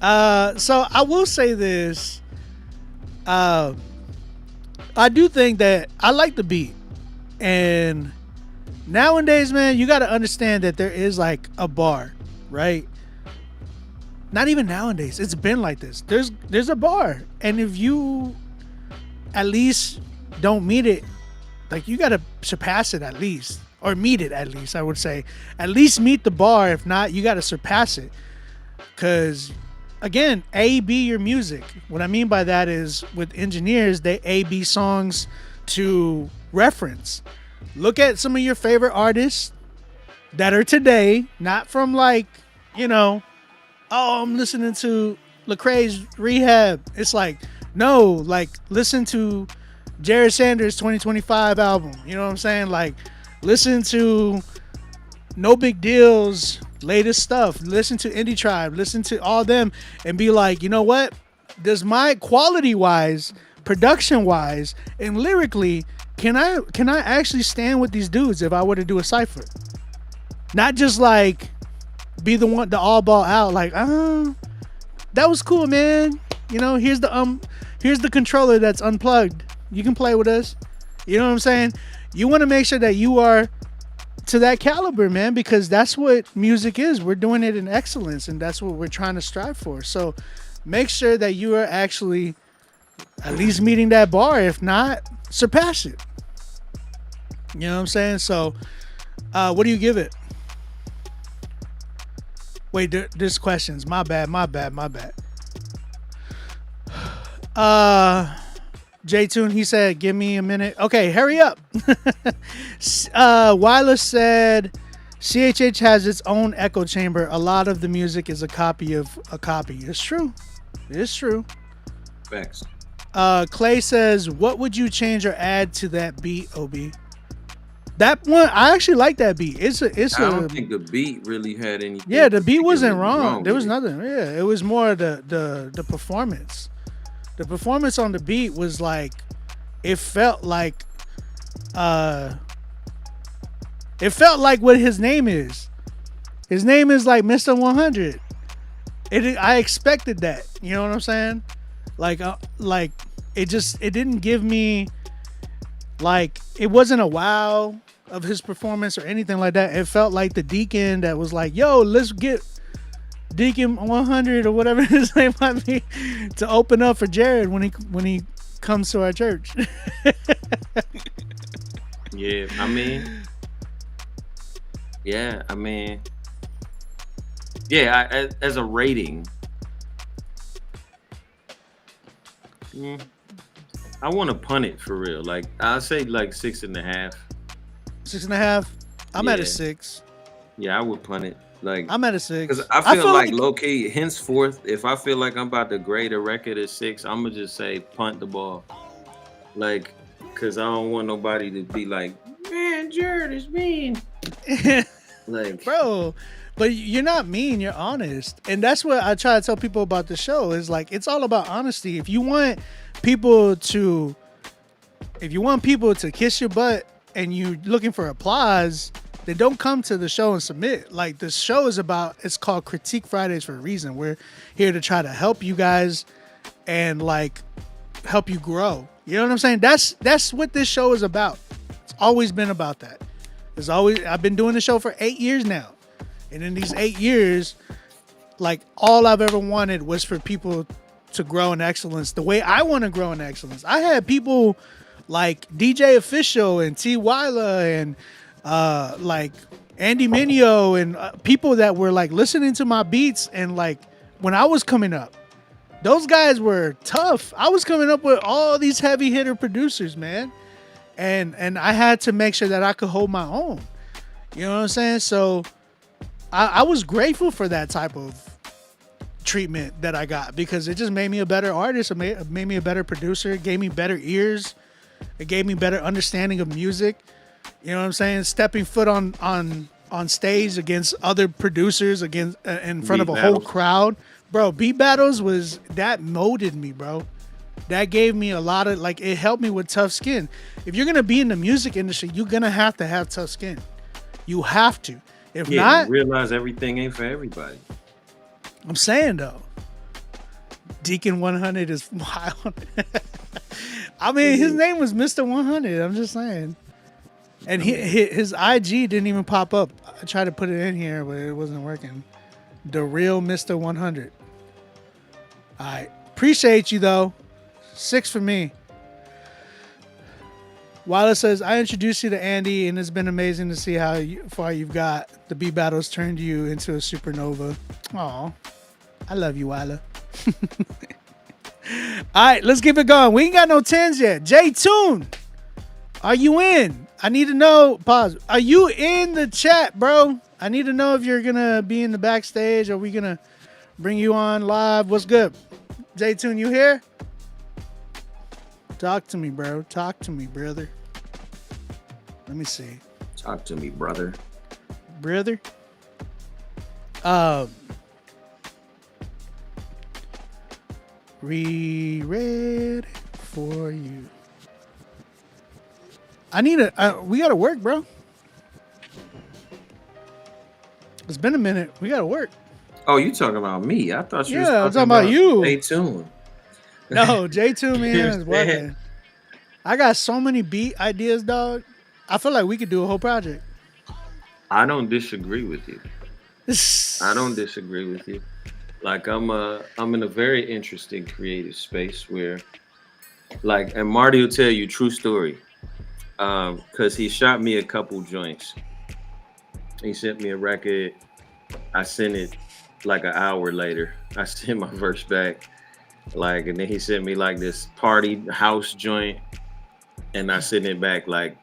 So I will say this. I do think that I like the beat. And nowadays, man, you got to understand that there is like a bar, right? Not even nowadays. It's been like this. There's a bar. And if you at least don't meet it, like you got to surpass it at least. Or meet it at least, I would say. At least meet the bar. If not, you got to surpass it. Because, again, A-B your music. What I mean by that is with engineers, they A-B songs to reference. Look at some of your favorite artists that are today, not from like, oh, I'm listening to Lecrae's Rehab. It's like, no, like listen to Jared Sanders' 2025 album. You know what I'm saying? Like, listen to No Big Deal's latest stuff. Listen to Indie Tribe. Listen to all them and be like, you know what? Does my quality-wise, production-wise, and lyrically, can I actually stand with these dudes if I were to do a cypher? Not just like be the one, the all ball out. Like, that was cool, man. Here's the controller that's unplugged. You can play with us. You know what I'm saying? You want to make sure that you are to that caliber, man, because that's what music is. We're doing it in excellence, and that's what we're trying to strive for. So make sure that you are actually at least meeting that bar. If not, surpass it. You know what I'm saying? So what do you give it? Wait, there's questions. My bad. J-Tune, he said, give me a minute. Okay, hurry up. Wyla said, CHH has its own echo chamber. A lot of the music is a copy of a copy. It's true. It's true. Facts. Clay says, what would you change or add to that beat, OB? That one, I actually like that beat. I don't think the beat really had anything. Yeah, the beat wasn't wrong. There was nothing. Yeah, it was more the performance. The performance on the beat was like, it felt like what his name is. His name is like Mr. 100. I expected that. You know what I'm saying? Like it didn't give me like, it wasn't a wow of his performance or anything like that. It felt like the Deacon that was like, yo, let's get Deacon 100 or whatever his name might be to open up for Jared when he comes to our church. Yeah, I mean, as a rating, I want to punt it for real. Like, I'll say like 6.5. 6.5. I'm at a 6. Yeah, I would punt it. Like, I'm at a 6 because I feel like low key. Henceforth, if I feel like I'm about to grade a record at 6, I'm gonna just say punt the ball. Like, because I don't want nobody to be like, man, Jared is mean. Like, bro, but you're not mean. You're honest, and that's what I try to tell people about the show. Is like, it's all about honesty. If you want people to kiss your butt and you're looking for applause, then don't come to the show and submit. Like, the show is about, it's called Critique Fridays for a reason. We're here to try to help you guys and like help you grow. You know what I'm saying? That's what this show is about. It's always been about that. I've been doing the show for 8 years now. And in these 8 years, like, all I've ever wanted was for people to grow in excellence the way I want to grow in excellence. I had people like DJ Official and T. Wyla and like Andy Mineo and people that were like listening to my beats, and like when I was coming up, those guys were tough. I was coming up with all these heavy hitter producers, man. And I had to make sure that I could hold my own. You know what I'm saying? So I was grateful for that type of treatment that I got, because it just made me a better artist. It made me a better producer. It gave me better ears. It gave me better understanding of music. You know what I'm saying? Stepping foot on stage against other producers, against in front of a whole crowd. Bro, beat battles that molded me, bro. That gave me a lot of, like, it helped me with tough skin. If you're going to be in the music industry, you're going to have tough skin. You have to. If Yeah, not, realize everything ain't for everybody. I'm saying though, Deacon 100 is wild. I mean, his name was Mr. 100. I'm just saying. And his IG didn't even pop up. I tried to put it in here, but it wasn't working. The real Mr. 100. All right. Appreciate you, though. 6 for me. Wyler says, I introduced you to Andy, and it's been amazing to see how far you've got. The beat battles turned you into a supernova. Aw. I love you, Wyler. All right, let's keep it going. We ain't got no 10s yet. J-Tune, are you in? I need to know. Pause. Are you in the chat, bro? I need to know if you're going to be in the backstage. Are we going to bring you on live? What's good? J-Tune, you here? Talk to me, bro. Talk to me, brother. Let me see. Talk to me, brother. Brother? Ready for you. I need we gotta work, bro. It's been a minute. We gotta work. Oh, you talking about me? I thought you was I'm talking about you. Stay tuned. No, J2 man is working. I got so many beat ideas, dog. I feel like we could do a whole project. I don't disagree with you. I don't disagree with you. Like I'm in a very interesting creative space where, like, and Marty will tell you true story, because he shot me a couple joints. He sent me a record. I sent it like an hour later. I sent my verse back, like, and then he sent me like this party house joint, and I sent it back like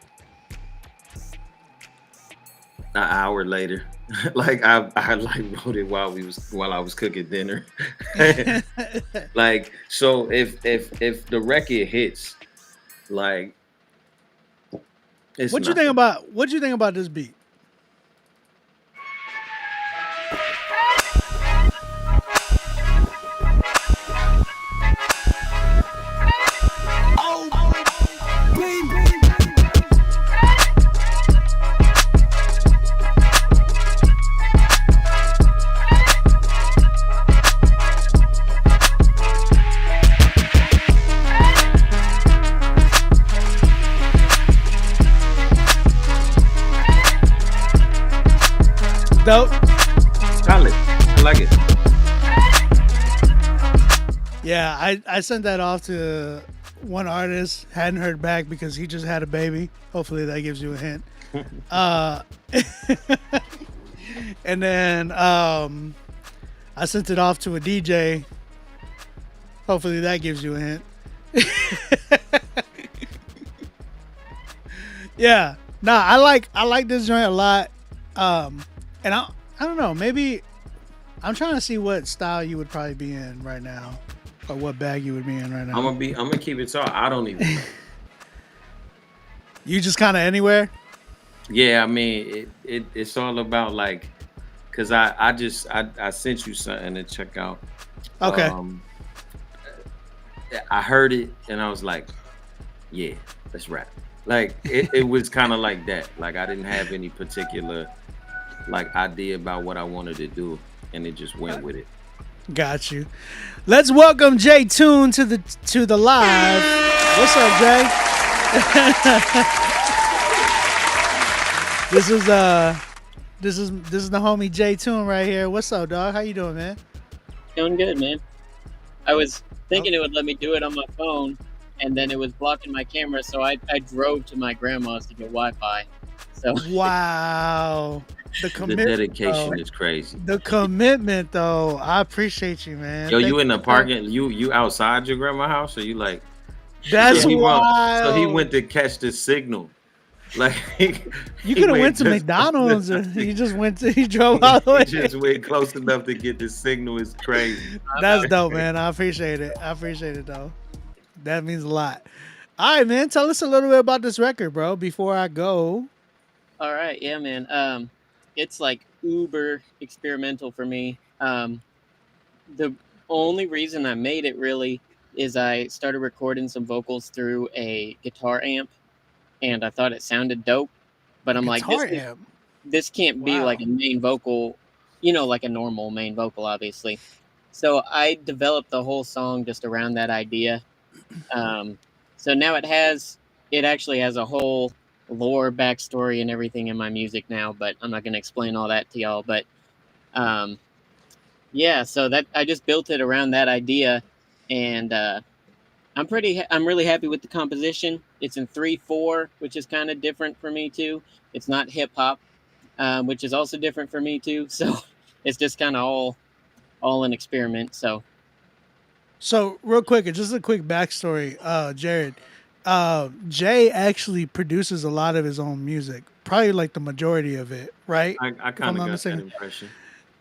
an hour later. Like I like wrote it while I was cooking dinner. Like, so if the record hits, like, it's What you think about this beat? Dope. Solid. I like it. Yeah, I sent that off to one artist. Hadn't heard back because he just had a baby. Hopefully that gives you a hint. And then I sent it off to a DJ. Hopefully that gives you a hint. Yeah. Nah, I like this joint a lot. And I don't know, maybe I'm trying to see what style you would probably be in right now, or what bag you would be in right now. I'm gonna keep it tall. I don't even know. You just kind of anywhere? Yeah, I mean, it's all about, like, cause I sent you something to check out. Okay. I heard it and I was like, yeah, let's rap. Like it was kind of like that. Like I didn't have any particular like idea about what I wanted to do, and it just went with it. Got you. Let's welcome Jay Tune to the live. What's up, Jay? This is the homie Jay Tune right here. What's up, dog? How you doing, man? Doing good, man. I was thinking it would let me do it on my phone, and then it was blocking my camera, so I drove to my grandma's to get Wi-Fi. So wow. The dedication is crazy. The commitment, though, I appreciate you, man. Yo, you in the parking? You outside your grandma's house, or you like? That's wild. So he went to catch the signal. Like you could have went to McDonald's, or he drove all the way. He just went close enough to get the signal. Is crazy. That's dope, man. I appreciate it. I appreciate it, though. That means a lot. All right, man. Tell us a little bit about this record, bro. Before I go. All right, yeah, man. It's like uber experimental for me. The only reason I made it really is I started recording some vocals through a guitar amp, and I thought it sounded dope. But I'm like, guitar amp. this can't be like a main vocal, like a normal main vocal, obviously. So I developed the whole song just around that idea. So now it actually has a whole lore backstory and everything in my music now, but I'm not going to explain all that to y'all. But um, yeah, so that I just built it around that idea, and I'm really happy with the composition. It's in 3/4, which is kind of different for me too. It's not hip hop, which is also different for me too. So it's just kind of all an experiment. So real quick, just a quick backstory, Jared. Jay actually produces a lot of his own music, probably like the majority of it, right? I If I'm kind of not got that mistaken. impression.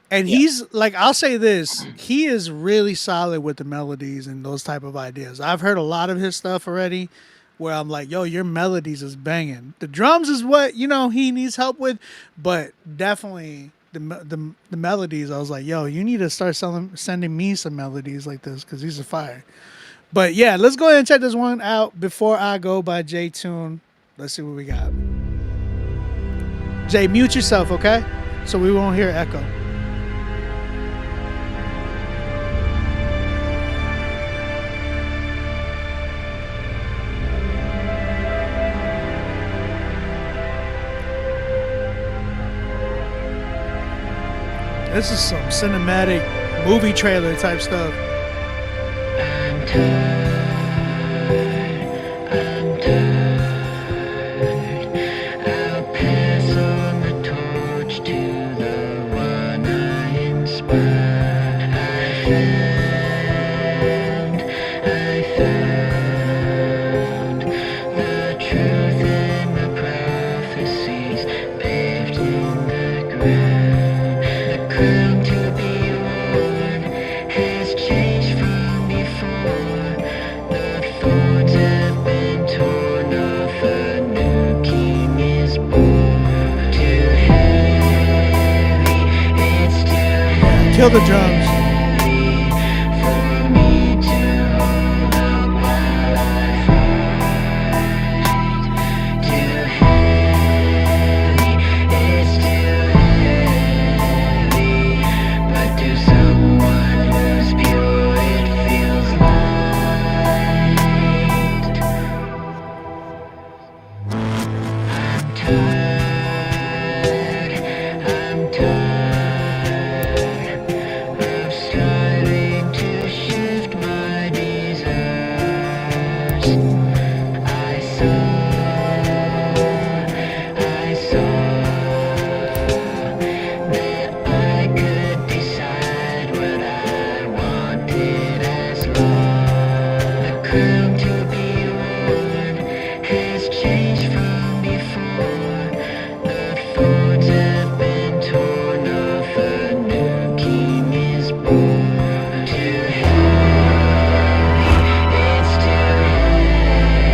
And he's like, I'll say this, he is really solid with the melodies and those type of ideas. I've heard a lot of his stuff already where I'm like, yo, your melodies is banging. The drums is what, he needs help with, but definitely the melodies, I was like, yo, you need to start sending me some melodies like this because these are fire. But yeah, let's go ahead and check this one out before I go by J Tune. Let's see what we got. Jay, mute yourself, okay? So we won't hear echo. This is some cinematic movie trailer type stuff. Kill the drums.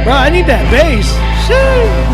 Bro, I need that bass. Shit.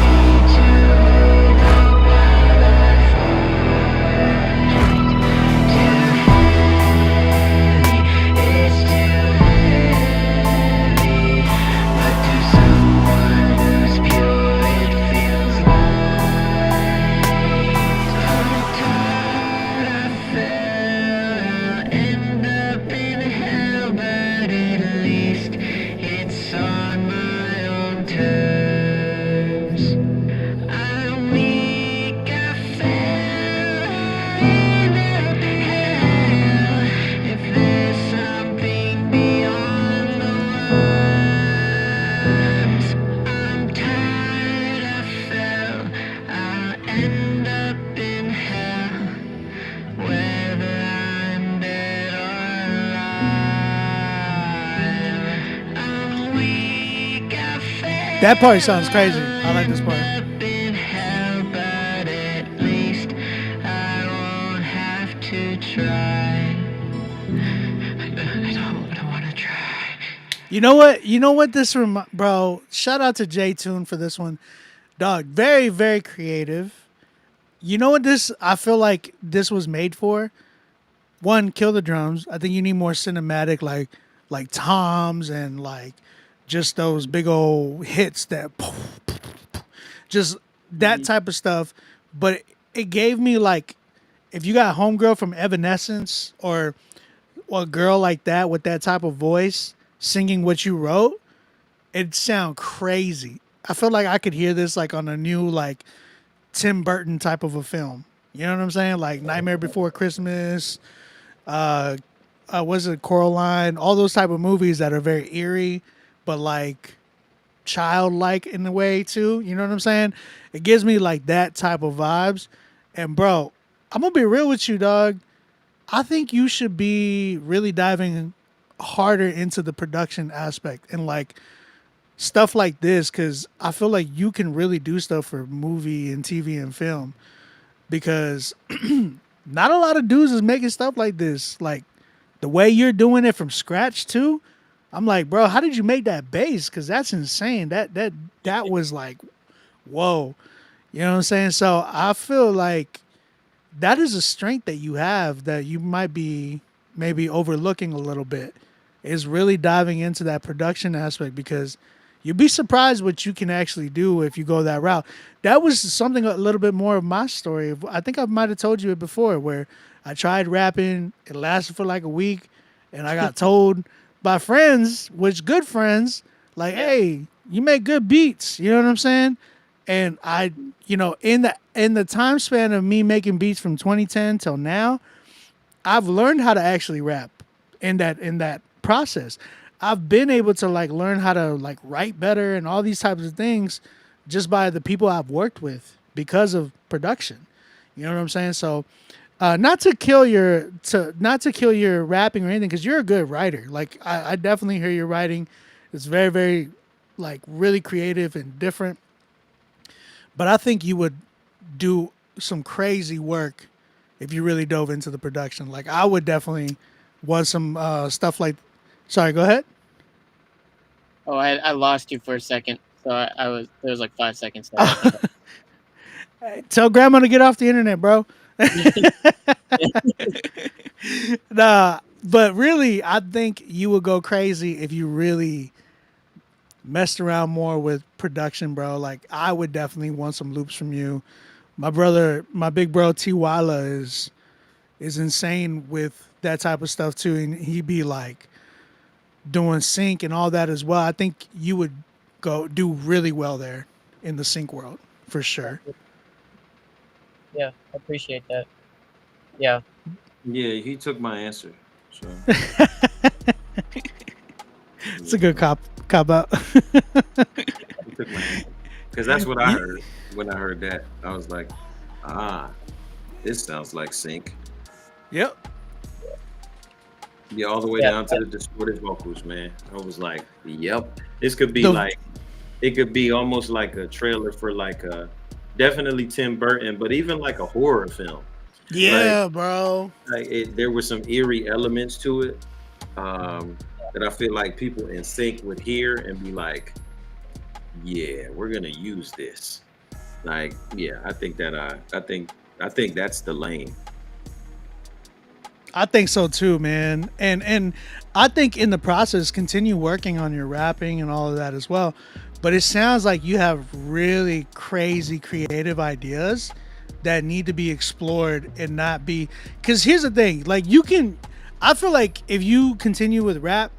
That part sounds crazy. I like this part. You know what? You know what this bro, shout out to J Tune for this one. Dog, very, very creative. You know what I feel like this was made for? One, kill the drums. I think you need more cinematic, like toms and like just those big old hits that just that type of stuff. But it gave me like, if you got homegirl from Evanescence or a girl like that with that type of voice singing what you wrote, it'd sound crazy. I feel like I could hear this like on a new like Tim Burton type of a film. You know what I'm saying? Like Nightmare Before Christmas, was it Coraline? All those type of movies that are very eerie, but like childlike in a way too. You know what I'm saying? It gives me like that type of vibes. And bro, I'm gonna be real with you, dog. I think you should be really diving harder into the production aspect and like stuff like this, because I feel like you can really do stuff for movie and TV and film, because not a lot of dudes is making stuff like this. Like the way you're doing it from scratch too. I'm like, bro, how did you make that bass? Because that's insane. That was like, whoa. You know what I'm saying? So I feel like that is a strength that you have that you might be maybe overlooking a little bit, is really diving into that production aspect, because you'd be surprised what you can actually do if you go that route. That was something a little bit more of my story. I think I might have told you it before, where I tried rapping. It lasted for like a week, and I got told by friends, which good friends, like, hey, you make good beats. You know what I'm saying? And I, you know, in the time span of me making beats from 2010 till now, I've learned how to actually rap in that process. I've been able to like learn how to like write better and all these types of things just by the people I've worked with because of production. You know what I'm saying? So not to kill your rapping or anything, because you're a good writer. Like I definitely hear your writing. It's very, very like really creative and different. But I think you would do some crazy work if you really dove into the production. Like I would definitely want some stuff like. Sorry, go ahead. Oh, I lost you for a second, so there was like 5 seconds there. Tell grandma to get off the internet, bro. Nah, but really, I think you would go crazy if you really messed around more with production, bro. Like I would definitely want some loops from you. My big bro T Willa is insane with that type of stuff too, and he'd be like doing sync and all that as well. I think you would go do really well there in the sync world for sure. Yeah, I appreciate that. Yeah. Yeah, he took my answer. So it's a good cop out. Because that's what I heard when I heard that. I was like, this sounds like sync. Yep. Yeah, all the way down to the distorted vocals, man. I was like, yep. This could be it could be almost like a trailer for like a, definitely Tim Burton, but even like a horror film. Yeah, like, bro. Like there were some eerie elements to it that I feel like people in sync would hear and be like, yeah, we're gonna use this. Like, yeah, I think that's the lane. I think so too, man. And I think in the process, continue working on your rapping and all of that as well. But it sounds like you have really crazy creative ideas that need to be explored and not be, because here's the thing, like I feel like if you continue with rap,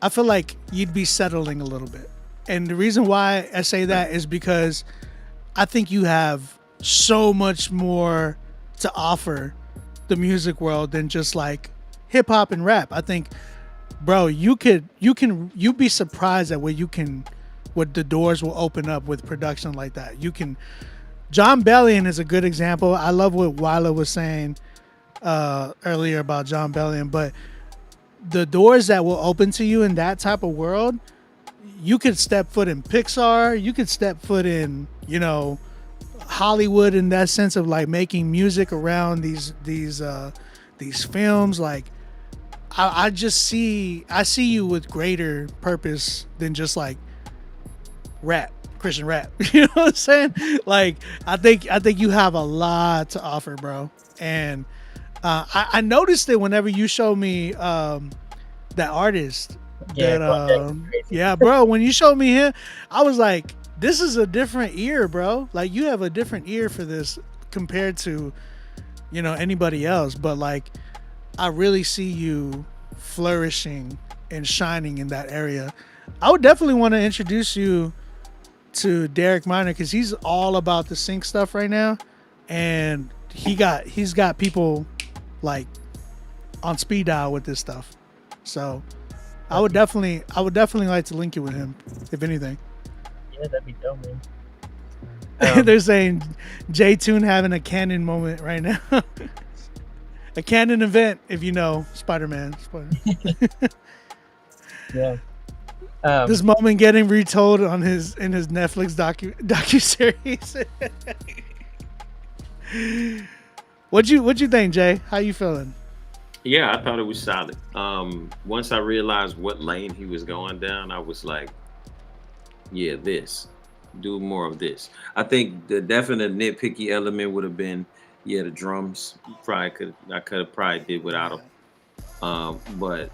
I feel like you'd be settling a little bit. And the reason why I say that is because I think you have so much more to offer the music world than just like hip hop and rap. I think, bro, you'd be surprised at what the doors will open up with production like that. John Bellion is a good example. I love what Willa was saying earlier about John Bellion, but the doors that will open to you in that type of world, you could step foot in Pixar, you could step foot in, Hollywood in that sense of like making music around these films. Like I see you with greater purpose than just like rap, Christian rap. You know what I'm saying? Like I think you have a lot to offer, bro. And I noticed it whenever you show me that artist. Yeah, bro. When you showed me him, I was like, this is a different ear, bro. Like you have a different ear for this compared to, you know, anybody else, but like I really see you flourishing and shining in that area. I would definitely want to introduce you to Derek Miner because he's all about the sync stuff right now, and he's got people like on speed dial with this stuff. So I would definitely like to link you with him, if anything. Yeah, that'd be dope, man. They're saying J-Tune having a canon moment right now. A canon event, if you know Spider-Man. Yeah. This moment getting retold in his Netflix docuseries. What'd you think, Jay? How you feeling? Yeah, I thought it was solid. Once I realized what lane he was going down, I was like, yeah, do more of this. I think the definite nitpicky element would have been, the drums. I could have probably did without them. But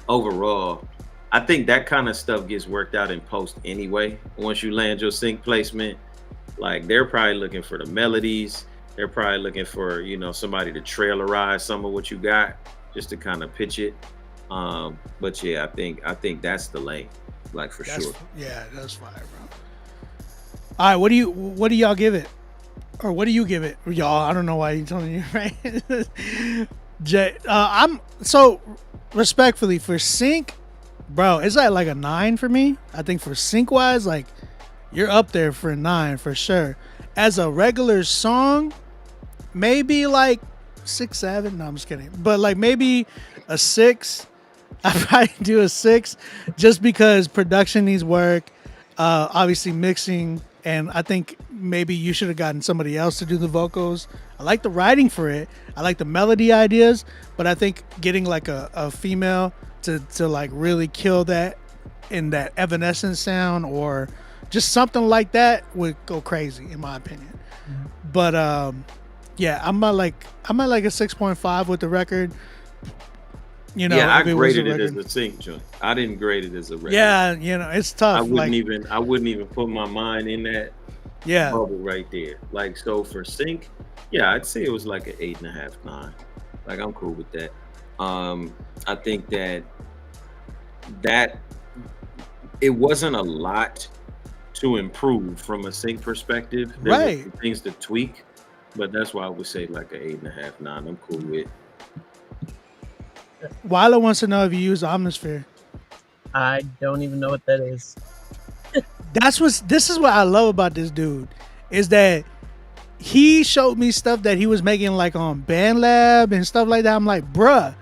overall, I think that kind of stuff gets worked out in post anyway. Once you land your sync placement, like they're probably looking for the melodies. They're probably looking for, somebody to trailerize some of what you got just to kind of pitch it. But yeah, I think that's the lane, like for sure. Yeah, that's fire, bro. All right, what do y'all give it? Or what do you give it? Y'all, I don't know why you're telling me, right? Jay, I'm so respectfully for sync, bro, it's like a 9 for me. I think for sync wise, like you're up there for a 9 for sure. As a regular song, maybe like 6, 7. No, I'm just kidding. But like maybe a 6. I probably do a 6 just because production needs work. Obviously mixing, and I think maybe you should have gotten somebody else to do the vocals. I like the writing for it. I like the melody ideas, but I think getting like a female to like really kill that in that Evanescence sound or just something like that would go crazy in my opinion. Mm-hmm. But yeah, I'm at like a 6.5 with the record. I graded it as a sync joint. I didn't grade it as a record. Yeah, it's tough. I wouldn't even put my mind in that bubble right there. Like, so for sync, I'd say it was like an 8.5, 9. Like, I'm cool with that. I think that it wasn't a lot to improve from a sync perspective. There were some things to tweak, but that's why I would say like an 8.5, 9. I'm cool with. Wyler wants to know if you use Omnisphere. I don't even know what that is. This is what I love about this dude is that he showed me stuff that he was making like on BandLab and stuff like that. I'm like, bruh,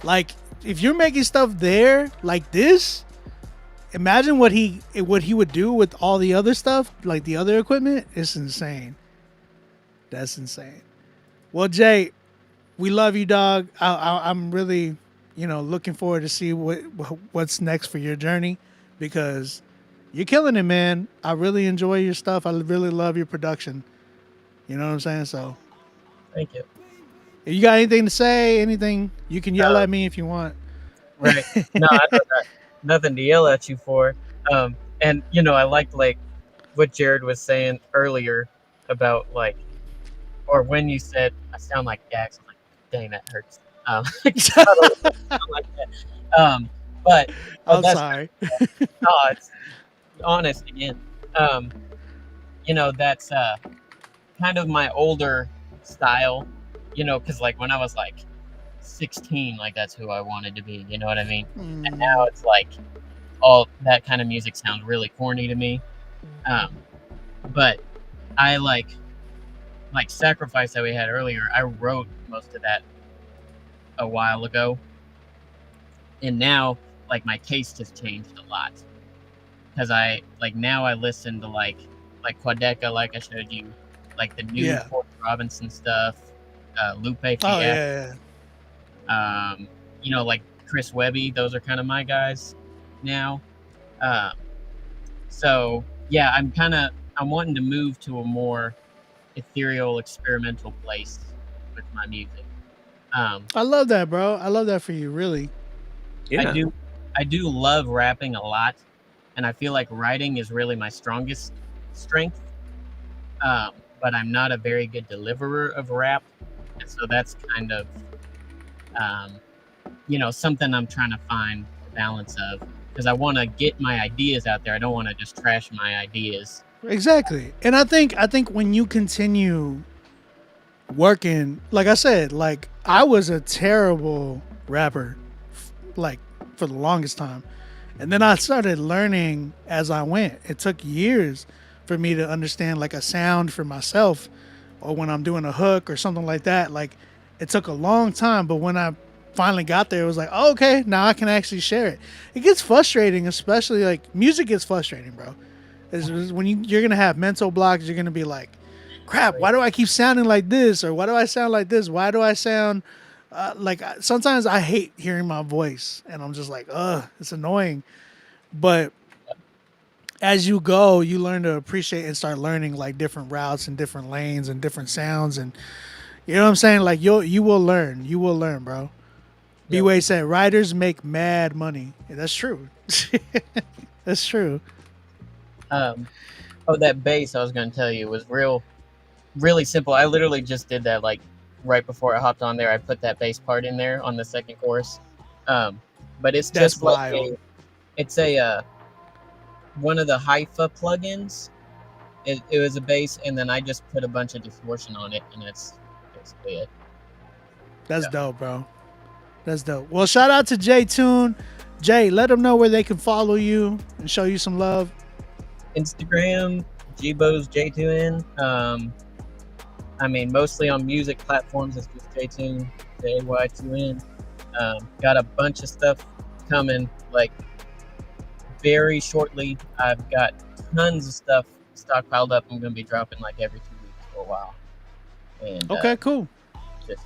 like if you're making stuff there like this, imagine what he would do with all the other stuff, like the other equipment. It's insane. That's insane. Well, Jay, we love you, dog. I'm really, looking forward to see what's next for your journey because you're killing it, man. I really enjoy your stuff. I really love your production. You know what I'm saying? So, thank you. If you got anything to say, anything, you can yell at me if you want. Right. No, I don't got nothing to yell at you for. And I liked like what Jared was saying earlier about like, or when you said I sound like Dax. I'm like, dang, that hurts. I don't sound like that. But I'm sorry. No, it's honest again. That's kind of my older style. Because like when I was like 16, like that's who I wanted to be. You know what I mean? Mm. And now it's like all that kind of music sounds really corny to me. But I like Sacrifice that we had earlier. I wrote most of that a while ago, and now like my taste has changed a lot because now I listen to like Quadeca, like I showed you, like the new Fort Robinson stuff, Lupe Fiat. Like Chris Webby. Those are kind of my guys now. So yeah, I'm wanting to move to a more ethereal, experimental place with my music. I love that, bro. I love that for you, really. Yeah. I do love rapping a lot, and I feel like writing is really my strongest strength. But but I'm not a very good deliverer of rap. And so that's kind of, something I'm trying to find the balance of, because I want to get my ideas out there. I don't want to just trash my ideas. Exactly. And I think when you continue working, like I said, like I was a terrible rapper, like for the longest time. And then I started learning as I went. It took years for me to understand like a sound for myself, or when I'm doing a hook or something like that. Like it took a long time, but when I finally got there, it was like, oh, okay, now I can actually share it. It gets frustrating, especially like music gets frustrating, bro. It's when you're going to have mental blocks, you're going to be like, crap, why do I keep sounding like this? Or why do I sound like this? Why do I sound sometimes I hate hearing my voice and I'm just like, it's annoying. But as you go, you learn to appreciate and start learning like different routes and different lanes and different sounds. And you know what I'm saying? Like you will learn, bro. B-Way said, writers make mad money. Yeah, that's true. That's true. That bass I was going to tell you was really simple. I literally just did that like right before I hopped on there. I put that bass part in there on the second chorus. But it's just like it's a one of the Haifa plugins. It was a bass, and then I just put a bunch of distortion on it, and that's basically it. That's dope, bro. That's dope. Well, shout out to Jay Tune. Jay, let them know where they can follow you and show you some love. Instagram, Gbo's J2N. I mean, mostly on music platforms, it's just J2N, J-Y-2N. Got a bunch of stuff coming, like, very shortly. I've got tons of stuff stockpiled up. I'm going to be dropping, like, every 2 weeks for a while. And, okay, cool. Just,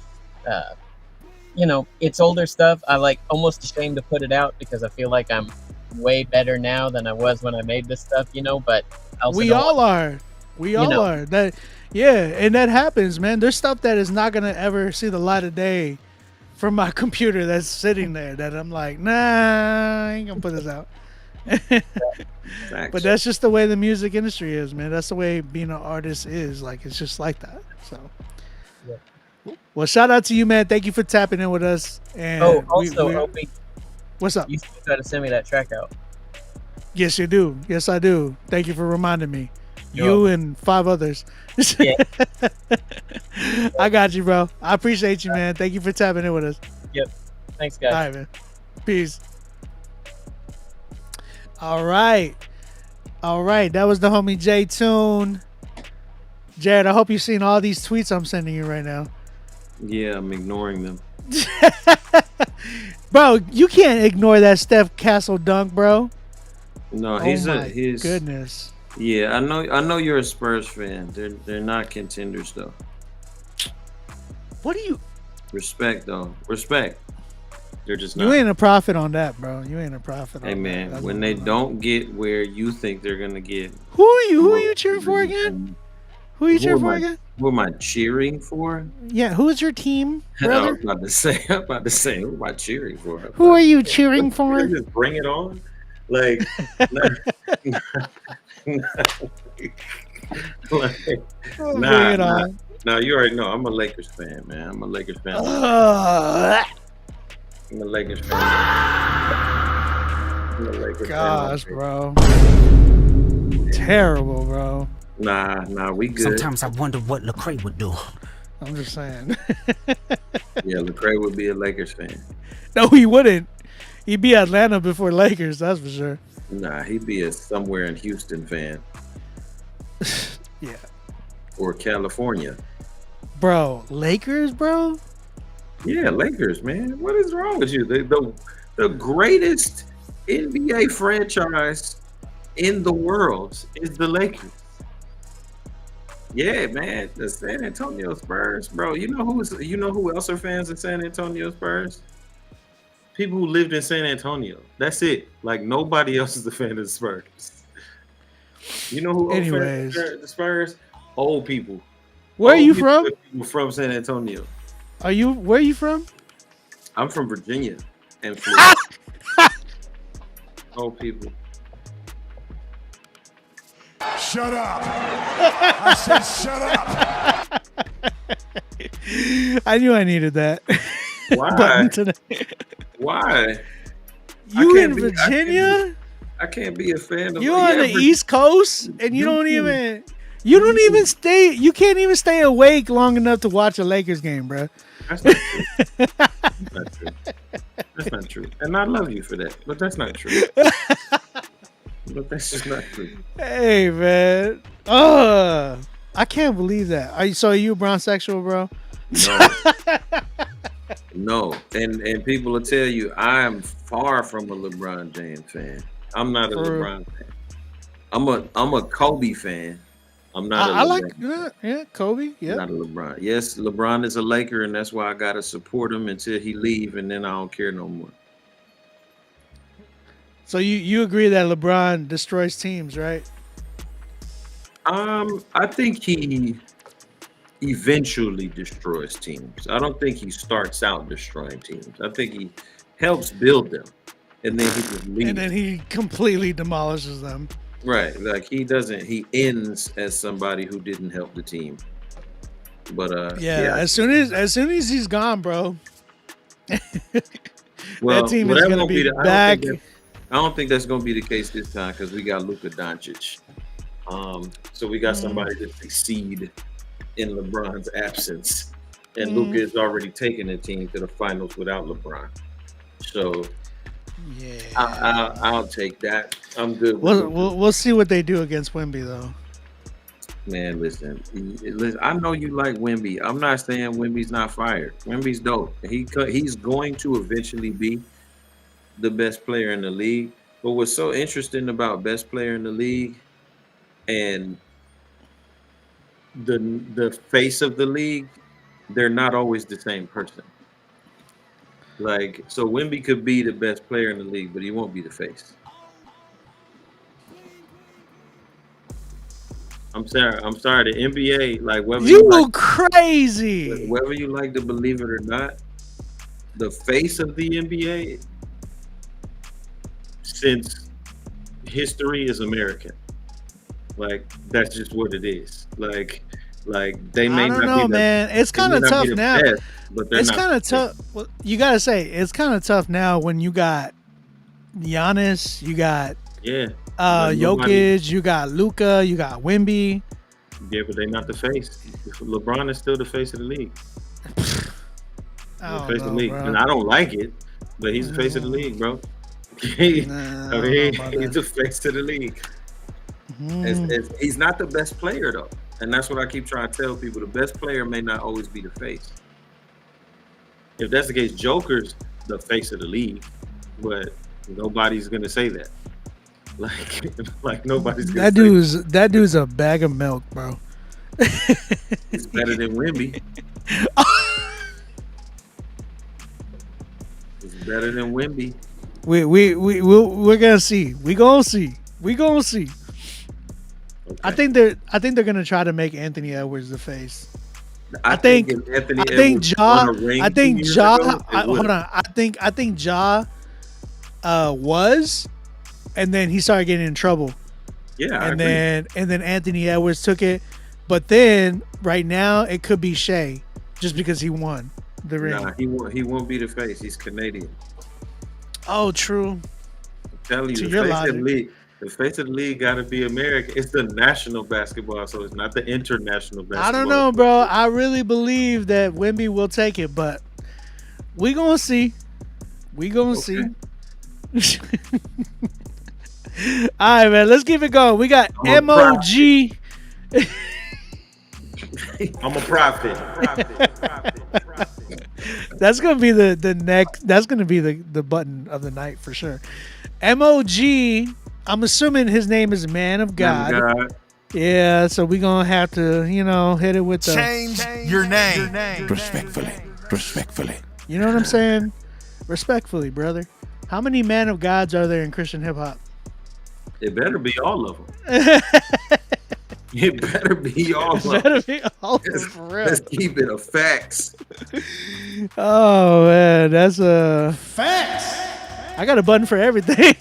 it's older stuff. I, like, almost ashamed to put it out because I feel like I'm way better now than I was when I made this stuff, but we all are. That, yeah, and that happens, man. There's stuff that is not gonna ever see the light of day from my computer that's sitting there that I'm like, nah, I ain't gonna put this out. But that's just the way the music industry is, man. That's the way being an artist is. Like, it's just like that. So, well, shout out to you, man. Thank you for tapping in with us. And Opie, what's up? You still gotta send me that track out. Yes, you do. Yes, I do. Thank you for reminding me. You and 5 others. Yeah. I got you, bro. I appreciate you, man. Thank you for tapping in with us. Yep. Thanks, guys. All right, man. Peace. All right. That was the homie J Tune. Jared, I hope you've seen all these tweets I'm sending you right now. Yeah, I'm ignoring them. Bro, you can't ignore that Steph Castle dunk, bro. No, he's goodness. Yeah, I know you're a Spurs fan. They're not contenders though. What do you respect though? Respect. They're just not. You ain't a prophet on that, bro. You ain't a prophet. Hey man, when they don't get where you think they're gonna get, who are you cheering for again? Who are you cheering for again? Who am I cheering for? Yeah, who's your team, brother? I was about to say, who am I cheering for? Who are you cheering for? Just bring it on, like. Nah, you already know. I'm a Lakers fan, man. I'm a Lakers fan. Gosh, bro. Terrible, bro. Nah, we good. Sometimes I wonder what Lecrae would do. I'm just saying. Yeah, Lecrae would be a Lakers fan. No, he wouldn't. He'd be Atlanta before Lakers, that's for sure. Nah, he'd be a somewhere in Houston fan. Yeah. Or California. Bro, Lakers, bro? Yeah, Lakers, man. What is wrong with you? The greatest NBA franchise in the world is the Lakers. Yeah, man. The San Antonio Spurs, bro. You know who else are fans of San Antonio Spurs? People who lived in San Antonio. That's it. Like, nobody else is a fan of the Spurs. You know who else fans the Spurs? Old people. Where are you from? People from San Antonio. Where are you from? I'm from Virginia and Florida. Old people. Shut up. I said shut up. I knew I needed that. Why? button today. Why? You in Virginia? I can't be a fan of You on the East Coast and you don't even stay. You can't even stay awake long enough to watch a Lakers game, bro. That's not true. That's not true. That's not true. And I love you for that, but that's not true. But that's just not true. Hey, man. I can't believe that. Are you a brownsexual, bro? No. No. And people will tell you I am far from a LeBron James fan. I'm not a LeBron fan. I'm a Kobe fan. I'm not I like Kobe. Yeah. Not a LeBron. Yes, LeBron is a Laker, and that's why I gotta support him until he leave, and then I don't care no more. So you agree that LeBron destroys teams, right? I think he eventually destroys teams. I don't think he starts out destroying teams. I think he helps build them, and then he just leaves. And then he completely demolishes them. Right, like he ends as somebody who didn't help the team. But as soon as he's gone, bro. Well, that team is gonna be back. I don't think that's gonna be the case this time because we got Luka Doncic. So we got somebody to succeed in LeBron's absence, and Luka is already taking the team to the finals without LeBron. So yeah, I'll take that. I'm good. We'll see what they do against Wemby though. Man, listen. I know you like Wemby. I'm not saying Wemby's not fired. Wemby's dope. He's going to eventually be the best player in the league. But what's so interesting about best player in the league and the face of the league, they're not always the same person. Like, so Wemby could be the best player in the league, but he won't be the face. I'm sorry. The NBA, like, whether crazy. Whether you like to believe it or not, the face of the NBA since history is American. Like, that's just what it is. Like they may not be. I don't know, man. It's kind of tough now. Best, but it's kind of tough. Well, you gotta say it's kind of tough now when you got Giannis, you got Jokic, you got Luka, you got Wemby. Yeah, but they're not the face. LeBron is still the face of the league. Bro. And I don't like it, but he's the face of the league, bro. He's the face of the league. He's not the best player though, and that's what I keep trying to tell people. The best player may not always be the face. If that's the case, Joker's the face of the league, but nobody's gonna say that. Like nobody's gonna. That dude's a bag of milk, bro. It's better than Wemby. It's better than Wemby. We're gonna see. We gonna see. Okay. I think they're gonna try to make Anthony Edwards the face. I think Ja was, and then he started getting in trouble. Yeah, and then Anthony Edwards took it, but then right now it could be Shea, just because he won the ring. Nah, he won't be the face. He's Canadian. Oh, true. I'm telling you, the face of the league got to be American. It's the national basketball, so it's not the international basketball. I don't know, bro. I really believe that Wemby will take it, but we gonna see. See. All right, man. Let's keep it going. We got MOG. I'm a prophet. That's gonna be the next. That's gonna be the button of the night for sure. MOG. I'm assuming his name is Man of God. Yeah, so we're gonna have to, hit it with the change your name. Respectfully. You know what I'm saying? Respectfully, brother. How many Man of Gods are there in Christian hip hop? It better be all of them. It better be all of them. For real. Let's keep it a facts. Oh man, that's a facts. I got a button for everything.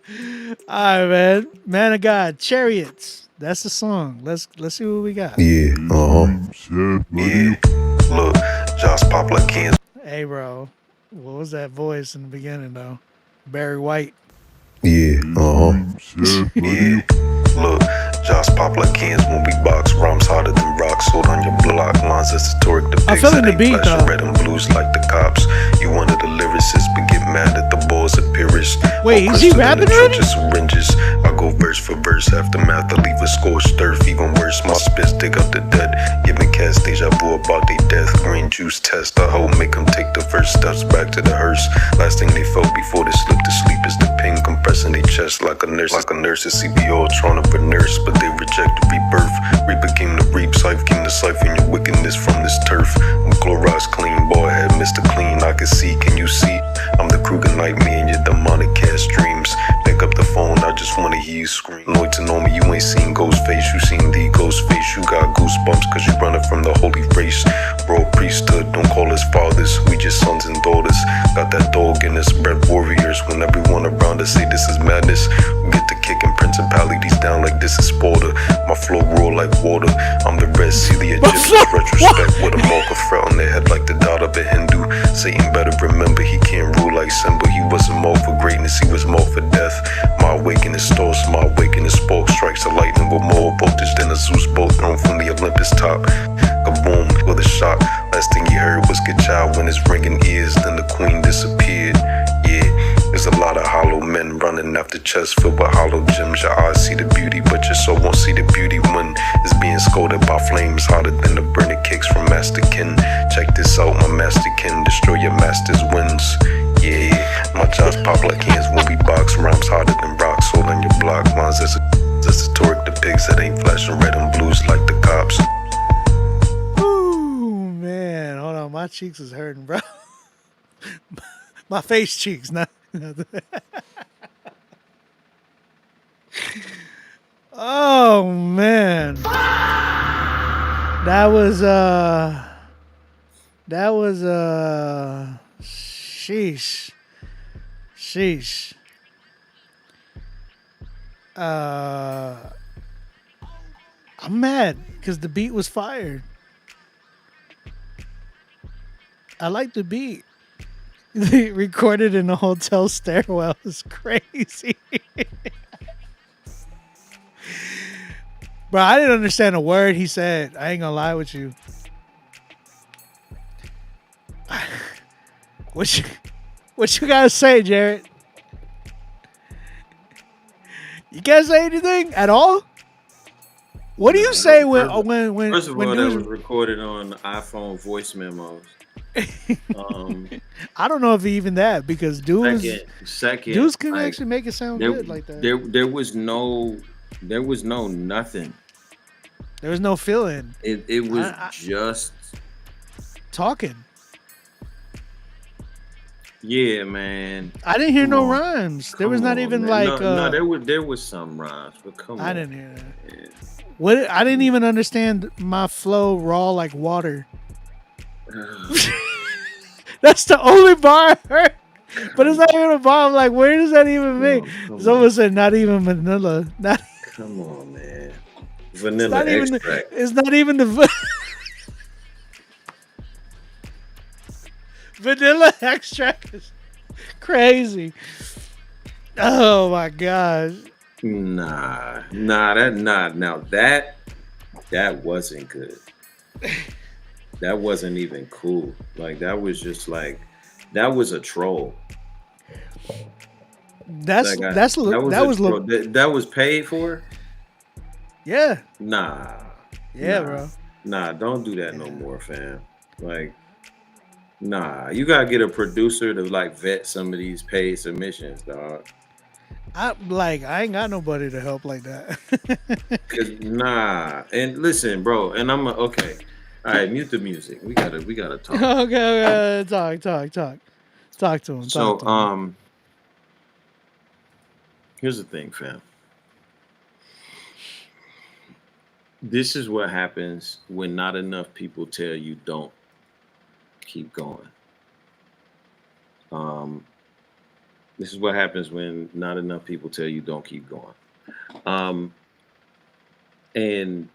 All right, man. Man of God, Chariots. That's the song. Let's see what we got. Yeah, yeah. Look, Josh pop like cans. Hey, bro. What was that voice in the beginning, though? Barry White. Yeah, yeah. Look, Josh pop like cans when we box. Rhymes harder than rocks. Sold on your block. Lines that's historic. The I'm pigs feeling that the ain't beat, flashing though. red and blues like the cops. You one of the lyricists, but get mad at the boys appearance. Wait, is he rapping already? Syringes. I go verse for verse. Aftermath, I leave a scorched earth. Even worse, my spits dig up the dead. Giving cats deja vu about their death. Green juice test. I hope make them take the first steps back to the hearse. Last thing they felt before they slipped to sleep is the pin compressing their chest like a nurse. Like a nurse at CBO trying to nurse, but they rejected rebirth. Reap became the reap, siphon the siphon your wickedness from this turf. I'm chlorized clean, boy, head Mr. Clean. I can see, can you see? I'm the Kruger nightmare in your demonic cast dreams. Pick up the phone, I just wanna hear you scream. Anoint to know me, you ain't seen ghost face, you seen the ghost face. You got goosebumps cause you running from the holy race. Bro, priesthood, don't call us fathers, we just sons and daughters. Got that dog in us, bred warriors. When everyone around us say this is madness, we get to kicking principalities down like this is Sparta. My flow roll like water, I'm the Red Sea, the Egyptians retrospect with a mark of fret on their head like the dot of a Hindu. Satan better remember he can't rule like Simba. He wasn't more for greatness, he was more for death. My awakening stars, my awakening spark strikes the lightning with more voltage than a Zeus bolt thrown from the Olympus top. Kaboom, with a shot. Last thing you heard was good child when his ringing ears, then the queen disappeared. Yeah, there's a lot of hollow men running after chests filled with hollow gems. Your eyes see the beauty, but your soul won't see the beauty when it's being scolded by flames hotter than the burning cakes from Master Kin. Check this out, my Master Kin, destroy your master's wins. Yeah, my jaws pop like hands when we box. Rhymes harder than rocks, sold on your block. Lines that's a torque, the pigs that ain't flashing red and blues like the cops. Ooh, man. Hold on. My cheeks is hurting, bro. My face cheeks, not. Oh, man. That was, sheesh. Sheesh. I'm mad because the beat was fired. I like the beat. They recorded in a hotel stairwell is crazy. Bro, I didn't understand a word he said. I ain't gonna lie with you. What you gotta say, Jared? You can't say anything at all? What do you say when First of all, that dudes- was recorded on iPhone voice memos. I don't know if even that because dudes Second, can like, actually make it sound there, good like that. There was no nothing. There was no feeling. It was just talking. Yeah, man. I didn't hear Come no on. rhymes. There was not even man. like no, there was some rhymes, but come on. I didn't hear that. Yeah. What I didn't even understand my flow raw like water. That's the only bar I heard. But it's not even a bar. I'm like, where does that even mean? Someone said not even vanilla. Not Come on, man. Vanilla extract. It's not even the vanilla extract is crazy. Oh my gosh. Now that wasn't good. That wasn't even cool. Like that was just like that was a troll. That was paid for? Yeah. Nah. Yeah, bro. Nah, don't do that no more, fam. Like, nah, you gotta get a producer to like vet some of these paid submissions, dog. I ain't got nobody to help like that. Nah, and listen, bro, and okay. All right, mute the music. We gotta talk. Okay, talk to him. So, here's the thing, fam. This is what happens when not enough people tell you don't keep going. This is what happens when not enough people tell you don't keep going. And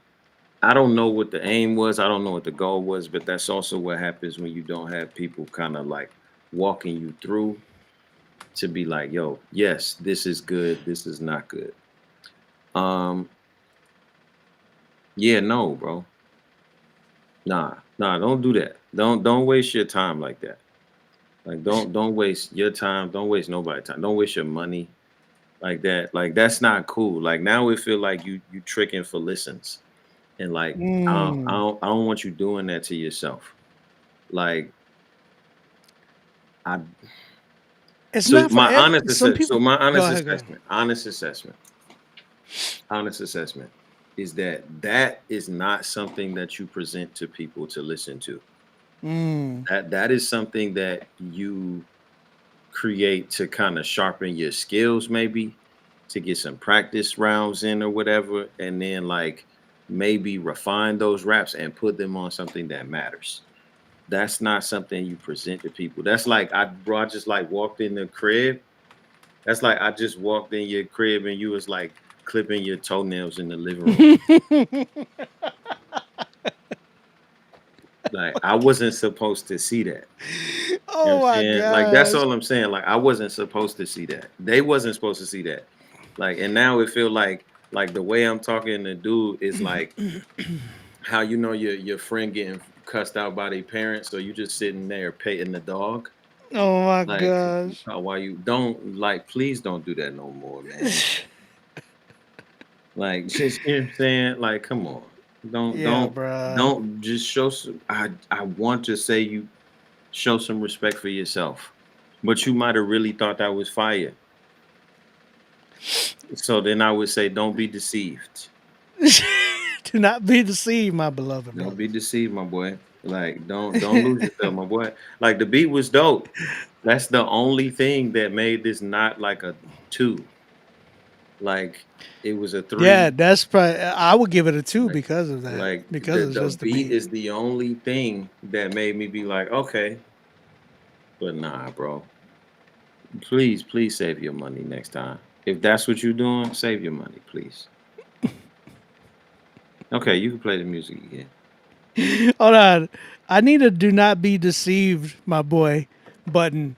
I don't know what the aim was. I don't know what the goal was, but that's also what happens when you don't have people kind of like walking you through to be like, yo, yes, this is good. This is not good. Yeah, no, bro. Nah, don't do that. Don't waste your time like that. Like don't waste your time. Don't waste nobody's time. Don't waste your money like that. Like that's not cool. Like now we feel like you tricking for listens. And like I don't want you doing that to yourself. Like It's so not for my honest some people. so my Go ahead, go ahead. honest assessment is that is not something that you present to people to listen to. That is something that you create to kind of sharpen your skills, maybe to get some practice rounds in or whatever, and then like maybe refine those raps and put them on something that matters. That's not something you present to people. That's like I just like walked in the crib. That's like I just walked in your crib and you was like clipping your toenails in the living room. Like I wasn't supposed to see that. Oh You know what my I'm saying? god! Like that's all I'm saying. Like I wasn't supposed to see that. They wasn't supposed to see that. Like and now it feel like the way I'm talking to dude is like how you know your friend getting cussed out by their parents, so you just sitting there petting the dog. Oh my Like gosh! why you don't like please don't do that no more, man. Like just you know what I'm saying? Like come on. Yeah, bruh. Don't just show some I want to say you show some respect for yourself. But you might have really thought that was fire. So then I would say don't be deceived. Do not be deceived, my beloved. Don't be deceived, my boy. Like don't lose yourself, my boy. Like the beat was dope. That's the only thing that made this not like a 2. Like it was a 3. Yeah, that's probably. I would give it a 2 because of that. Like because it's the just the beat beat. is the only thing that made me be like, okay. But nah, bro. Please save your money next time. If that's what you're doing, save your money, please. Okay, you can play the music again. Hold on. I need a "Do not be deceived, my boy" button.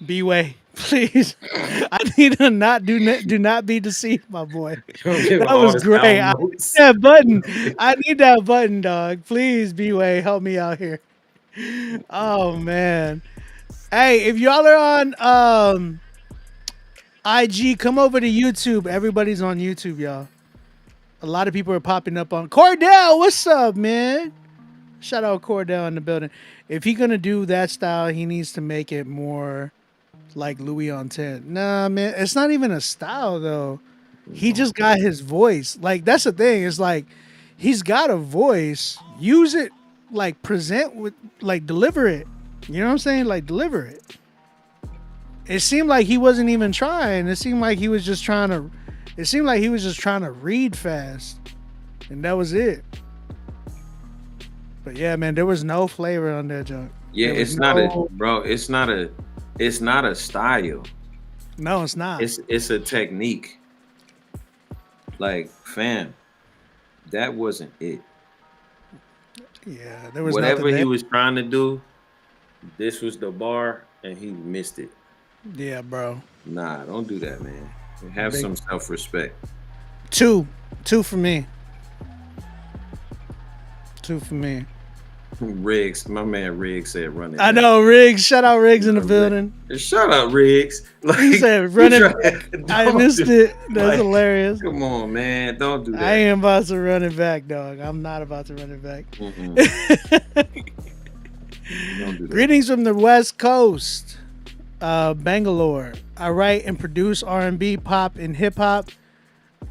B-way, please. I need a do not be deceived, my boy. That was great. I need that button. I need that button, dog. Please, B-way, help me out here. Oh man. Hey, if y'all are on IG, come over to YouTube. Everybody's on YouTube, y'all. A lot of people are popping up on Cordell. What's up, man? Shout out Cordell in the building. If he's gonna do that style, he needs to make it more like Louis on 10. Nah, man, it's not even a style though. He just got his voice. Like that's the thing. It's like he's got a voice. Use it, like present with, like deliver it. You know what I'm saying? Like deliver it. It seemed like he wasn't even trying. It seemed like he was just trying to. It seemed like he was just trying to read fast, and that was it. But yeah, man, there was no flavor on that junk. Yeah, it's not It's not a style. No, it's not. It's a technique. Like, fam, that wasn't it. Yeah, there was whatever he was trying to do. This was the bar, and he missed it. Yeah, bro. Nah, don't do that, man. Have some self-respect. 2 for me. 2 for me. Riggs, my man Riggs said run it. I know Riggs. Shout out Riggs in the building. Shout out Riggs. Like, he said run it. I missed it. That's like, hilarious. Come on, man. Don't do that. I ain't about to run it back, dog. I'm not about to run it back. Don't do that. Greetings from the West Coast, Bangalore. I write and produce R&B, pop, and hip hop.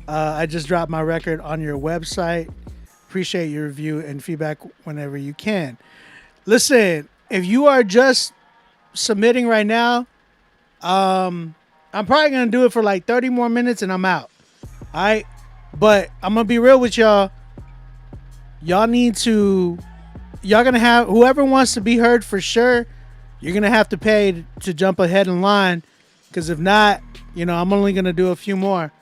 I just dropped my record on your website. Appreciate your review and feedback whenever you can. Listen, if you are just submitting right now, I'm probably going to do it for like 30 more minutes and I'm out. All right. But I'm going to be real with y'all. Y'all going to have, whoever wants to be heard for sure, you're going to have to pay to jump ahead in line Because if not, I'm only gonna do a few more.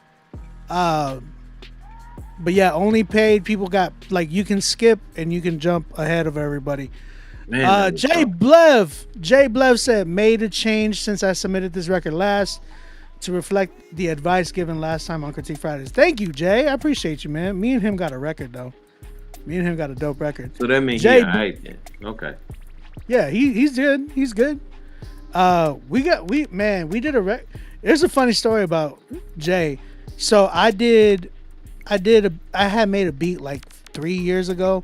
But yeah, only paid people got you can skip and you can jump ahead of everybody. Man, Jay Blev said, made a change since I submitted this record last to reflect the advice given last time on Critique Fridays. Thank you, Jay. I appreciate you, man. Me and him got a record though. Me and him got a dope record. So that means Jay, okay. Yeah, he's good. He's good. We did a record. There's a funny story about Jay. So I had made a beat 3 years ago,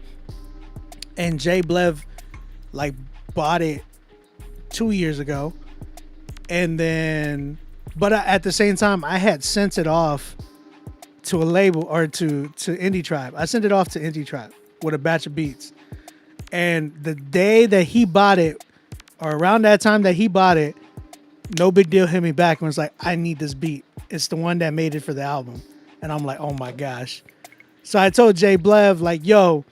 and Jay Blev bought it 2 years ago, and then at the same time I had sent it off to a label or to Indie Tribe. I sent it off to Indie Tribe with a batch of beats, and the day that he bought it, or around that time that he bought it, No Big Deal hit me back and was like, I need this beat. It's the one that made it for the album. And I'm like, oh my gosh. So I told Jay Blev, yo,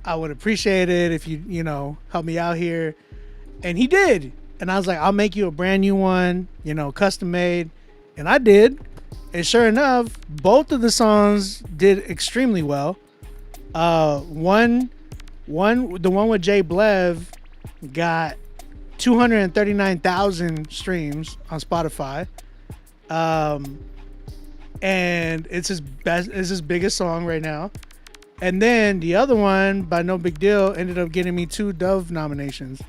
I would appreciate it if you, help me out here. And he did. And I was like, I'll make you a brand new one, custom made. And I did. And sure enough, both of the songs did extremely well. The one with Jay Blev got 239,000 streams on Spotify. And it's his biggest song right now. And then the other one by No Big Deal ended up getting me 2 Dove nominations.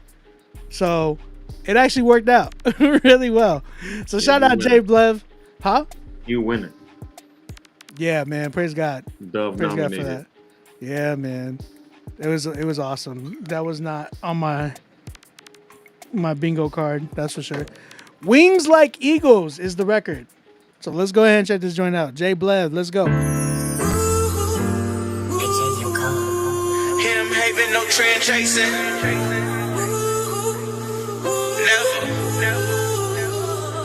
So it actually worked out really well. So shout out Jay Blev. Huh? You winning. Yeah, man. Praise God. Dove Praise nominated. God for that. Yeah, man. It was awesome. That was not on my bingo card, that's for sure. Wings Like Eagles is the record. So let's go ahead and check this joint out. Jay Blev, let's go. Him having no trend chasing. Never.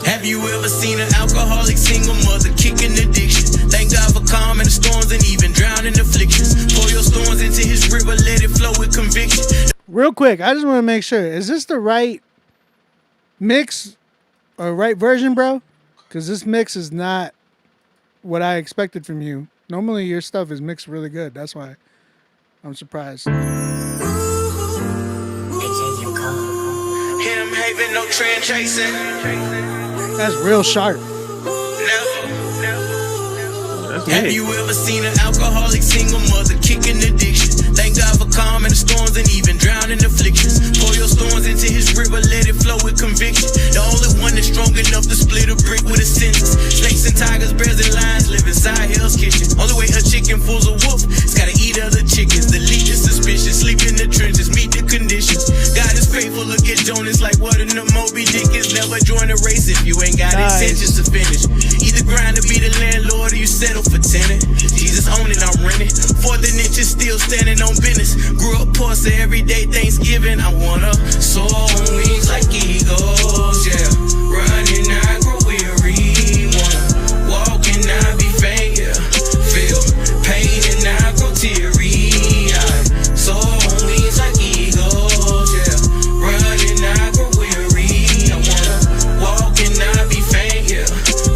Have you ever seen an alcoholic single mother kicking addiction? Thank God for calming the storms and even drowning afflictions. Pour your storms into his river, let it flow with conviction. Real quick, I just want to make sure. Is this the right mix or right version, bro? Because this mix is not what I expected from you. Normally your stuff is mixed really good. That's why I'm surprised. Him having no trend chasing. That's real sharp. Have you ever seen an alcoholic single mother kicking addiction? Thank God for calming the storms and even drowning afflictions. Pour your storms into his river, let it flow with conviction. The only one that's strong enough to split a brick with a sentence. Snakes and tigers, bears and lions live inside Hell's Kitchen. Only way a chicken fools a wolf, it's gotta eat other chickens. The lead is suspicious, sleep in the trenches, meet the conditions. God is faithful, look at Jonas like what in the Moby Dick is. Never join a race if you ain't got intentions to finish. Either grind to be the landlord or you settle for tenant. Jesus own it, I'm renting. Fourth and inch is still standing on business. Grew up poor, so everyday Thanksgiving I wanna soar on wings like eagles, yeah. Running, I grow weary. Wanna walk and I be faint, yeah. Feel pain and I grow teary. I soar on wings like eagles, yeah. Running, I grow weary. I wanna walk and I be faint, yeah.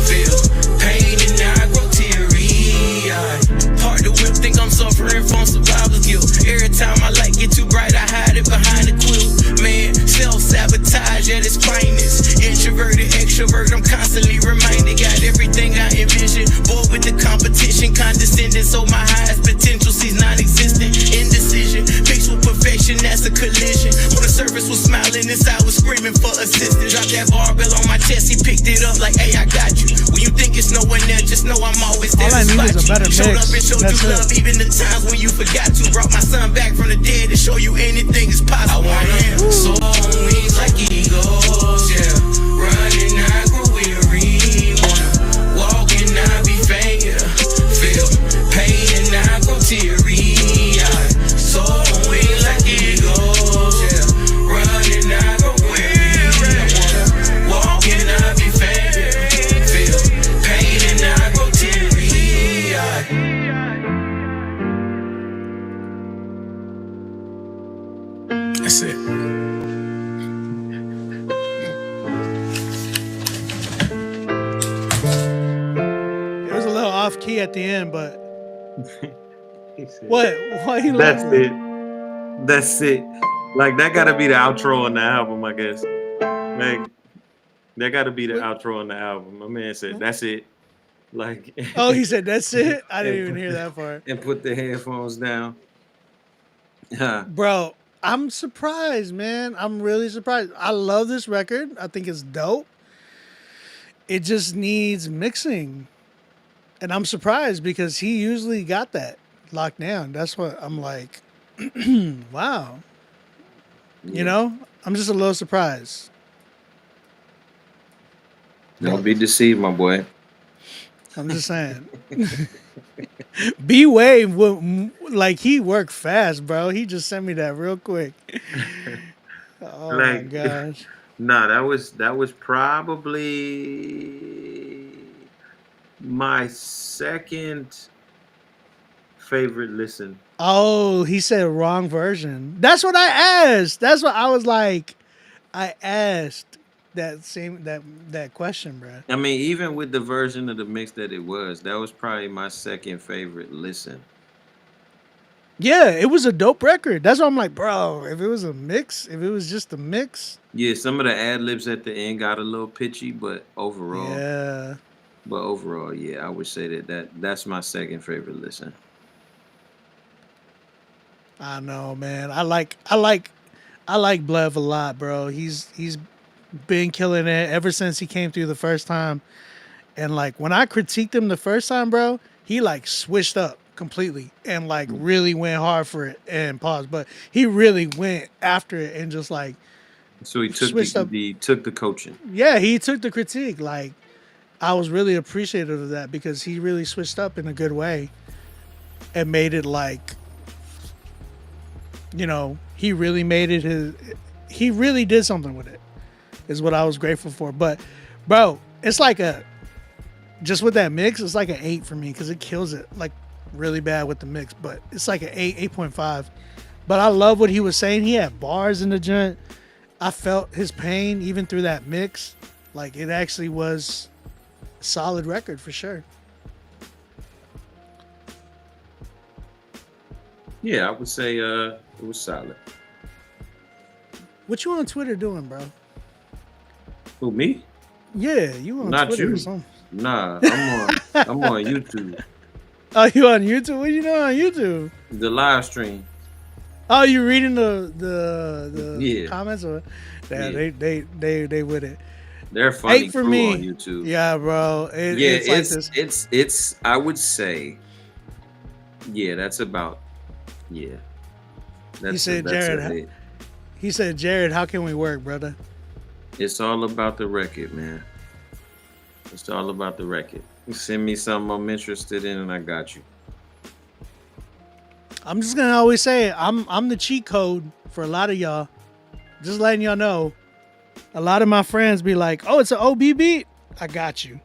Feel pain and I grow teary. I part the whip, think I'm suffering from survivor's guilt. Every time my light get too bright, I hide it behind the quilt. Man, self-sabotage at its finest. Introverted, extrovert, I'm constantly reminded. Got everything I envision. Bored with the competition, condescending. So my highest potential sees non-existent. Indecision, mixed with perfection, that's a collision. On the surface was smiling, inside was screaming for assistance. Dropped that barbell on my chest, he picked it up like, hey, I got you. When you think it's no one there, just know I'm always there to spot you. Showed up and showed you love, even the times when you forgot to. Brought my son back from the dead to show you anything is possible. I wanna soar on wings like eagles, yeah. Running, I grow weary. Wanna walk and I be faint, yeah. Feel pain and I grow teary. I soar on wings like eagles, yeah. Running, I grow weary. I wanna walk and I be faint, yeah. Feel pain and I grow teary. That's it. key at the end, but He said, what? Why you That's laughing? it. That's it. Like that gotta be the outro on the album, I guess. Like that gotta be the outro on the album. My man said, "That's it." Like, Oh, he said that's it. I didn't and even put hear that part. and put the headphones down. Huh. Bro, I'm surprised, man. I'm really surprised. I love this record. I think it's dope. It just needs mixing. And I'm surprised because he usually got that locked down. That's what I'm like, wow. You know? I'm just a little surprised. Don't be deceived, my boy. I'm just saying. B-Wave, like, he worked fast, bro. He just sent me that real quick. Oh, my gosh. Nah, that was probably my second favorite listen. Oh, he said wrong version. That's what I asked. That's what I was like. I asked that question, bro. I mean, even with the version of the mix that was probably my second favorite listen. Yeah, it was a dope record. That's why I'm like, bro, if it was just a mix. Yeah, some of the ad libs at the end got a little pitchy, but overall, yeah. Yeah, I would say that's my second favorite listen. I know, man. I like Blev a lot, bro. He's been killing it ever since he came through the first time. And like when I critiqued him the first time, bro, he like switched up completely and like really went hard for it and paused. But he really went after it and just like so he took the coaching. Yeah, he took the critique. Like I was really appreciative of that because he really switched up in a good way and made it like, you know, he really did something with it, is what I was grateful for. But, bro, it's like just with that mix, it's like an 8 for me because it kills it like really bad with the mix. But it's like an 8.5. But I love what he was saying. He had bars in the joint. I felt his pain even through that mix. Like it actually was a solid record for sure. Yeah, I would say it was solid. What you on Twitter doing, bro? Who, me? Yeah, you on Not Twitter you. or something. Nah, I'm on YouTube. Oh, you on YouTube? What you doing on YouTube? The live stream. Oh, you reading the comments? Or Yeah. They with it. They're funny 8 for crew me on YouTube. Yeah, bro. It's I would say, yeah, that's about, yeah. He said, Jared. He said, Jared, how can we work, brother? It's all about the record, man. It's all about the record. You send me something I'm interested in, and I got you. I'm just gonna always say it. I'm the cheat code for a lot of y'all. Just letting y'all know. A lot of my friends be like, "Oh, it's an OB beat." I got you.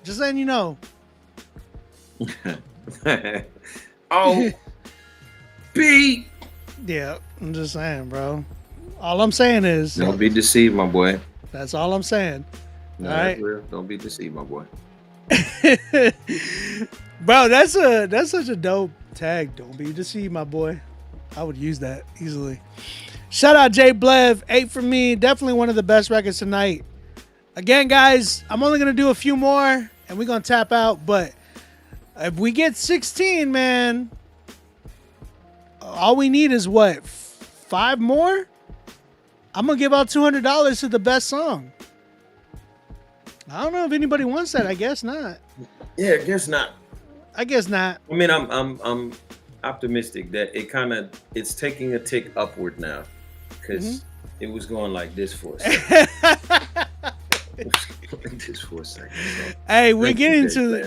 Just letting you know. Oh, beat. Yeah, I'm just saying, bro. All I'm saying is, Don't be deceived, my boy. that's all I'm saying. No, all that's right, real. Don't be deceived, my boy. bro. That's such a dope tag. Don't be deceived, my boy. I would use that easily. Shout out Jay Blev, 8 for me. Definitely one of the best records tonight. Again, guys, I'm only gonna do a few more, and we're gonna tap out. But if we get 16, man, all we need is what, 5 more? I'm gonna give out $200 to the best song. I don't know if anybody wants that. I guess not. Yeah, I guess not. I guess not. I mean, I'm optimistic that it's taking a tick upward now, because it was going like this for a second. Hey, we get into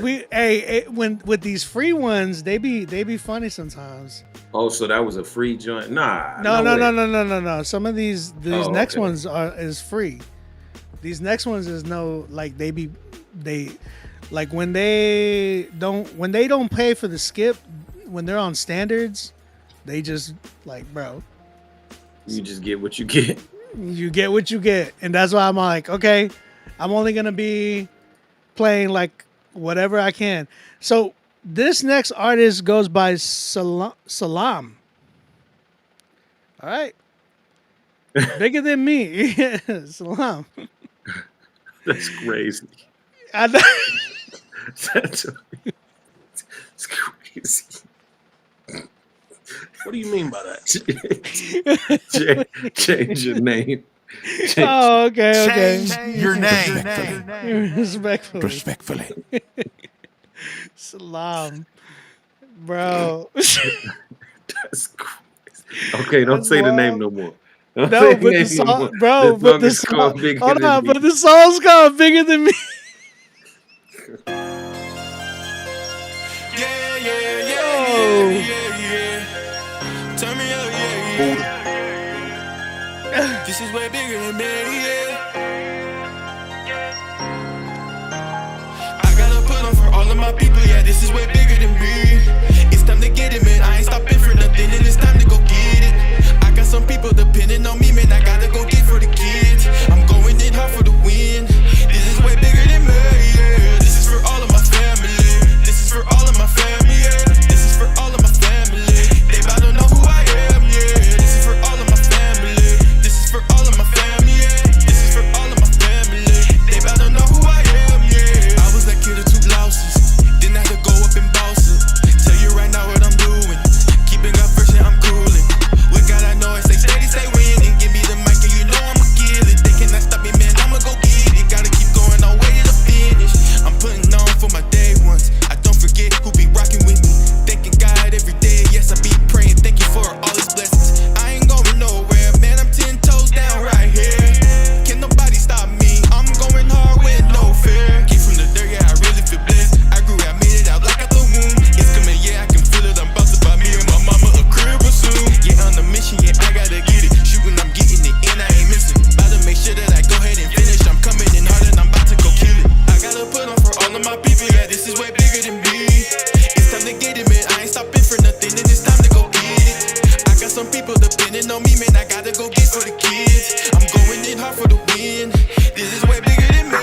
when with these free ones, they be funny sometimes. Oh, so that was a free joint? Nah. No. Some of these next okay. ones is free. These next ones is no, like they like when they don't pay for the skip, when they're on standards, they just like, bro, you just get what you get. You get what you get, and that's why I'm like, okay, I'm only gonna be playing like whatever I can. So this next artist goes by Salam. All right. Bigger than me. Salam. That's crazy. I know. That's crazy. What do you mean by that? Change your name. Oh, okay. Change your name. Respectfully. Salam. Bro. That's crazy. Okay, don't say the name no more. Don't No, say but the name no more. song, bro, This but song the is called song, Bigger hold Than on, Me. but the song's called Bigger Than Me. Turn me up, This is way bigger than me, I gotta put on for all of my people, this is way bigger than me. It's time to get it, man. I ain't stopping for nothing, and it's time to go get it. I got some people depending on me, man. I gotta go get for the kids. I'm going in hard for the win. This is way bigger than me, This is for all of my family. This is for all of my family, This is for all of my family. They bout to know who I am, This is for all of my family. This is for all of my family, This is for all of my family. They bout to know who I am, I was that kid of 2 blouses. Didn't have to go up and boss it. Tell you right now what I'm doing. Keeping up fresh and I'm cooling. With God I know I stay steady, stay winning. Give me the mic and you know I'ma kill it. They cannot stop me, man. I'ma go get it. Gotta keep going all way to the finish. I'm putting on for my day ones. I don't forget who be rocking with me. Thanking God every day. Yes, I be praying. Thank you for all His blessings. I ain't going nowhere, man. I'm 10 toes down right here. Can nobody stop me? I'm going hard with no fear. Came from the dirt, I really feel blessed. I grew, I made it out like out the womb. It's coming, I can feel it. I'm about to buy me and my mama a crib or soon. On the mission, I gotta get it. Shooting, I'm getting it, and I ain't missing. About to make sure that I go ahead and finish. I'm coming in hard and I'm about to go kill it. I gotta put on for all of my people, this is way bigger than me. It's time to get it, man. I ain't stopping for nothing, and it's time to go get it. I got some people depending on me, man. I gotta go get for the kids. I'm going in hard for the win. This is way bigger than me,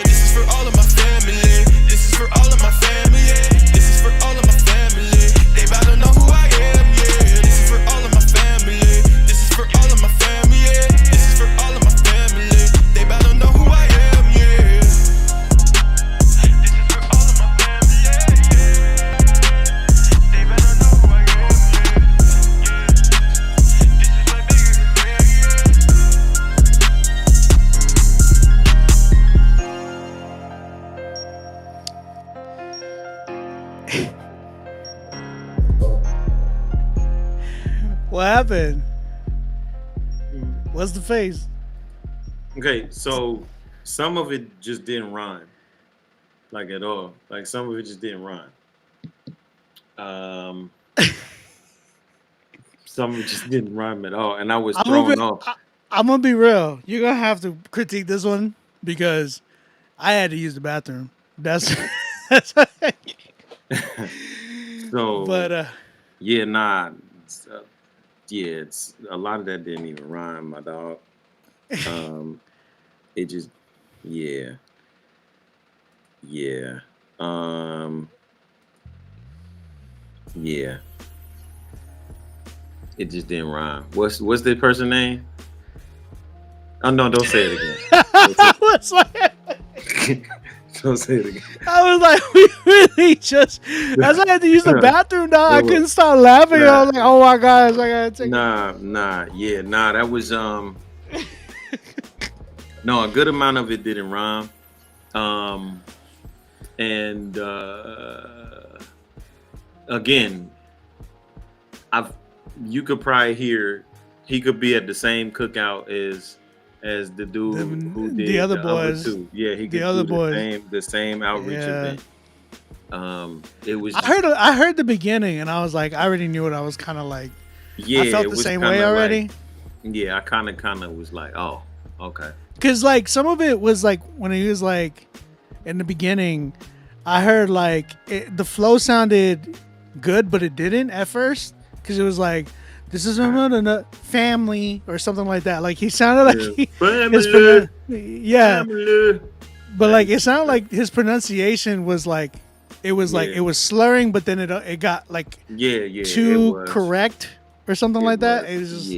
This is for all of my family. This is for all of my family, This is for all of my family. They bout to know who I am, This is for all of my family. This is for all of my family, This is for all of my family. They bout to know who I am, This is for all of my family, They better know who I am, This is way bigger than What happened? What's the face? Okay, so some of it just didn't rhyme, like at all. Like some of it just didn't rhyme. Some of it just didn't rhyme at all, and I was thrown off. I'm gonna be real. You're gonna have to critique this one because I had to use the bathroom. That's So, but yeah, nah, it's a lot of that didn't even rhyme, my dog. It just, yeah, yeah, it just didn't rhyme. What's the person's name? Oh no, don't say it again. Don't say it again. I was like, we really just. As I had to use the bathroom, dog, I couldn't stop laughing. I was like, oh my gosh, I gotta take. That was no, a good amount of it didn't rhyme, and again, you could probably hear he could be at the same cookout as the dude who did the other boys. Two. Yeah, he could the other do boys. the same outreach event. It was. I heard the beginning, and I was like, I already knew what I was kind of like. Yeah, I felt the same way already. Yeah, I kind of was like, oh, okay. Because like some of it was like when he was like in the beginning, I heard like the flow sounded good, but it didn't at first because it was like, this is another family or something like that. Like he sounded like family. Yeah. But like it sounded like his pronunciation was like it was like it was slurring, but then it got like too correct or something like that. It was just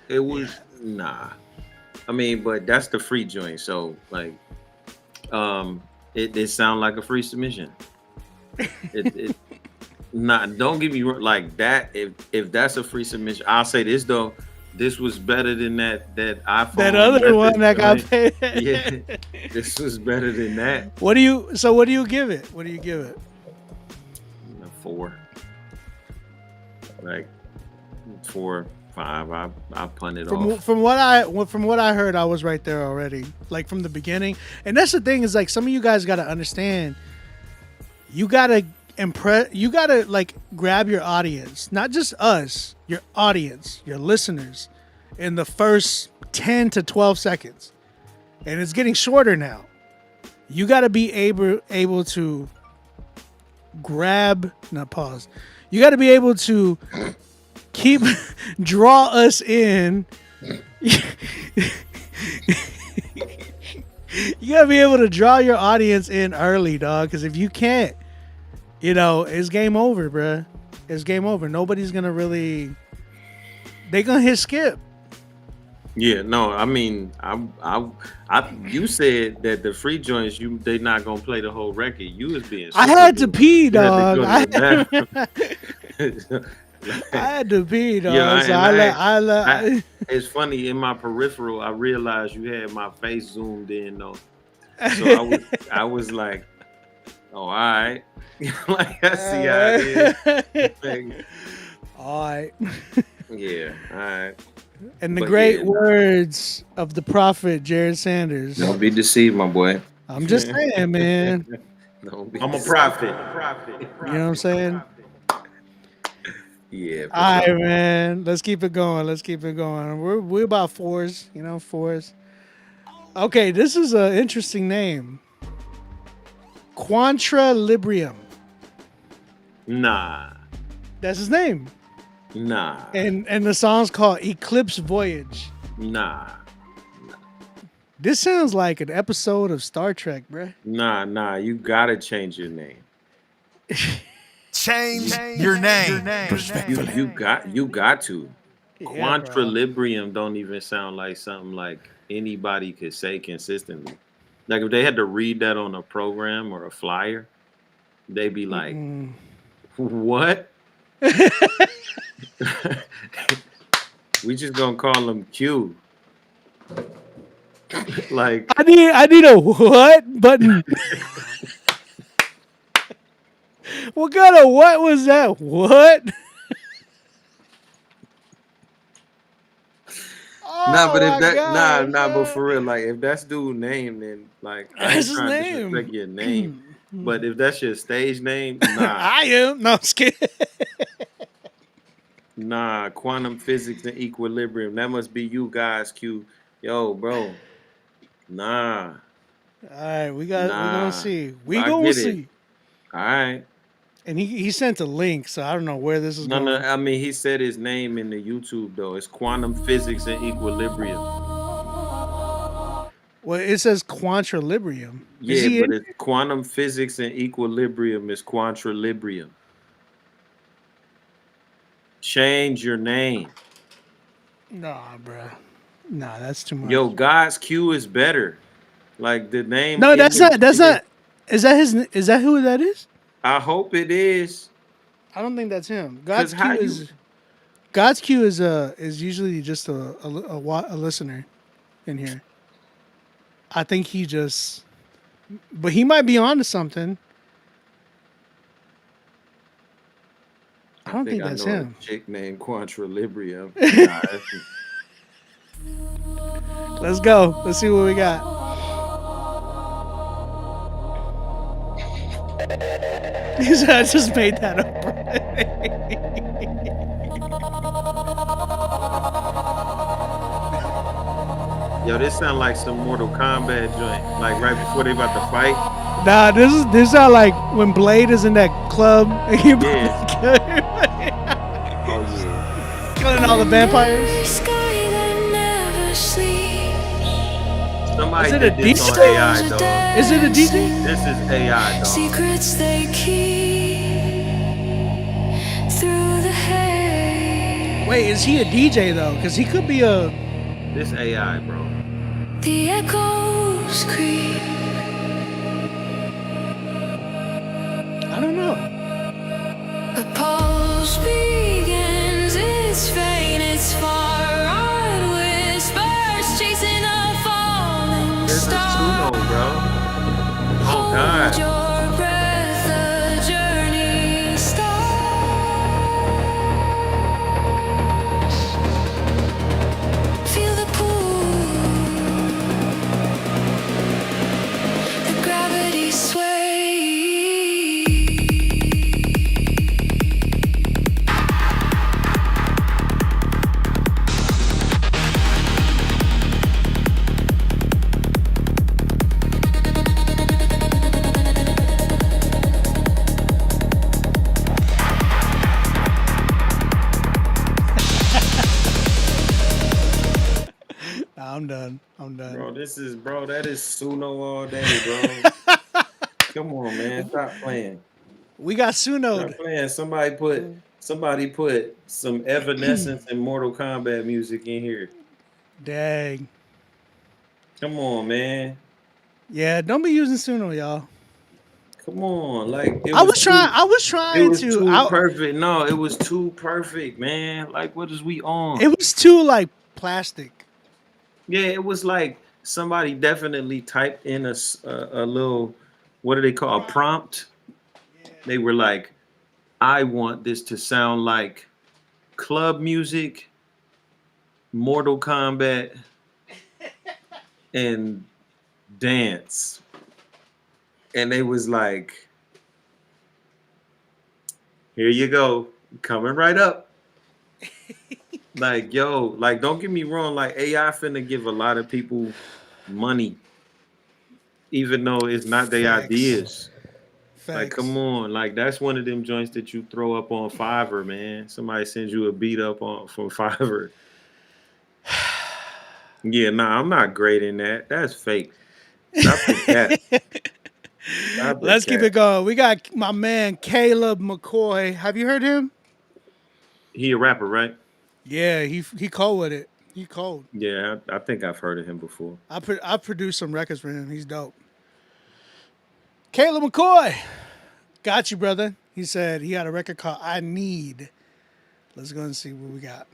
It was I mean, but that's the free joint. So like, it sounds like a free submission. Don't get me wrong, like that. If that's a free submission, I'll say this though. This was better than that iPhone. That other one that got paid. Yeah, this was better than that. What do you give it? What do you give it? 4. Like 4, 5. I punt it off. From what I heard, I was right there already. Like from the beginning. And that's the thing is like some of you guys got to understand. You gotta like grab your audience, not just us, your audience, your listeners, in the first 10 to 12 seconds. And it's getting shorter now. You got to be able to pause. You got to be able to draw us in. You got to be able to draw your audience in early, dog. Because if you can't, it's game over, bruh. It's game over. Nobody's gonna really. They gonna hit skip. Yeah, no, I mean, you said that the free joints, they not gonna play the whole record. You was being. I had to pee, dog. I had to pee, dog. Yeah, it's funny, in my peripheral, I realized you had my face zoomed in though. So I was like, oh, all right. Like I see how it is. All right. Yeah, all right. And the great words of the prophet Jared Sanders. Don't be deceived, my boy. I'm just saying, man. I'm a prophet. You know what I'm saying? Yeah. All right, man. Let's keep it going. We're about 4s, 4s. Okay, this is an interesting name. Quantrilibrium. Nah. That's his name. Nah. And the song's called Eclipse Voyage. Nah. This sounds like an episode of Star Trek, bruh. Nah. You gotta change your name. Change your name. You got to. Yeah, Quantrilibrium don't even sound like something like anybody could say consistently. Like if they had to read that on a program or a flyer, they'd be like, what? We just gonna call him Q. Like I need a what button? What kind of what was that? What? But for real, like if that's dude's name, then like I ain't trying to disrespect your name. But if that's your stage name, nah. I am. No, I'm scared. Nah, quantum physics and equilibrium. That must be you guys, Q. Yo, bro. Nah. All right, we gonna see. We gonna see. All right. And he sent a link, so I don't know where this is going. No, I mean he said his name in the YouTube though. It's quantum physics and equilibrium. Well, it says quantrilibrium. Yeah, but it's quantum physics and equilibrium is quantrilibrium. Change your name. Nah, bro. Nah, that's too much. Yo, God's Q is better. Like the name. No, that's not. Is that who that is? I hope it is. I don't think that's him. God's Q is usually just a listener in here. I think but he might be onto something. I don't think that's him. A chick named Quantrilibrium. Let's go. Let's see what we got. I just made that up. Yo, this sound like some Mortal Kombat joint. Like right before they about to fight. Nah, this sound like when Blade is in that club. Oh yeah. Killing all the vampires. Some Somebody Is it a did this on DJ? AI, dog. Is it a DJ? This is AI, dog. Secrets they keep through the haze. Wait, is he a DJ though? Because he could be a. This AI, bro. The echoes creep. I don't know. The pulse begins. It's faint. It's far. On whispers chasing a falling This is star. Suno, bro. Oh God. Hold your breath. The journey starts. Feel the pull. The gravity sway. Nah, I'm done. I'm done. Bro, that is Suno all day, bro. Come on, man. Stop playing. We got Suno. Stop playing. Somebody put some Evanescence and Mortal Kombat music in here. Dang. Come on, man. Yeah, don't be using Suno, y'all. Come on. Like I was trying it was to. too perfect. No, it was too perfect, man. Like, what is we on? It was too like plastic. Yeah, it was like somebody definitely typed in a little, what do they call, a prompt? They were like, I want this to sound like club music, Mortal Kombat, and dance. And they was like, here you go, coming right up. Like, yo, like, don't get me wrong, like, AI finna give a lot of people money, even though it's not their ideas. Like, come on, like, that's one of them joints that you throw up on Fiverr, man. Somebody sends you a beat up from Fiverr. Yeah, nah, I'm not grading that. That's fake. Stop the cat. Let's keep it going. We got my man Caleb McCoy. Have you heard him? He a rapper, right? Yeah, he cold with it. He cold. Yeah, I think I've heard of him before. I produced some records for him. He's dope. Caleb McCoy, got you, brother. He said he got a record called I Need. Let's go and see what we got.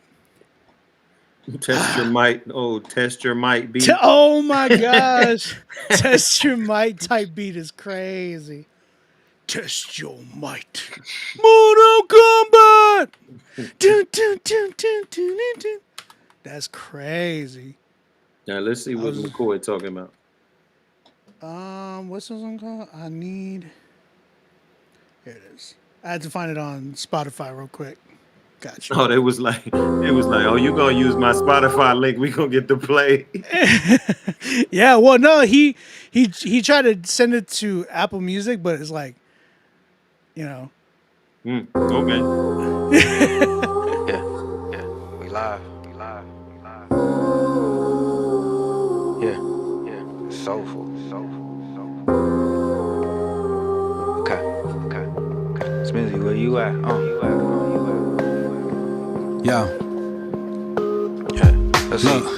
Test your might. Oh, test your might beat. Oh my gosh. Test your might type beat is crazy. Test your might. Mortal Kombat. Dun, dun, dun, dun, dun, dun, dun. That's crazy. Now let's see what McCoy talking about. What's this one called? I Need. Here it is. I had to find it on Spotify real quick. Gotcha. Oh, it was like, oh, you gonna use my Spotify link? We gonna get to play. Yeah, well, no, he tried to send it to Apple Music, but it's like, you know. Okay. Yeah, we live. Yeah, soulful. Okay. Smithy, where you at? Yeah. Let's Look. see.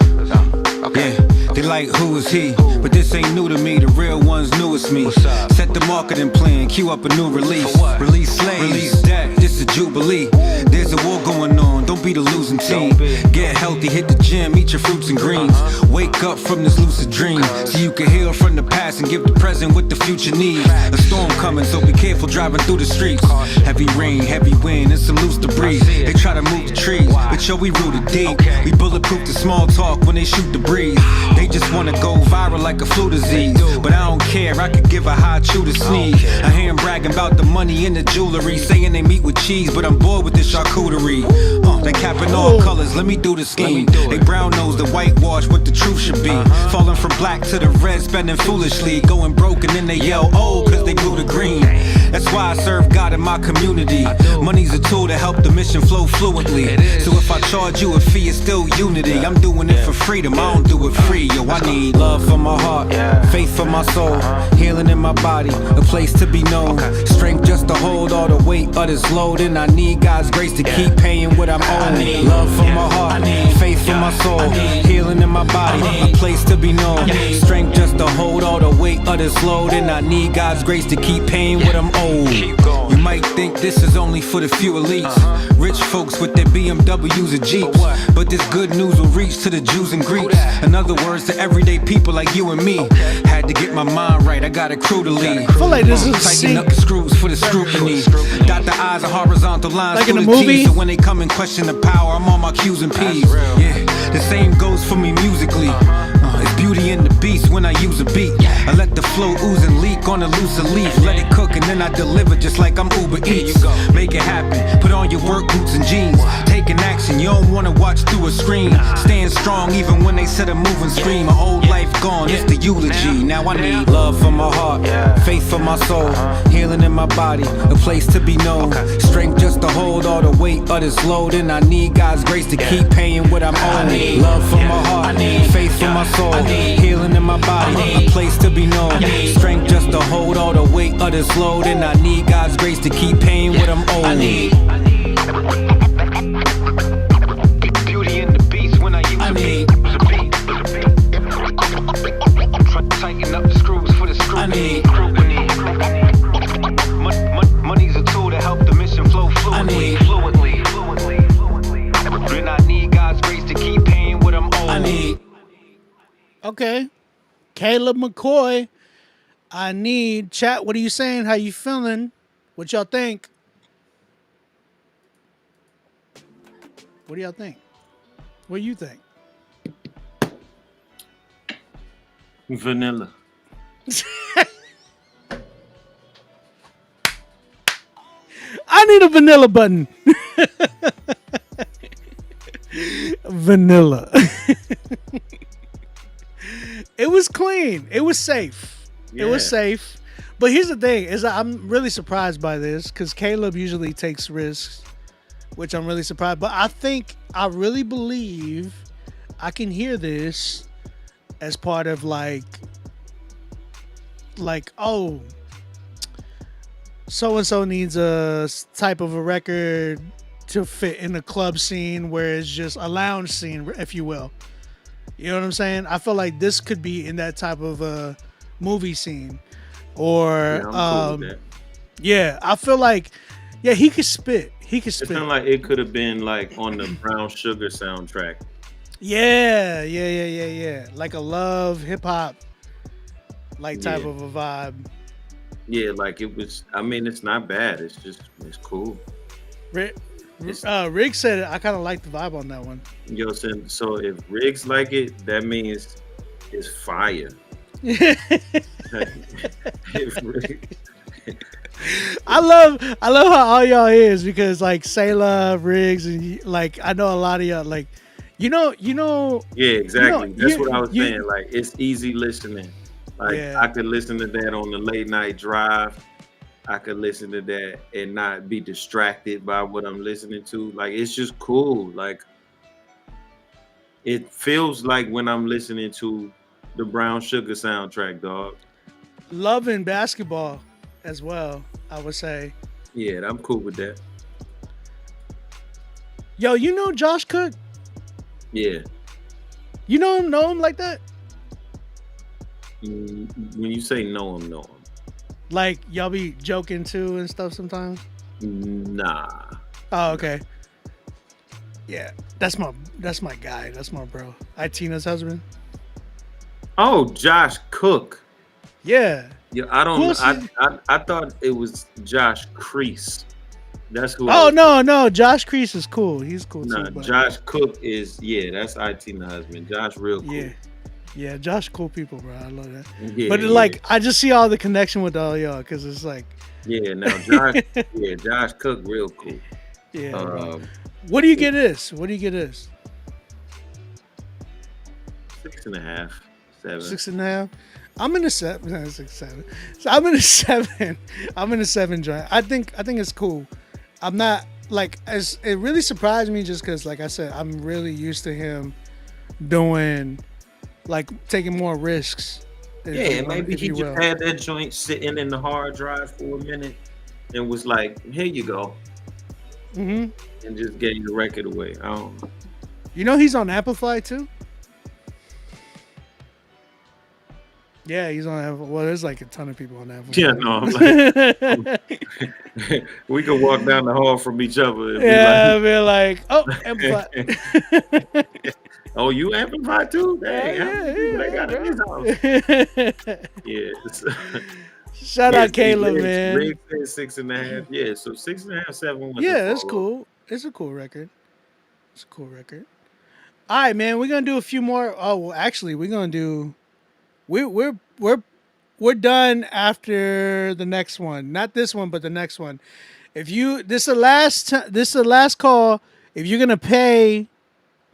Yeah, they like who is he, but this ain't new to me. The real ones newest me. Set the marketing plan, queue up a new release. Release slaves, release that. This is Jubilee. There's a war going on. Don't be the losing team. Get healthy, hit the gym, eat your fruits and greens. Wake up from this lucid dream, so you can heal from the past and give the present what the future needs. A storm coming, so be careful driving through the streets. Heavy rain, heavy wind, and some loose debris. They try to move the trees, but yo, we rooted deep. We bulletproof the small talk when they shoot the breeze. They just wanna go viral like a flu disease, but I don't care, I could give a high chew to sneeze. I hear him bragging about the money and the jewelry, saying they meat with cheese, but I'm bored with this charcuterie. That cap in all colors, let me do the scheme. They brown nose the whitewash what the truth should be. Falling from black to the red, spending foolishly. Going broke and then they yell, oh, cause they blew the green. That's why I serve God in my community. Money's a tool to help the mission flow fluently. So if I charge you a fee, it's still unity. I'm doing it for freedom, I don't do it free. Yo, I need love for my heart, faith for my soul, healing in my body, a place to be known. Strength just to hold all the weight of this load. And I need God's grace to keep paying what I'm owing. Love for my heart, faith for my soul, healing in my body, a place to be known. Strength just to hold all the weight of this load. And I need God's grace to keep paying what I'm owed. You might think this is only for the few elites, rich folks with their BMWs and Jeeps, but this good news will reach to the Jews and Greeks. In other words, to everyday people like you and me. Had to get my mind right, I got a crew to lead. I feel like this is tighten up the screws for the scrutiny. Dot the I's and horizontal lines like in through the the movie. T's. So when they come and question the power, I'm on my Q's and P's. Yeah, the same goes for me musically. It's beauty in the beast when I use a beat. I let the flow ooze and leak on a loose leaf. Let it cook and then I deliver just like I'm Uber Eats. Make it happen, put on your work boots and jeans. Taking action, you don't wanna watch through a screen. Staying strong even when they said a move and scream. My old life gone, it's the eulogy. Now I need love for my heart, faith for my soul, healing in my body, a place to be known. Strength just to hold all the weight of this load. And I need God's grace to keep paying what I'm owing. Love for my heart, faith for my soul, healing in my body, a place to be known. Strength just to hold all the weight of this load. And I need God's grace to keep paying what I'm owed. Beauty in the beast when I use a beat. Tighten up the screws for the scrutiny. Money's a tool to help the mission flow fluently. Then I need God's grace to keep paying what I'm owed. Okay. Caleb McCoy, I need chat. What are you saying? How you feeling? What y'all think? What do y'all think? What do you think? Vanilla. I need a vanilla button. Vanilla. It was clean. It was safe. Yeah. It was safe. But here's the thing: is I'm really surprised by this because Caleb usually takes risks, which I'm really surprised. But I really believe I can hear this as part of like oh, so and so needs a type of a record to fit in the club scene where it's just a lounge scene, if you will. You know what I'm saying? I feel like this could be in that type of a movie scene, or cool with that. Yeah, I feel like he could spit. He could It spit. sounded like it could have been like on the Brown Sugar soundtrack. Yeah. Like a love hip hop like type Yeah. of a vibe. Yeah, like it was. I mean, it's not bad. It's cool. Riggs said it. I kind of like the vibe on that one. Yo, so if Riggs like it, that means it's fire. I love how all y'all is because like Sayla, Riggs, and like I know a lot of y'all like you know. Yeah, exactly. That's what I was you- saying. Like it's easy listening. Like I could listen to that on the late night drive. I could listen to that and not be distracted by what I'm listening to. Like it's just cool. Like it feels like when I'm listening to the Brown Sugar soundtrack, dog. Loving basketball as well, I would say. Yeah, I'm cool with that. Yo, you know Josh Cook? Yeah. You know him like that? When you say know him. Like y'all be joking too and stuff sometimes? Nah. Oh, okay. Yeah, that's my guy. That's my bro. Tina's husband. Oh, Josh Cook. Yeah. Yeah, I don't. I thought it was Josh Crease. That's who. Oh no, Josh Crease is cool. He's cool Nah, too. But Josh Cook is that's Tina husband. Josh real cool. Yeah, Josh cool people, bro. I love that. Yeah, but like, I just see all the connection with all y'all because it's like. Yeah, now Josh. Josh Cook real cool. Yeah. What do you get this? What do you get this? 6.5, 7. 6.5. I'm in a 7. No, 6, 7. So I'm in a 7. I'm in a 7 joint. I think it's cool. I'm not like as it really surprised me just because, like I said, I'm really used to him doing like taking more risks. Yeah, maybe he just had that joint sitting in the hard drive for a minute and was like, "Here you go," and just gave the record away. I don't know. You know he's on Amplify too. Yeah, he's on Amplify. Well, there's like a ton of people on Amplify. Yeah, no, I'm like, we could walk down the hall from each other. And be like, oh, Amplify. Oh, you Amplify too? Dang, Yeah. Shout out Caleb, man. Rig said 6.5. Yeah, so 6.5, 7. Yeah, that's cool. It's a cool record. All right, man. We're gonna do a few more. Oh, well, actually, we're gonna do. We're done after the next one. Not this one, but the next one. This is the last call. If you're gonna pay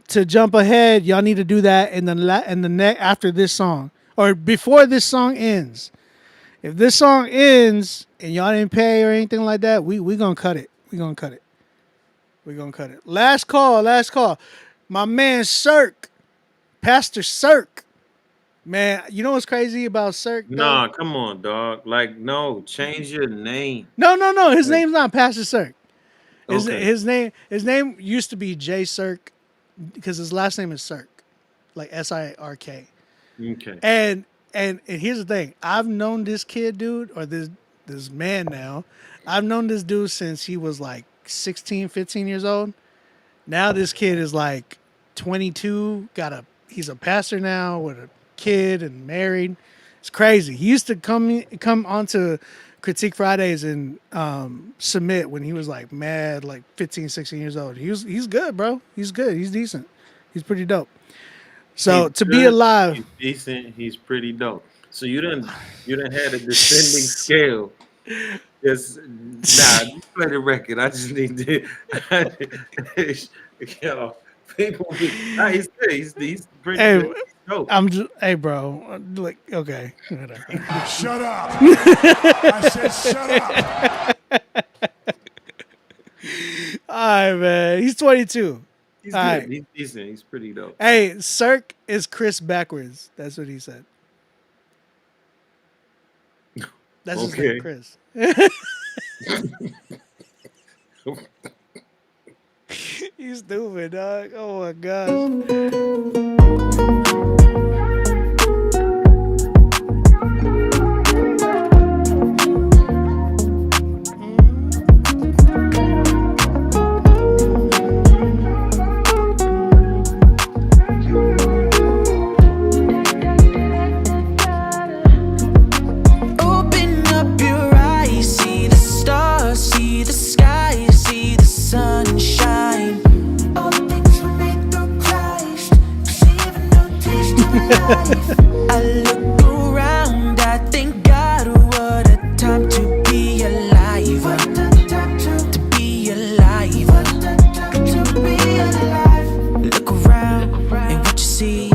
to jump ahead, y'all need to do that in the after this song or before this song ends. If this song ends and y'all didn't pay or anything like that, we gonna cut it. We're gonna cut it. Last call. My man Cirque, Pastor Cirque. Man, you know what's crazy about Cirque? Nah, come on, dog. Like, no, change your name. No. His name's not Pastor Cirque. Okay. His name used to be Jay Cirque because his last name is Cirque, like Sirk. Okay. And here's the thing. I've known this kid, dude, or this man now. I've known this dude since he was like 16, 15 years old. Now this kid is like 22. He's a pastor now with a kid and married. It's crazy. He used to come onto Critique Fridays and submit when he was like mad, like 15, 16 years old. He's good, bro. He's good. He's decent. He's pretty dope. So He's to good, be alive, he's decent. He's pretty dope. So you done had a descending scale. Just play the record. I just need to. He's pretty good. Hey, bro. Like, okay. Whatever. Shut up. I said shut up. All right, man. He's 22. He's All good. right. He's decent. He's pretty dope. Hey, Cirque is Chris backwards. That's what he said. That's his name, Chris. He's stupid, dog. Oh my gosh. Open up your eyes, see the stars, see the sky, see the sunshine. All the things we made through Christ, receiving no taste of life. I look around, I thank God, what a time to be alive. To be alive. Look around and what you see,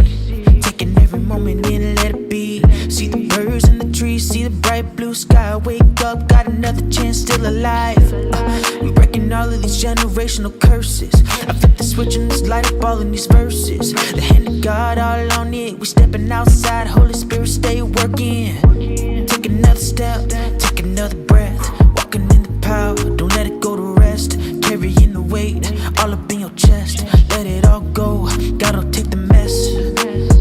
taking every moment in, let it be. See the birds in the trees, see the bright blue sky. Wake up, got another chance, still alive. I'm breaking all of these generational curses. I flip the switch and just light up all in these verses. The hand of God all on it. We stepping outside, Holy Spirit stay working. Take another step, take another breath. Walking in the power, don't let it go to rest. Carrying the weight all up in your chest. Let it all go, God'll take the mess.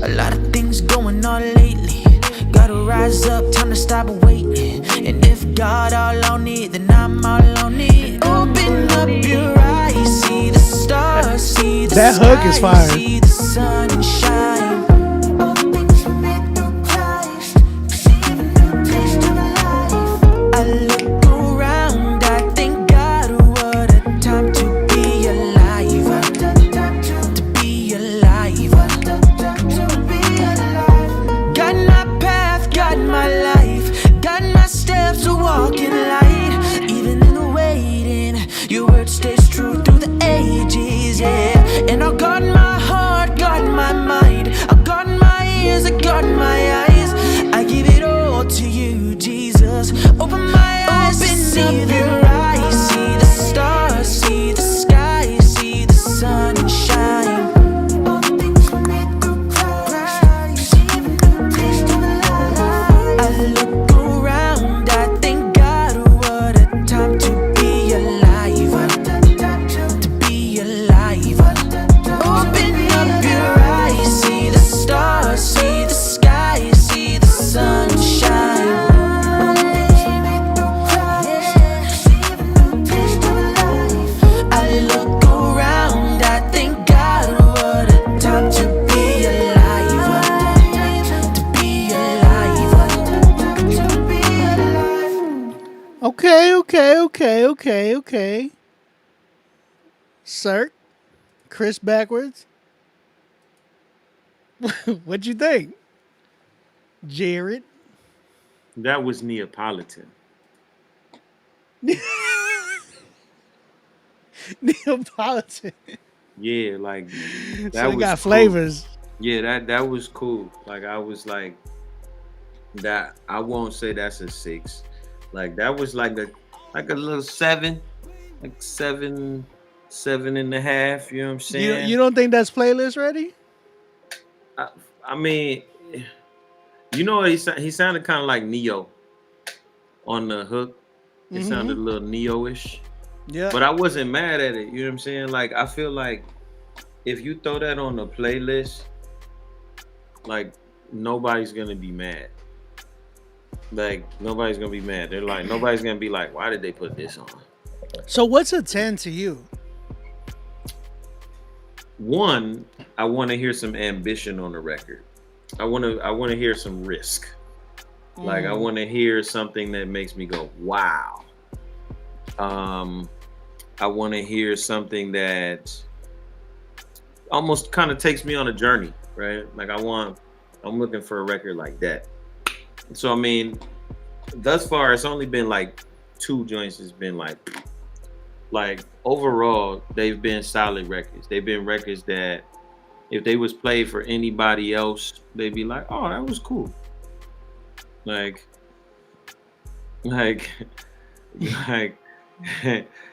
A lot of things going on lately. Gotta rise up, time to stop waiting. And if God all on it, then I'm all on it. Open up your eyes, see the stars, see the That hook is fire. see the sunshine. All the things we made through Christ, receiving no taste of life. I look around, I thank God, what a time to be alive. To be alive. Got my path, got my life, got my steps to walk in light. Even in the waiting, your word stays true through the ages. And I got my heart, got my mind, I got my ears, I got my eyes. I give it all to you, Jesus. Open my eyes, see your eyes, see the stars, see the sky, see the sunshine. All the things you made through Christ, even the taste of life. I look around, I thank God, what a time to be alive, to be alive. Open up your eyes, see the stars, see the sky, see the sunshine. I look around, I thank God, what a time to be alive, to be alive, to be alive. Okay. Sir, Chris backwards. What'd you think, Jared? That was Neapolitan. Neapolitan. Yeah, like that So it was got cool. flavors. Yeah, that was cool. Like I was like that. I won't say that's a 6. Like that was like a little 7, like 7.5. You know what I'm saying? You don't think that's playlist ready? I mean, you know, he sounded kind of like Neo on the hook. It sounded a little Neo-ish. Yeah. But I wasn't mad at it. You know what I'm saying? Like I feel like if you throw that on the playlist, like nobody's gonna be mad. Like nobody's gonna be mad. They're like, nobody's gonna be like, why did they put this on? So what's a 10 to you? One, I want to hear some ambition on the record. I want to hear some risk. Like I want to hear something that makes me go, wow. I want to hear something that almost kind of takes me on a journey, right? Like I'm looking for a record like that. So I mean, thus far it's only been like 2 joints has been like overall they've been solid records. They've been records that if they was played for anybody else, they'd be like, oh, that was cool. Like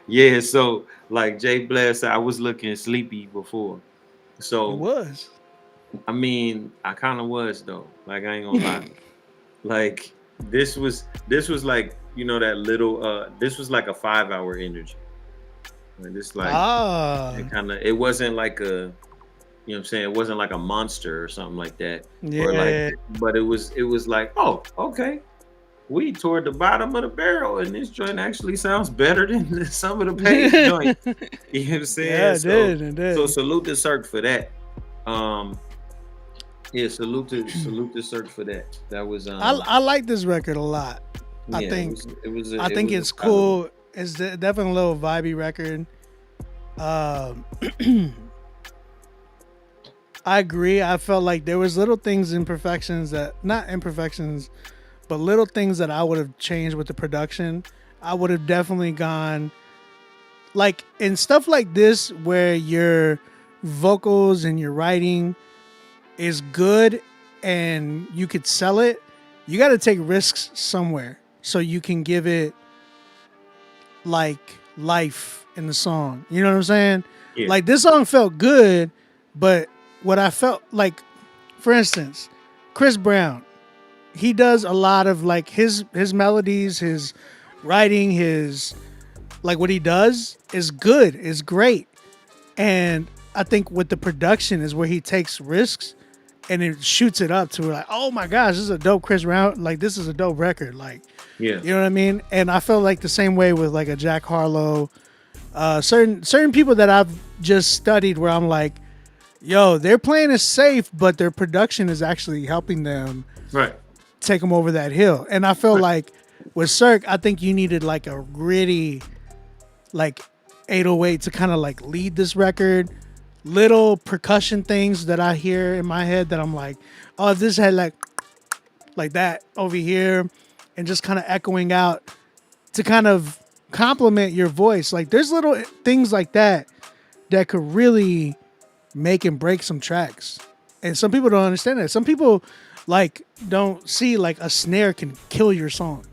yeah, so like Jay Bless, I was looking sleepy before. So it was. I mean, I kind of was though. Like I ain't gonna lie. Like this was like, you know, that little this was like a 5-hour energy. Like this like it wasn't like a, you know what I'm saying? It wasn't like a monster or something like that. Yeah. Or like, but it was like, oh, okay. We toward the bottom of the barrel, and this joint actually sounds better than some of the page joints. You know what I'm saying? Yeah, it did. So salute to Cirque for that. Yeah, salute to Cirque for that. That was I like this record a lot. I think it's cool. It's definitely a little vibey record. I agree. I felt like there was little things, not imperfections, but little things that I would have changed with the production. I would have definitely gone like in stuff like this where your vocals and your writing is good and you could sell it. You got to take risks somewhere so you can give it like life in the song. You know what I'm saying? Yeah. Like this song felt good, but what I felt like, for instance, Chris Brown, he does a lot of like his melodies, his writing, his like what he does is good, is great. And I think with the production is where he takes risks and it shoots it up to like, oh my gosh, this is a dope Chris Brown. Like this is a dope record. Like, yeah, you know what I mean? And I felt like the same way with like a Jack Harlow, certain people that I've just studied where I'm like, yo, they're playing it safe, but their production is actually helping them take them over that hill. And I feel like with Cirque, I think you needed like a gritty, like 808 to kind of like lead this record. Little percussion things that I hear in my head that I'm like, oh, if this had like that over here and just kind of echoing out to kind of complement your voice. Like there's little things like that could really make and break some tracks. And some people don't understand that. Some people like don't see like a snare can kill your song.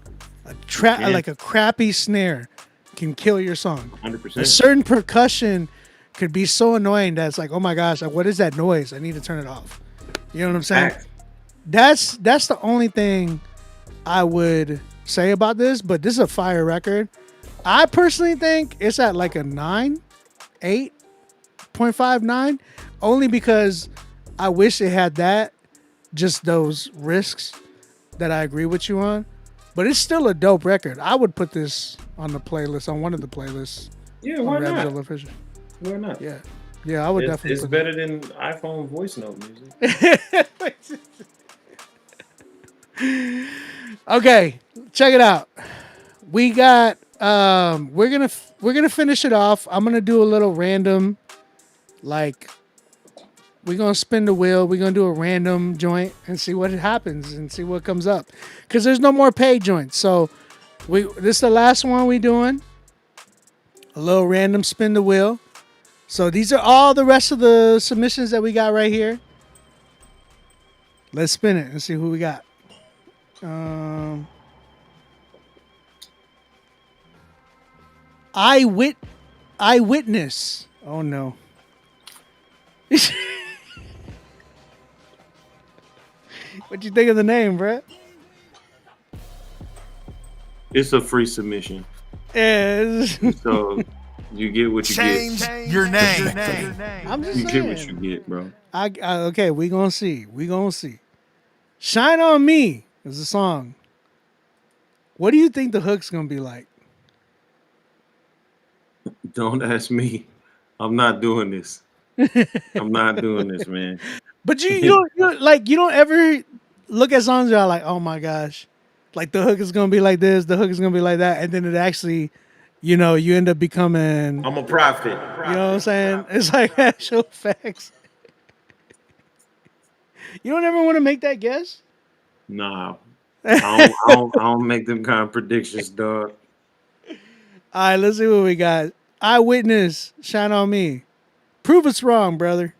Like a crappy snare can kill your song. 100%. A certain percussion could be so annoying that it's like, oh my gosh, like, what is that noise? I need to turn it off. You know what I'm saying? That's the only thing I would say about this, but this is a fire record. I personally think it's at like a 9, 8.59, only because I wish it had that, just those risks that I agree with you on. But it's still a dope record. I would put this on the playlist, on one of the playlists. Yeah, why not? Rapzilla Official. Why not? Yeah. Yeah, I would definitely. It's better than iPhone voice note music. Okay, check it out. We got we're gonna finish it off. I'm gonna do a little random, like we're gonna spin the wheel. We're gonna do a random joint and see what happens and see what comes up. Cause there's no more paid joints. So this is the last one we doing. A little random spin the wheel. So these are all the rest of the submissions that we got right here. Let's spin it and see who we got. Eyewitness. Oh no. What you think of the name, Brett? It's a free submission. So you get what you Change get. your name. I'm just You saying. get what you get, bro. Okay, we gonna see. Shine on Me is the song. What do you think the hook's gonna be like? Don't ask me. I'm not doing this. I'm not doing this, man. But you don't ever look at songs that are like, oh my gosh, like the hook is gonna be like this, the hook is gonna be like that, and then it actually, you end up becoming. I'm a prophet. You know what I'm saying? It's like actual facts. You don't ever want to make that guess? Nah. I don't make them kind of predictions, dog. All right, let's see what we got. Eyewitness, Shine on Me. Prove us wrong, brother.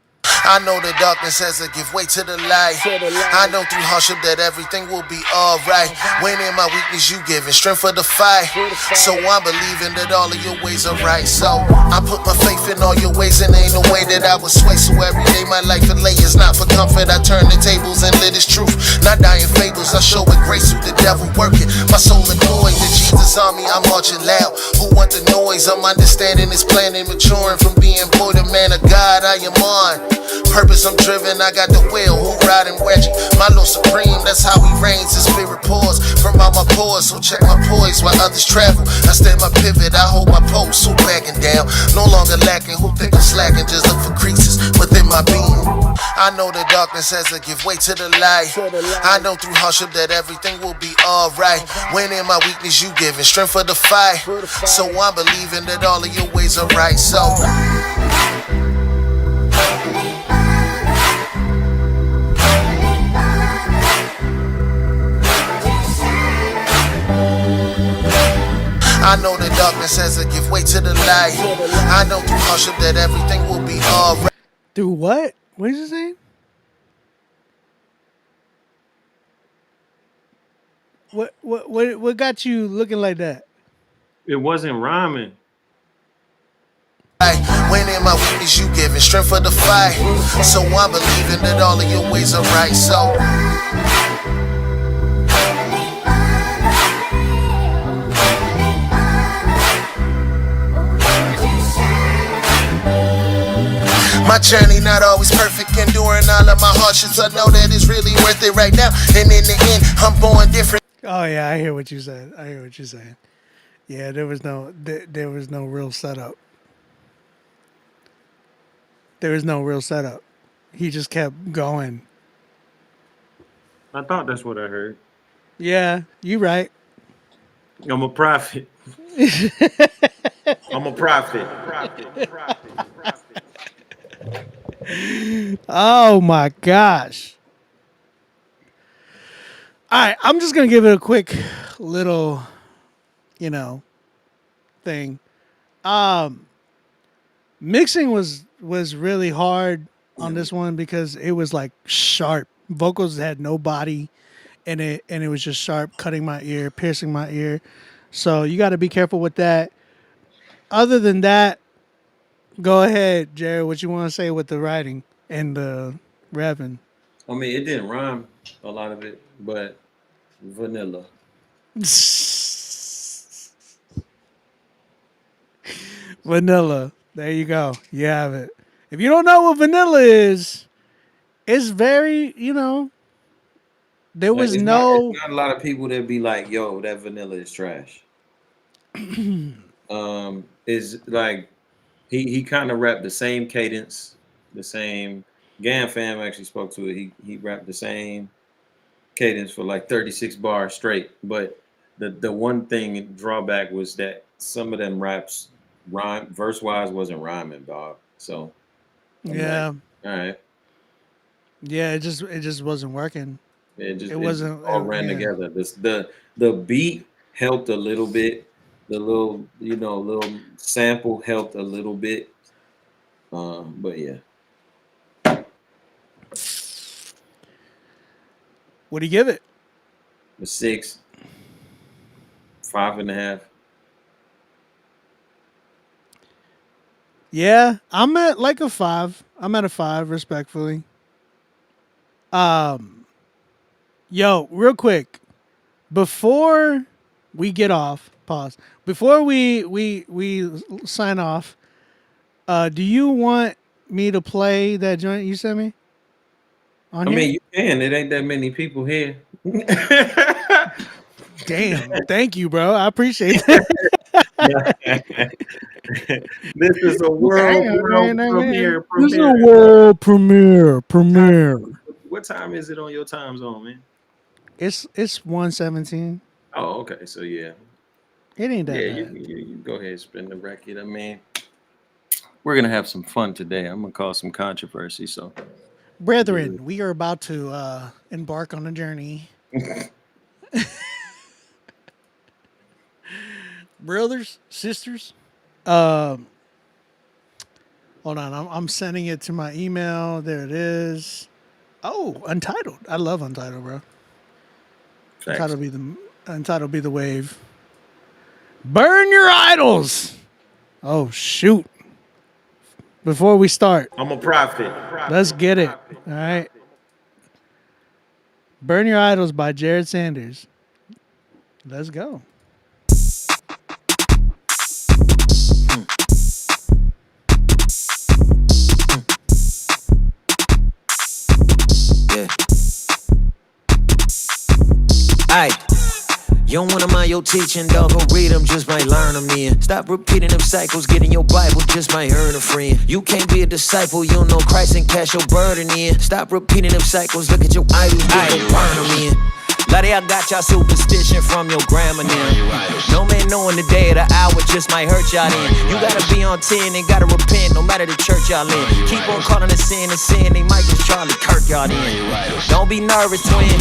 I know the darkness has to give way to the light. I know through hardship that everything will be alright. When in my weakness, you giving strength for the fight. So I'm believing that all of your ways are right. So I put my faith in all your ways, and ain't no way that I would sway. So every day my life delay is not for comfort. I turn the tables and live this truth, not dying fables. I show with grace who the devil working. My soul employed the Jesus army. I'm marching loud. Who want the noise? I'm understanding this plan and maturing from being boy the man of God I am on. Purpose, I'm driven, I got the will. Who riding wedgie? My Lord Supreme, that's how he reigns. His spirit pours from all my pores. So check my poise while others travel. I stand my pivot, I hold my post. So backing down, no longer lacking. Who think I'm slacking? Just look for creases within my being. I know the darkness has to give way to the light. I know through hardship that everything will be alright. When in my weakness, you giving strength for the fight. So I'm believing that all of your ways are right. So I know the darkness has to give way to the light. I know through hardship that everything will be alright. Through what? What is you saying? What got you looking like that? It wasn't rhyming. When in my weakness, you giving strength for the fight. So I'm believing that all of your ways are right. So my journey not always perfect, enduring all of my hardships. I know that it's really worth it right now. And in the end, I'm born different. Oh yeah, I hear what you said. Yeah, there was no real setup. There was no real setup. He just kept going. I thought that's what I heard. Yeah, you right. I'm a prophet. I'm a prophet. Oh my gosh. All right, I'm just going to give it a quick little, thing. Mixing was was really hard on this one because it was like sharp. Vocals had no body in it, and it was just sharp, cutting my ear, piercing my ear. So you got to be careful with that. Other than that, go ahead, Jared. What you want to say with the writing and the rapping? I mean, it didn't rhyme, a lot of it, but vanilla. Vanilla. There you go. You have it. If you don't know what vanilla is, it's very, there was It's no. not a lot of people that be like, yo, that vanilla is trash. Is like he kind of rapped the same cadence, the same. Gan Fam actually spoke to it. He rapped the same cadence for like 36 bars straight. But the one thing drawback was that some of them raps verse wise wasn't rhyming, dog. So Yeah. Like, all right. Yeah, it just wasn't working. It wasn't all ran together. The beat helped a little bit. The little sample helped a little bit. But yeah. What do you give it? A 6, 5.5. Yeah, I'm at like a 5. I'm at a 5, respectfully. Yo, real quick, before we get off, pause. Before we sign off, do you want me to play that joint you sent me? I mean, you can. It ain't that many people here. Damn. Thank you, bro. I appreciate that. This is a world premiere. This is a world premiere. What time is it on your time zone, man? It's 1:17. Oh, okay. So yeah, it ain't that bad. You go ahead and spin the record. I mean, we're gonna have some fun today. I'm gonna cause some controversy. So, brethren, we are about to embark on a journey. Brothers, sisters. Hold on, I'm sending it to my email. There it is. Oh, Untitled. I love Untitled, bro. Untitled be the wave. Burn your idols. Oh shoot! Before we start, I'm a prophet. Let's get it. All right. Burn Your Idols by Jared Sanders. Let's go. Aight. You don't wanna mind your teaching, dog, go read them, just might learn them in. Stop repeating them cycles, get in your Bible, just might earn a friend. You can't be a disciple, you don't know Christ and cast your burden in. Stop repeating them cycles, look at your idols, just go burn them in. Lot of y'all got y'all superstition from your grandma now. No man knowing the day or the hour just might hurt y'all then. You gotta be on 10 and gotta repent no matter the church y'all in. Keep on calling it sin and sin, they might just Charlie Kirk y'all in. Don't be nervous, twin.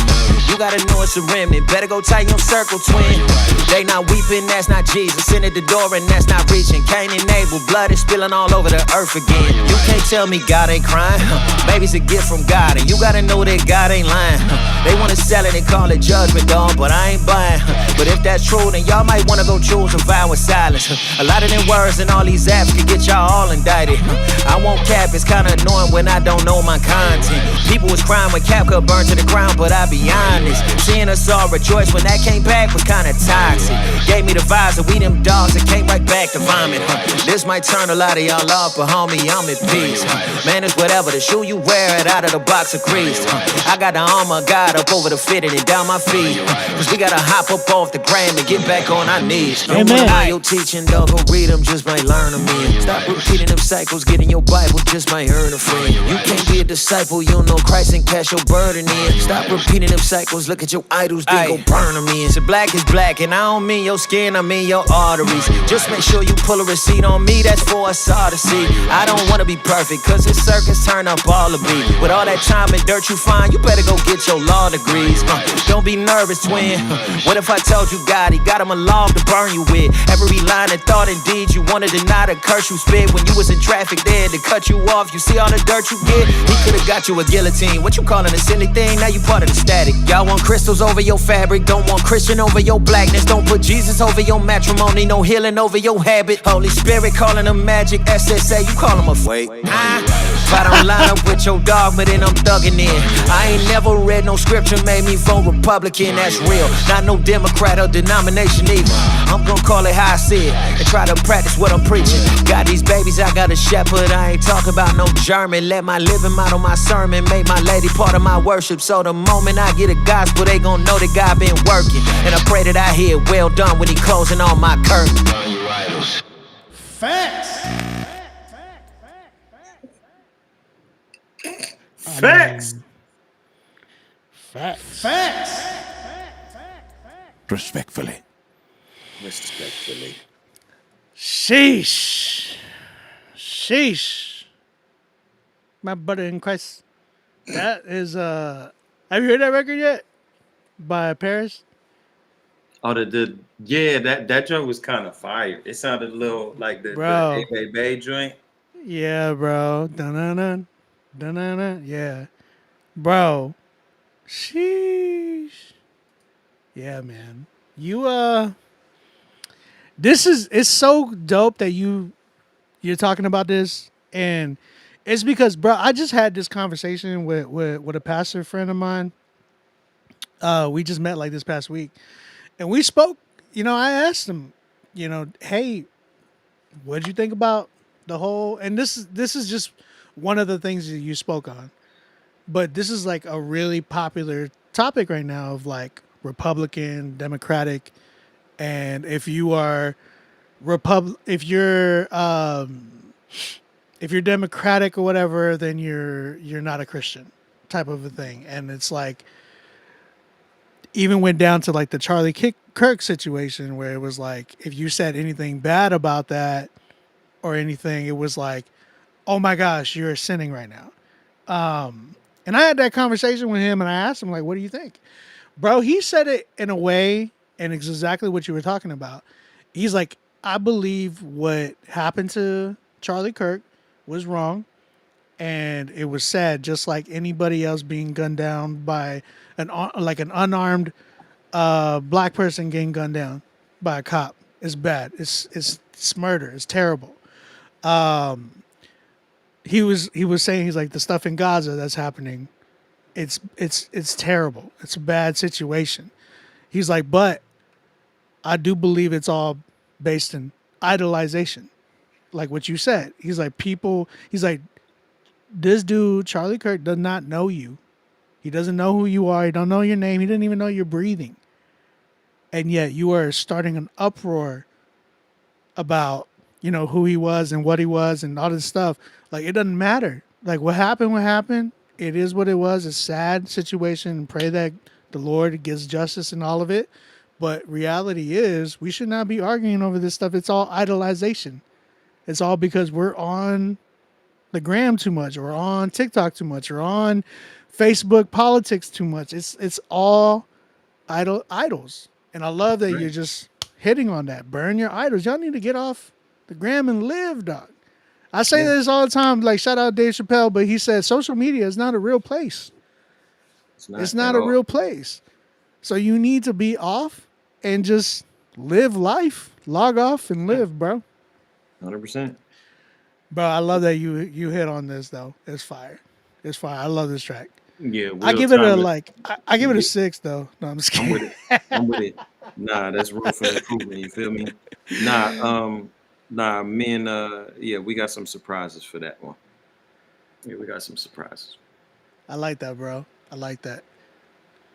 You gotta know it's a remnant. Better go tighten your circle, twin. They not weeping, that's not Jesus. Sin at the door and that's not reaching. Cain and Abel, blood is spilling all over the earth again. You can't tell me God ain't crying. Maybe it's a gift from God and you gotta know that God ain't lying. They wanna sell it and call it judgment, dog, but I ain't buying. But if that's true, then y'all might wanna go choose a vow with silence. A lot of them words and all these apps can get y'all all indicted. I won't cap, it's kinda annoying when I don't know my content. People was crying when Cap got burned to the ground, but I be honest, seeing us all rejoice when that came back was kinda toxic. Gave me the vibes that we them dogs that came right back to vomit. This might turn a lot of y'all off, but homie, I'm at peace. Man, it's whatever, the shoe you wear it out of the box of crease. I got the armor of God up over the fitted and down my feet. Cause we gotta hop up off the gram and get back on our knees. Amen. Your teaching, dog, go read them, just might learn them in. Stop repeating them cycles, get in your Bible, just might earn a friend. You can't be a disciple, you don't know Christ and cast your burden in. Stop repeating them cycles, look at your idols, then go burn them in. So black is black, and I don't mean your skin, I mean your arteries. Just make sure you pull a receipt on me, that's for us all to see. I don't wanna be perfect, cause this circus turn up all the beat. With all that time and dirt you find, you better go get your law degrees. Don't be nervous, twin. What if I told you God, he got him a log to burn you with? Every line and thought and deed you wanna deny the curse you spit. When you was in traffic there to cut you off, you see all the dirt you get? He could've got you a guillotine. What you calling a silly thing? Now you part of the static. Y'all want crystals over your fabric, don't want Christian over your blackness. Don't put Jesus over your matrimony, no healing over your habit. Holy Spirit calling them magic, SSA, you call them a wait. If I don't line up with your dogma, then I'm thugging in. I ain't never read no scripture made me vote Republican, that's real. Not no Democrat or denomination either. I'm gonna call it how I see it and try to practice what I'm preaching. Got these babies, I got a shepherd. I ain't talking about no German. Let my living model my sermon. Make my lady part of my worship. So the moment I get a gospel, they gon' know that God been working. And I pray that I hear well done when he closing on my curtain. Facts. Facts. Facts. Respectfully. Respectfully. Sheesh. My brother in Christ. That is have you heard that record yet? By Paris? Oh, that joint was kind of fire. It sounded a little like the Hey Bay joint. Yeah, bro. Dun-dun-dun. Dun-dun-dun. Yeah. Bro. Sheesh. Yeah, man. You it's so dope that you're talking about this, and it's because, bro, I just had this conversation with a pastor friend of mine. We just met like this past week, and we spoke. I asked him, hey, what'd you think about the whole? And this is just one of the things that you spoke on, but this is like a really popular topic right now of like Republican, Democratic, and if you are if you're Democratic or whatever, then you're not a Christian type of a thing. And it's like even went down to like the Charlie Kirk situation where it was like if you said anything bad about that or anything, it was like, oh my gosh, you're sinning right now. And I had that conversation with him and I asked him, like, what do you think? Bro, he said it in a way, and it's exactly what you were talking about. He's like, I believe what happened to Charlie Kirk was wrong, and it was sad, just like anybody else being gunned down by an unarmed black person getting gunned down by a cop. It's bad. It's murder. It's terrible. He was saying, he's like, the stuff in Gaza that's happening, it's terrible. It's a bad situation. He's like, but I do believe it's all based in idolization, like what you said. He's like, this dude, Charlie Kirk, does not know you. He doesn't know who you are. He don't know your name. He didn't even know you're breathing. And yet you are starting an uproar about, who he was and what he was and all this stuff. Like, it doesn't matter. Like, what happened. It is what it was. It's a sad situation, and pray that the Lord gives justice in all of it. But reality is, we should not be arguing over this stuff. It's all idolization. It's all because we're on the gram too much, or on TikTok too much, or on Facebook politics too much. It's all idols. And I love that you're just hitting on that. Burn your idols. Y'all need to get off the gram and live, dog. I say this all the time. Like, shout out Dave Chappelle, but he said social media is not a real place. It's not a real place. So you need to be off and just live life. Log off and live, bro. 100%. Bro, I love that you hit on this though. It's fire. I love this track. Yeah, I give it I give it a 6 though. No, I'm just kidding. I'm with it. Nah, that's room for improvement. You feel me? Nah, me and we got some surprises for that one. Yeah, we got some surprises. I like that, bro. I like that.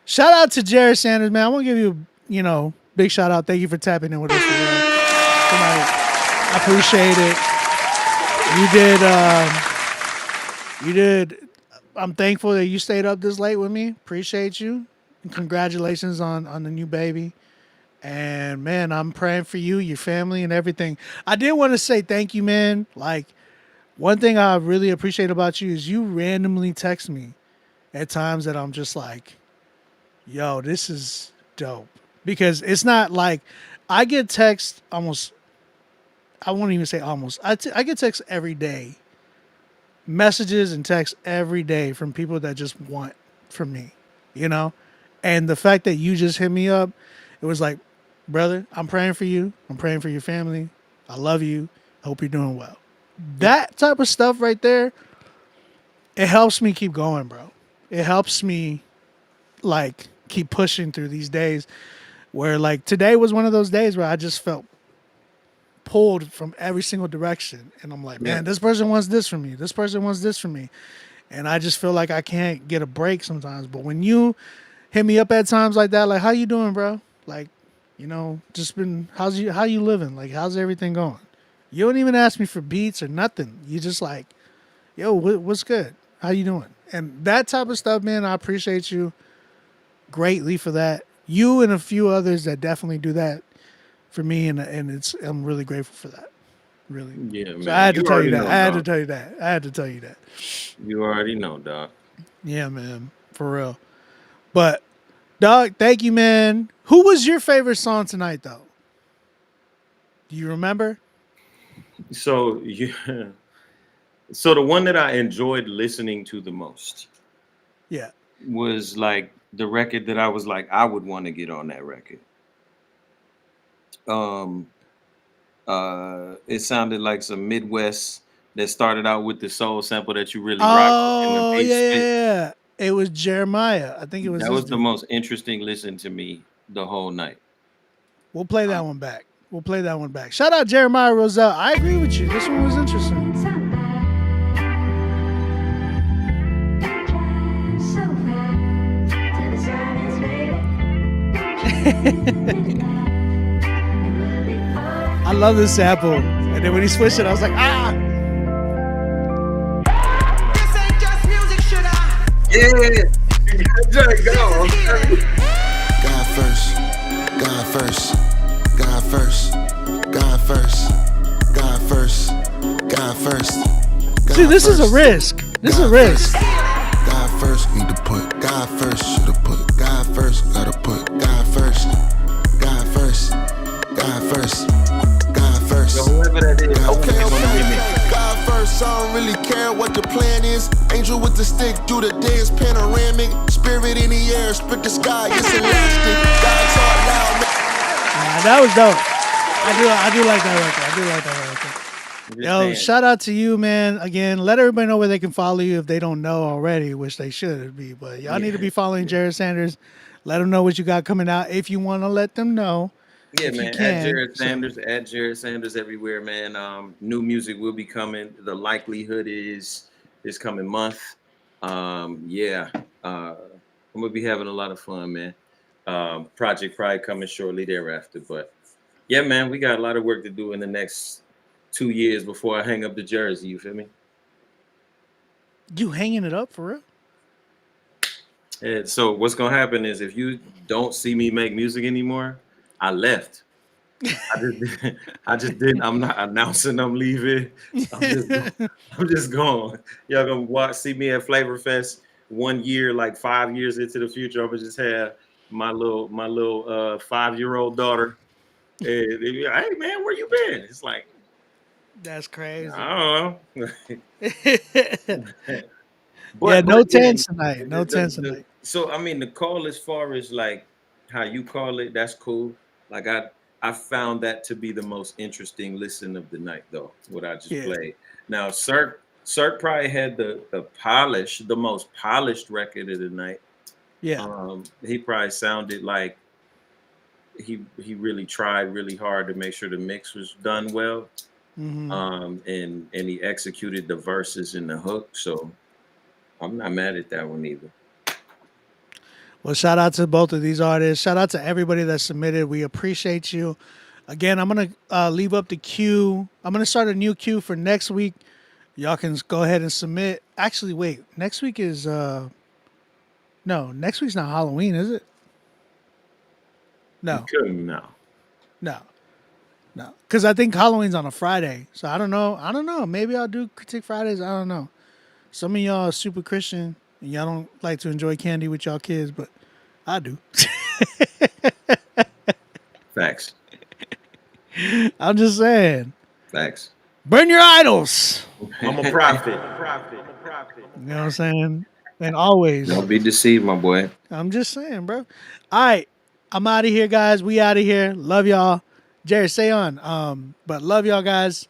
Shout out to Jared Sanders, man. I want to give you, big shout out. Thank you for tapping in with us today. Tonight. I appreciate it. You did. I'm thankful that you stayed up this late with me. Appreciate you. And congratulations on the new baby. And man, I'm praying for you, your family, and everything. I did want to say thank you, man. Like, one thing I really appreciate about you is you randomly text me at times that I'm just like, yo, this is dope. Because it's not like I get text almost, I won't even say almost. I get text every day, messages and texts every day from people that just want from me, you know? And the fact that you just hit me up, it was like, brother, I'm praying for you. I'm praying for your family. I love you. Hope you're doing well. That type of stuff right there, it helps me keep going, bro. It helps me like keep pushing through these days where like today was one of those days where I just felt pulled from every single direction. And I'm like, man, this person wants this from me. This person wants this from me. And I just feel like I can't get a break sometimes. But when you hit me up at times like that, like, how you doing, bro? Like, you know, just been, how you living? Like, how's everything going? You don't even ask me for beats or nothing. You just like, yo, what's good? How you doing? And that type of stuff, man, I appreciate you greatly for that. You and a few others that definitely do that for me, and I'm really grateful for that. Really. Yeah, man. So I had to tell you that. Know, I had to dog. tell you that. I had to tell you that. You already know, dog. Yeah, man. For real. But, dog, thank you, man. Who was your favorite song tonight, though? Do you remember? So, yeah. So the one that I enjoyed listening to the most Yeah. was like the record that I was like, I would want to get on that record. It sounded like some Midwest that started out with the soul sample that you really rock with in the Oh, bass spit. yeah. It was Jeremiah. I think it was That his was the dude. most interesting listen to me the whole night. We'll play that one back. We'll play that one back. Shout out Jeremiah Roselle. I agree with you. This one was interesting. I love this sample. And then when he switched it, I was like, ah! Yeah. Go. God first, God first, God first, God first, God first, God first. See, this is a risk. This is a risk. God first, need to put God first, should've put God first, gotta put God first, God first, God first, God first. Yo, whoever that is, okay. God first, I don't really care what the plan is. Angel with the stick, do the dance panoramic. Spirit in the air, split the sky, it's elastic. God's all loud, man. That was dope. I do like that record. I do like that record. Yo, shout out to you, man. Again, let everybody know where they can follow you if they don't know already, which they should be. But y'all need to be following Jared Sanders. Let them know what you got coming out if you want to let them know. Yeah, if man. You can. At Jared Sanders everywhere, man. New music will be coming. The likelihood is this coming month. I'm gonna be having a lot of fun, man. Project Pride coming shortly thereafter. But yeah, man, we got a lot of work to do in the next 2 years before I hang up the jersey. You feel me? You hanging it up for real? And so what's gonna happen is if you don't see me make music anymore, I left. I just didn't. I'm not announcing I'm leaving. I'm just going. Y'all gonna see me at Flavor Fest 1 year, like 5 years into the future. I'm gonna just have my little 5-year-old daughter. And they be like, hey man, where you been? It's like, that's crazy. I don't know. But no tents tonight. No tents tonight. So I mean, the call as far as like how you call it, that's cool. Like I found that to be the most interesting listen of the night, though. What I just played. Now, Cirque probably had the most polished record of the night. Yeah. He probably sounded like he really tried really hard to make sure the mix was done well. Mm-hmm. And he executed the verses and the hook. So I'm not mad at that one either. Well, shout out to both of these artists. Shout out to everybody that submitted. We appreciate you. Again, I'm going to leave up the queue. I'm going to start a new queue for next week. Y'all can go ahead and submit. Actually, wait. Next week is... No, next week's not Halloween, is it? No. No. Because I think Halloween's on a Friday. So I don't know. Maybe I'll do Critique Fridays. I don't know. Some of y'all are super Christian and y'all don't like to enjoy candy with y'all kids, but I do. Facts. I'm just saying. Facts. Burn your idols. I'm a prophet. You know what I'm saying? And always. Don't be deceived, my boy. I'm just saying, bro. All right. I'm out of here, guys. We out of here. Love y'all. Jared, stay on. But love y'all, guys.